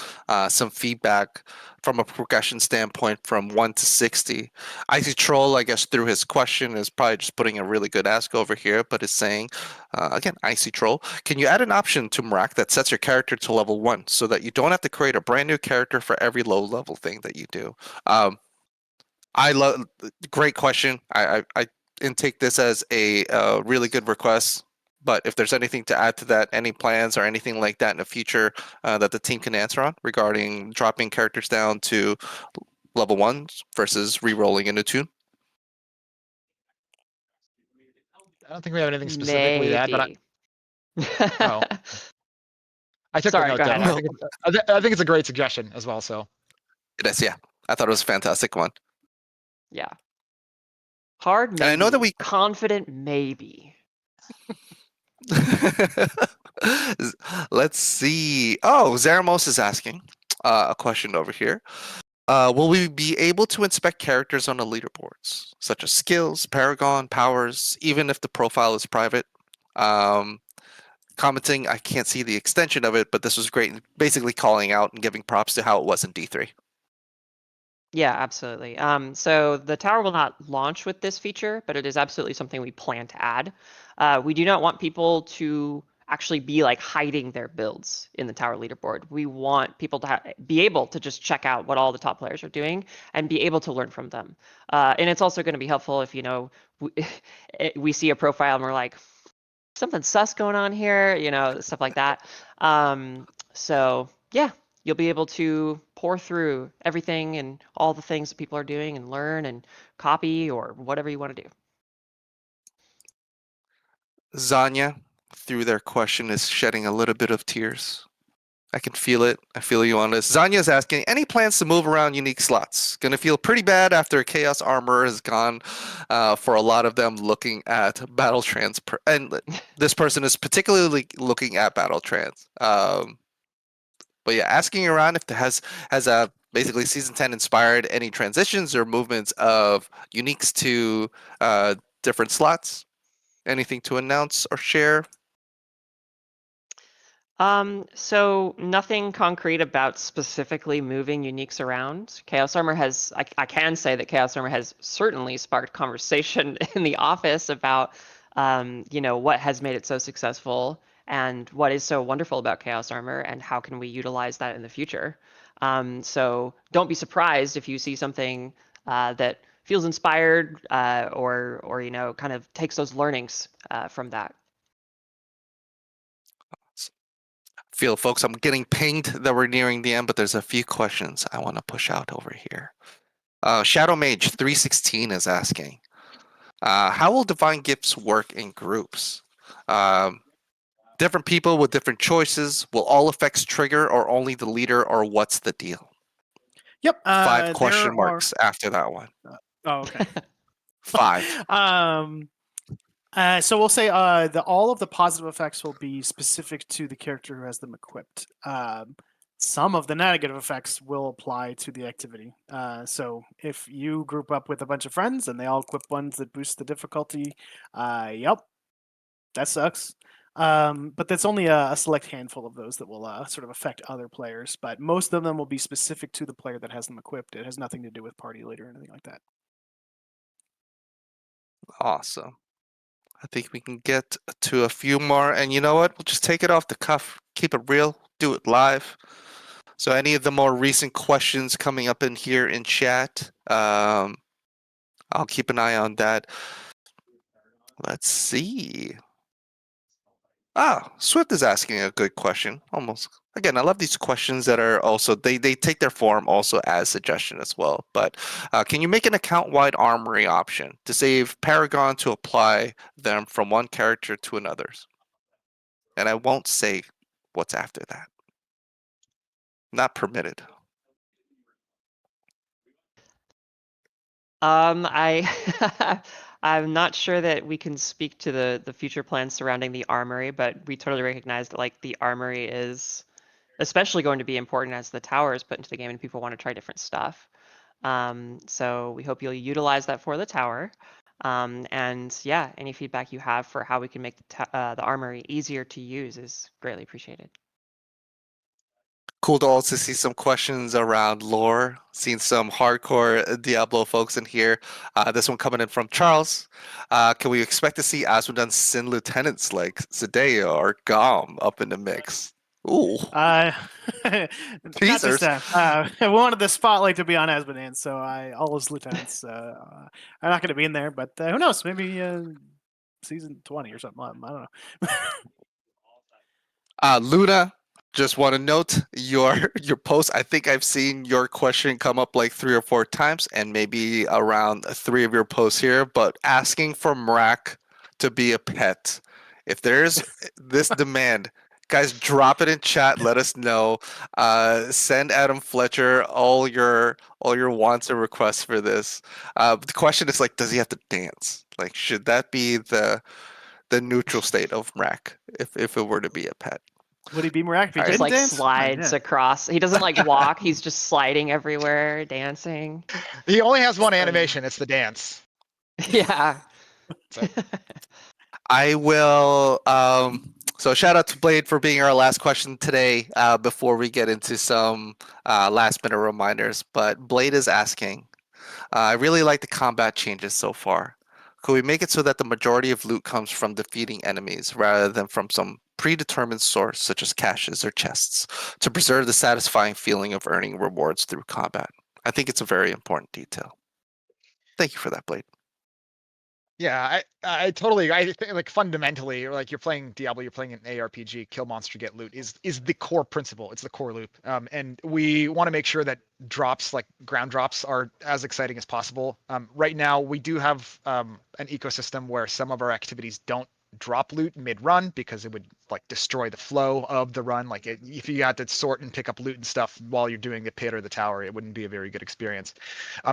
some feedback from a progression standpoint from 1 to 60. Icy Troll, I guess, through his question is probably just putting a really good ask over here, but is saying, again, Icy Troll, can you add an option to Mrak that sets your character to level 1 so that you don't have to create a brand new character for every low level thing that you do? I love, great question. I and take this as a really good request. But if there's anything to add to that, any plans or anything like that in the future that the team can answer on regarding dropping characters down to level 1s versus re-rolling into 2? I don't think we have anything specifically to add, but oh, I took the Sorry, note go down. ahead. I think it's a great suggestion as well. So It is, yeah. I thought it was a fantastic one. Yeah. Hard, maybe. And I know that we Confident, maybe. Let's see. Oh, Zaramos is asking a question over here. Will we be able to inspect characters on the leaderboards, such as skills, paragon, powers, even if the profile is private? Commenting, I can't see the extension of it, but this was great. Basically calling out and giving props to how it was in D3. Yeah, absolutely. So the tower will not launch with this feature, but it is absolutely something we plan to add. We do not want people to actually be like hiding their builds in the tower leaderboard. We want people to be able to just check out what all the top players are doing and be able to learn from them. And it's also going to be helpful if, you know, we see a profile and we're like, something sus going on here, you know, stuff like that. So yeah, you'll be able to pour through everything and all the things that people are doing and learn and copy or whatever you want to do. Zanya, through their question, is shedding a little bit of tears. I can feel it. I feel you on this. Zanya's asking, any plans to move around unique slots? Gonna feel pretty bad after Chaos Armor is gone for a lot of them looking at Battle Trans. And this person is particularly looking at Battle Trans. But yeah, asking around if there has basically Season 10 inspired any transitions or movements of uniques to different slots? Anything to announce or share? So nothing concrete about specifically moving uniques around. Chaos Armor has, I can say that Chaos Armor has certainly sparked conversation in the office about, what has made it so successful and what is so wonderful about Chaos Armor and how can we utilize that in the future. So don't be surprised if you see something that feels inspired or kind of takes those learnings from that. Feel, folks, I'm getting pinged that we're nearing the end, but there's a few questions I want to push out over here. Shadow Mage 316 is asking, how will divine gifts work in groups? Different people with different choices. Will all effects trigger or only the leader, or what's the deal? Yep. 5 question marks after that one. Oh, okay. 5. So we'll say all of the positive effects will be specific to the character who has them equipped. Some of the negative effects will apply to the activity. So if you group up with a bunch of friends and they all equip ones that boost the difficulty, yep, that sucks. But that's only a select handful of those that will sort of affect other players. But most of them will be specific to the player that has them equipped. It has nothing to do with party leader or anything like that. Awesome. I think we can get to a few more, and you know what? We'll just take it off the cuff. Keep it real. Do it live. So any of the more recent questions coming up in here in chat, I'll keep an eye on that. Let's see. Swift is asking a good question. Almost. Again, I love these questions that are also, they take their form also as suggestion as well. But can you make an account-wide armory option to save Paragon to apply them from one character to another's? And I won't say what's after that. Not permitted. I'm not sure that we can speak to the future plans surrounding the armory, but we totally recognize that like the armory is especially going to be important as the tower is put into the game and people want to try different stuff. So we hope you'll utilize that for the tower. And yeah, any feedback you have for how we can make the armory easier to use is greatly appreciated. Cool to also see some questions around lore. Seen some hardcore Diablo folks in here. This one coming in from Charles. Can we expect to see Asmodee's Sin lieutenants like Zendaya or Gom up in the mix? Ooh. Not Teasers. this time. I wanted the spotlight to be on Asmodean, so all his lieutenants are not going to be in there. But who knows? Maybe season 20 or something. I don't know. Luna, just want to note your post. I think I've seen your question come up like 3 or 4 times, and maybe around 3 of your posts here. But asking for Mrak to be a pet. If there's this demand, guys, drop it in chat. Let us know. Send Adam Fletcher all your wants and requests for this. The question is like, does he have to dance? Like, should that be the neutral state of Mrak if it were to be a pet? Would he be miraculous? Just like slides across. He doesn't like walk. He's just sliding everywhere, dancing. He only has one animation. It's the dance. Yeah. I will. So shout out to Blade for being our last question today. Before we get into some last minute reminders, but Blade is asking, I really like the combat changes so far. Could we make it so that the majority of loot comes from defeating enemies rather than from some predetermined source such as caches or chests to preserve the satisfying feeling of earning rewards through combat? I think it's a very important detail. Thank you for that, Blade. Yeah, I totally. I think like fundamentally, like you're playing Diablo, you're playing an ARPG. Kill monster, get loot is the core principle. It's the core loop, and we want to make sure that drops like ground drops are as exciting as possible. Right now, we do have an ecosystem where some of our activities don't drop loot mid-run because it would like destroy the flow of the run. Like if you had to sort and pick up loot and stuff while you're doing the pit or the tower, it wouldn't be a very good experience.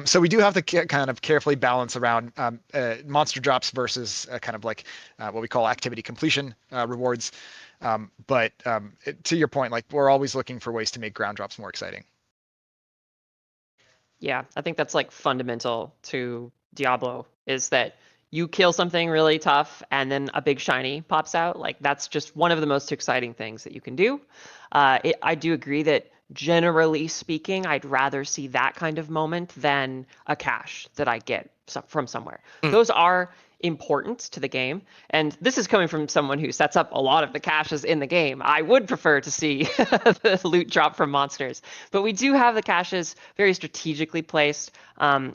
So we do have to kind of carefully balance around monster drops versus kind of like what we call activity completion rewards. But to your point, like we're always looking for ways to make ground drops more exciting. Yeah, I think that's like fundamental to Diablo is that you kill something really tough and then a big shiny pops out. Like that's just one of the most exciting things that you can do. I do agree that generally speaking, I'd rather see that kind of moment than a cache that I get from somewhere. Those are important to the game. And this is coming from someone who sets up a lot of the caches in the game. I would prefer to see the loot drop from monsters. But we do have the caches very strategically placed.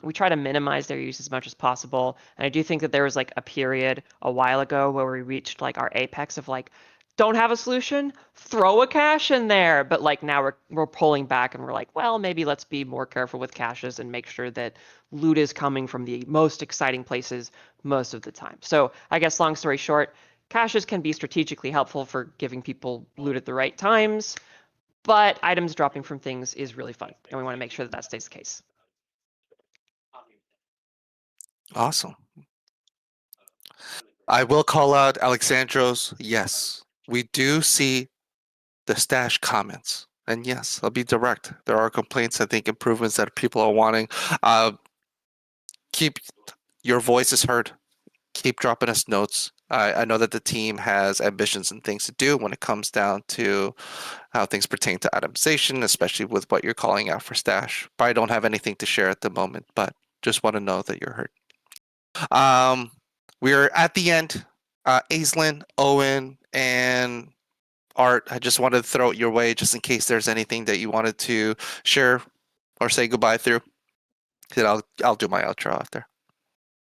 We try to minimize their use as much as possible. And I do think that there was like a period a while ago where we reached like our apex of like, don't have a solution, throw a cache in there. But like now we're pulling back and we're like, well, maybe let's be more careful with caches and make sure that loot is coming from the most exciting places most of the time. So I guess long story short, caches can be strategically helpful for giving people loot at the right times, but items dropping from things is really fun. And we want to make sure that that stays the case. Awesome. I will call out Alexandros. Yes, we do see the stash comments. And yes, I'll be direct. There are complaints, I think, improvements that people are wanting. Keep your voices heard. Keep dropping us notes. I know that the team has ambitions and things to do when it comes down to how things pertain to itemization, especially with what you're calling out for stash. But I don't have anything to share at the moment, but just want to know that you're heard. We're at the end. Aislinn, Owen, and Art, I just wanted to throw it your way just in case there's anything that you wanted to share or say goodbye through. Then I'll do my outro after.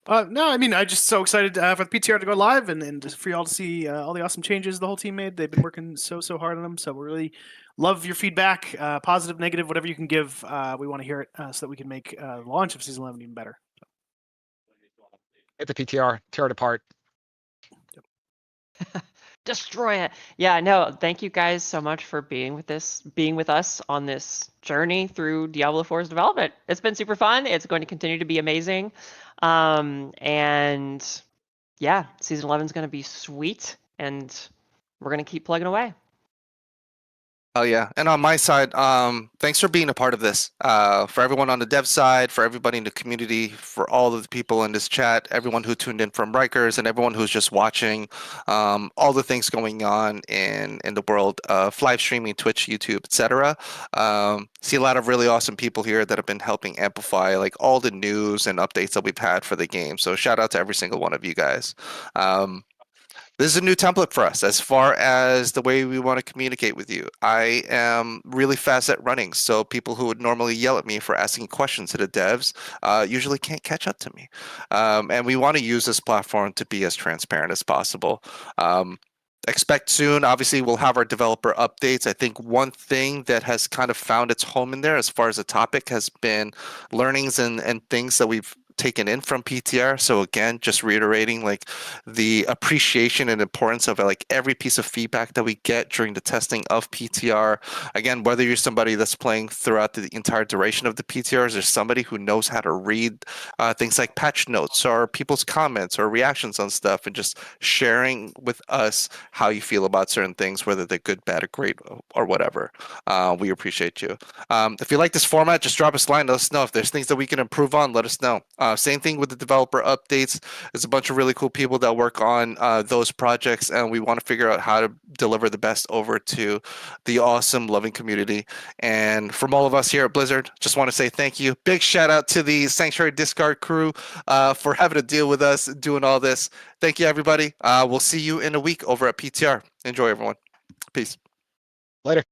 No, I mean, I'm just so excited for the PTR to go live and just for y'all to see all the awesome changes the whole team made. They've been working so hard on them. So we really love your feedback, positive, negative, whatever you can give. We want to hear it so that we can make the launch of Season 11 even better. Hit the PTR, tear it apart. Destroy it. Yeah, no, thank you guys so much for being with us on this journey through Diablo 4's development. It's been super fun. It's going to continue to be amazing. And yeah, Season 11 is going to be sweet, and we're going to keep plugging away. Oh yeah, and on my side, thanks for being a part of this. For everyone on the dev side, for everybody in the community, for all of the people in this chat, everyone who tuned in from Rikers, and everyone who's just watching, all the things going on in the world of live streaming, Twitch, YouTube, etc. See a lot of really awesome people here that have been helping amplify like all the news and updates that we've had for the game. So shout out to every single one of you guys. This is a new template for us as far as the way we want to communicate with you. I am really fast at running, so people who would normally yell at me for asking questions to the devs usually can't catch up to me. And we want to use this platform to be as transparent as possible. Expect soon, obviously, we'll have our developer updates. I think one thing that has kind of found its home in there as far as the topic has been learnings and things that we've taken in from PTR. So again, just reiterating like the appreciation and importance of like every piece of feedback that we get during the testing of PTR. Again, whether you're somebody that's playing throughout the entire duration of the PTRs, there's somebody who knows how to read things like patch notes or people's comments or reactions on stuff, and just sharing with us how you feel about certain things, whether they're good, bad, or great, or whatever. We appreciate you. If you like this format, just drop us a line. Let us know if there's things that we can improve on. Let us know. Same thing with the developer updates. There's a bunch of really cool people that work on those projects, and we want to figure out how to deliver the best over to the awesome, loving community. And from all of us here at Blizzard, just want to say thank you. Big shout out to the Sanctuary Discard crew for having to deal with us doing all this. Thank you, everybody. We'll see you in a week over at PTR. Enjoy, everyone. Peace. Later.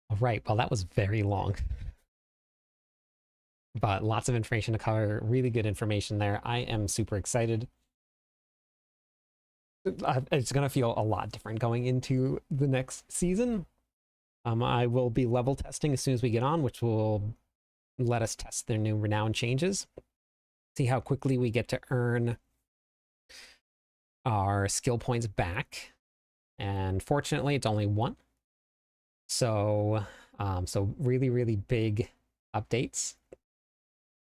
All right, well, that was very long. But lots of information to cover, really good information there. I am super excited. It's going to feel a lot different going into the next season. I will be level testing as soon as we get on, which will let us test their new renown changes, see how quickly we get to earn our skill points back. And fortunately, it's only 1. So, so really big updates.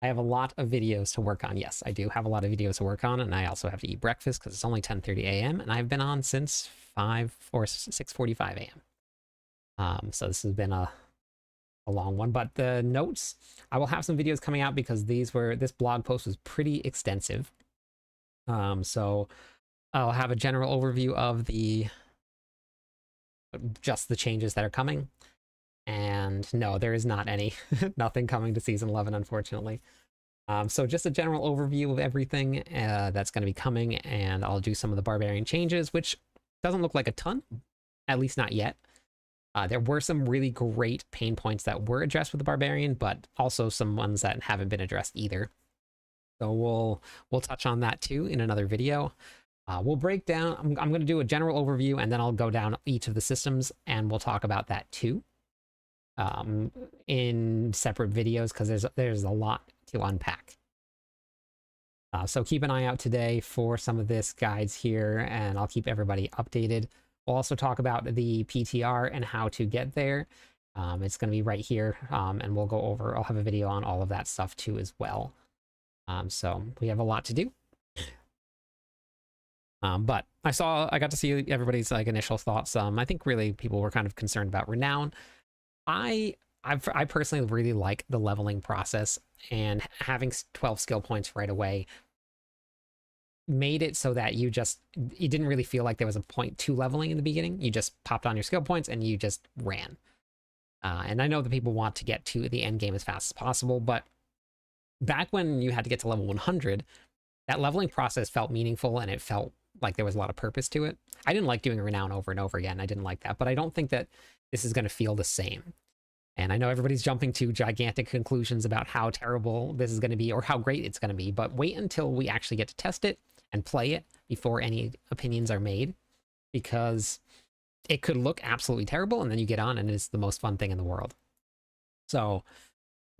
I have a lot of videos to work on. Yes, I do have a lot of videos to work on, and I also have to eat breakfast because it's only 10:30 a.m. and I've been on since 6:45 a.m. So this has been a long one, but the notes, I will have some videos coming out because this blog post was pretty extensive. So I'll have a general overview of just the changes that are coming. And no, there is not any, nothing coming to Season 11, unfortunately. So just a general overview of everything that's going to be coming, and I'll do some of the Barbarian changes, which doesn't look like a ton, at least not yet. There were some really great pain points that were addressed with the Barbarian, but also some ones that haven't been addressed either. So we'll touch on that too in another video. We'll break down, I'm going to do a general overview, and then I'll go down each of the systems, and we'll talk about that too. In separate videos, because there's a lot to unpack. So keep an eye out today for some of this guides here, and I'll keep everybody updated. We'll also talk about the PTR and how to get there. It's going to be right here, and we'll go over, I'll have a video on all of that stuff too as well. So we have a lot to do. But I got to see everybody's like initial thoughts. I think really people were kind of concerned about renown. I personally really like the leveling process, and having 12 skill points right away made it so that you didn't really feel like there was a point to leveling in the beginning. You just popped on your skill points and you just ran. And I know that people want to get to the end game as fast as possible, but back when you had to get to level 100, that leveling process felt meaningful, and it felt like there was a lot of purpose to it. I didn't like doing renown over and over again. I didn't like that, but I don't think that this is going to feel the same. And I know everybody's jumping to gigantic conclusions about how terrible this is going to be or how great it's going to be, but wait until we actually get to test it and play it before any opinions are made, because it could look absolutely terrible, and then you get on and it's the most fun thing in the world. So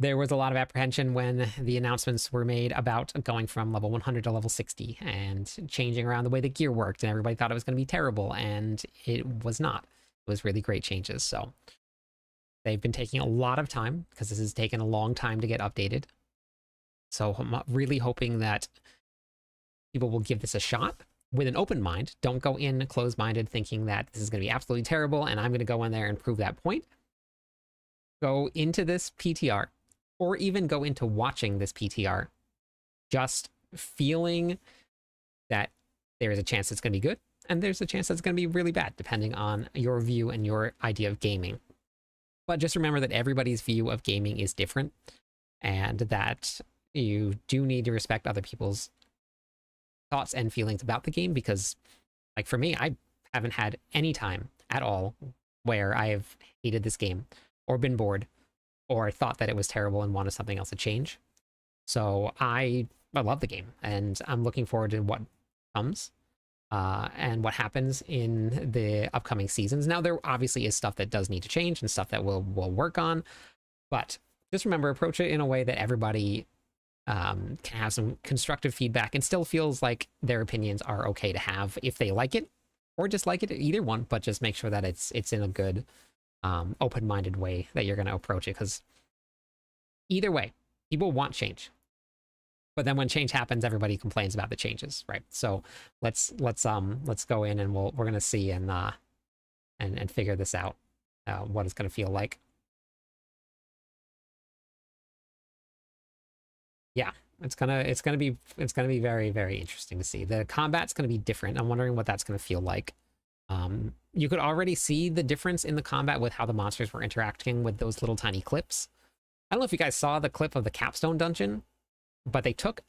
there was a lot of apprehension when the announcements were made about going from level 100 to level 60 and changing around the way the gear worked, and everybody thought it was going to be terrible, and it was not. It was really great changes. So they've been taking a lot of time because this has taken a long time to get updated. So I'm really hoping that people will give this a shot with an open mind. Don't go in closed-minded thinking that this is going to be absolutely terrible and I'm going to go in there and prove that point. Go into this PTR, or even go into watching this PTR, just feeling that there is a chance it's going to be good, and there's a chance that it's going to be really bad, depending on your view and your idea of gaming. But just remember that everybody's view of gaming is different, and that you do need to respect other people's thoughts and feelings about the game, because, like for me, I haven't had any time at all where I have hated this game, or been bored, or thought that it was terrible and wanted something else to change. So I love the game, and I'm looking forward to what comes. And what happens in the upcoming seasons. Now, there obviously is stuff that does need to change and stuff that we'll work on, but just remember, approach it in a way that everybody can have some constructive feedback and still feels like their opinions are okay to have if they like it or dislike it, either one, but just make sure that it's in a good, open-minded way that you're going to approach it, because either way, people want change. But then when change happens, everybody complains about the changes, right? So let's go in, and we're gonna see and figure this out, what it's gonna feel like. Yeah, it's gonna be very, very interesting to see. The combat's gonna be different. I'm wondering what that's gonna feel like. You could already see the difference in the combat with how the monsters were interacting with those little tiny clips. I don't know if you guys saw the clip of the capstone dungeon, but they took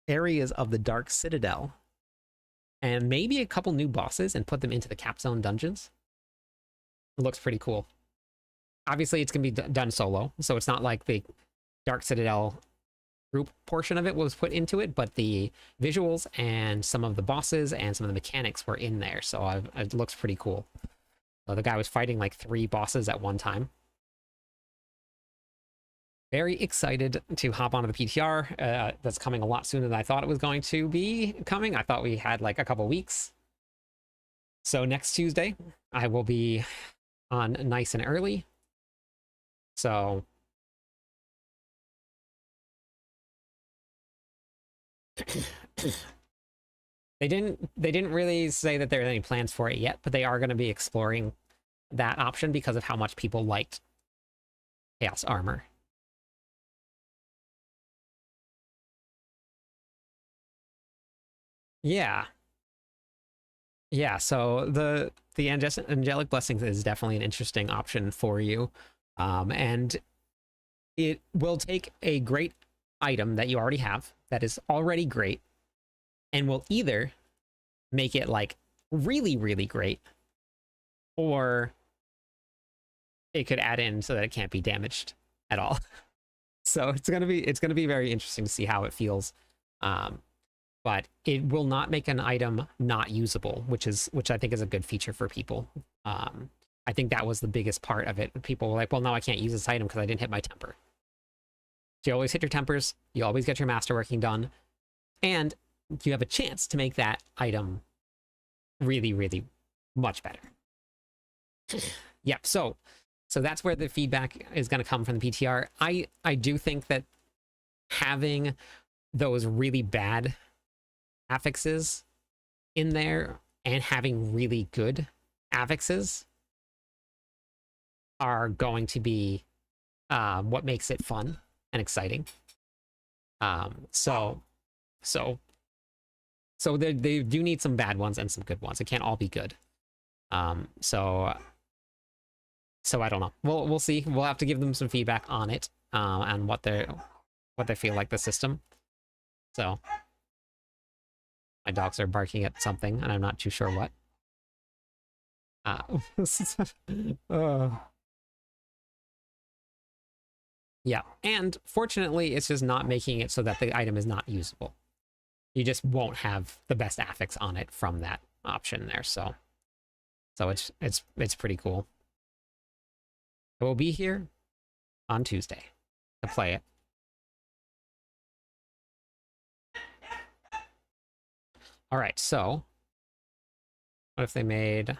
areas of the Dark Citadel and maybe a couple new bosses and put them into the capstone dungeons. It looks pretty cool. Obviously, it's going to be done solo, so it's not like the Dark Citadel group portion of it was put into it, but the visuals and some of the bosses and some of the mechanics were in there, so it looks pretty cool. So the guy was fighting like 3 bosses at one time. very excited to hop onto the PTR. That's coming a lot sooner than I thought it was going to be coming. I thought we had like a couple weeks. So next Tuesday, I will be on nice and early. So they didn't really say that there's any plans for it yet, but they are going to be exploring that option because of how much people liked Chaos Armor. Yeah. Yeah, so the angelic blessings is definitely an interesting option for you. And it will take a great item that you already have that is already great and will either make it like really, really great, or it could add in so that it can't be damaged at all. So it's gonna be very interesting to see how it feels. But it will not make an item not usable, which I think is a good feature for people. I think that was the biggest part of it. People were like, well, now I can't use this item because I didn't hit my temper. So you always hit your tempers, you always get your masterworking done, and you have a chance to make that item really, really much better. Yep, so that's where the feedback is going to come from the PTR. I do think that having those really bad affixes in there and having really good affixes are going to be what makes it fun and exciting. So they do need some bad ones and some good ones. It can't all be good. So I don't know. We'll see. We'll have to give them some feedback on it, and what they feel like the system. So my dogs are barking at something, and I'm not too sure what. Yeah, and fortunately, it's just not making it so that the item is not usable. You just won't have the best affix on it from that option there. So it's pretty cool. I will be here on Tuesday to play it. All right, so what if they made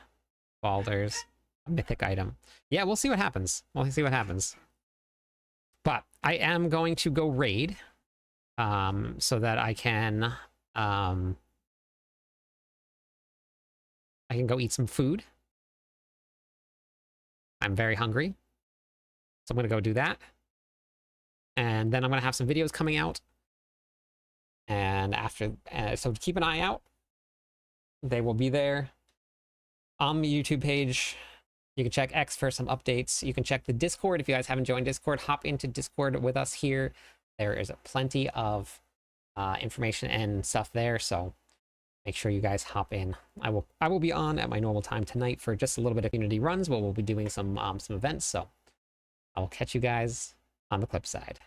Baldur's a mythic item? Yeah, we'll see what happens. We'll see what happens. But I am going to go raid, so that I can go eat some food. I'm very hungry, so I'm gonna go do that, and then I'm gonna have some videos coming out. And after, so keep an eye out. They will be there on the YouTube page. You can check X for some updates. You can check the Discord. If you guys haven't joined Discord, hop into Discord with us here. There is plenty of information and stuff there, so make sure you guys hop in. I will be on at my normal time tonight for just a little bit of community runs, where we'll be doing some events. So I will catch you guys on the clip side.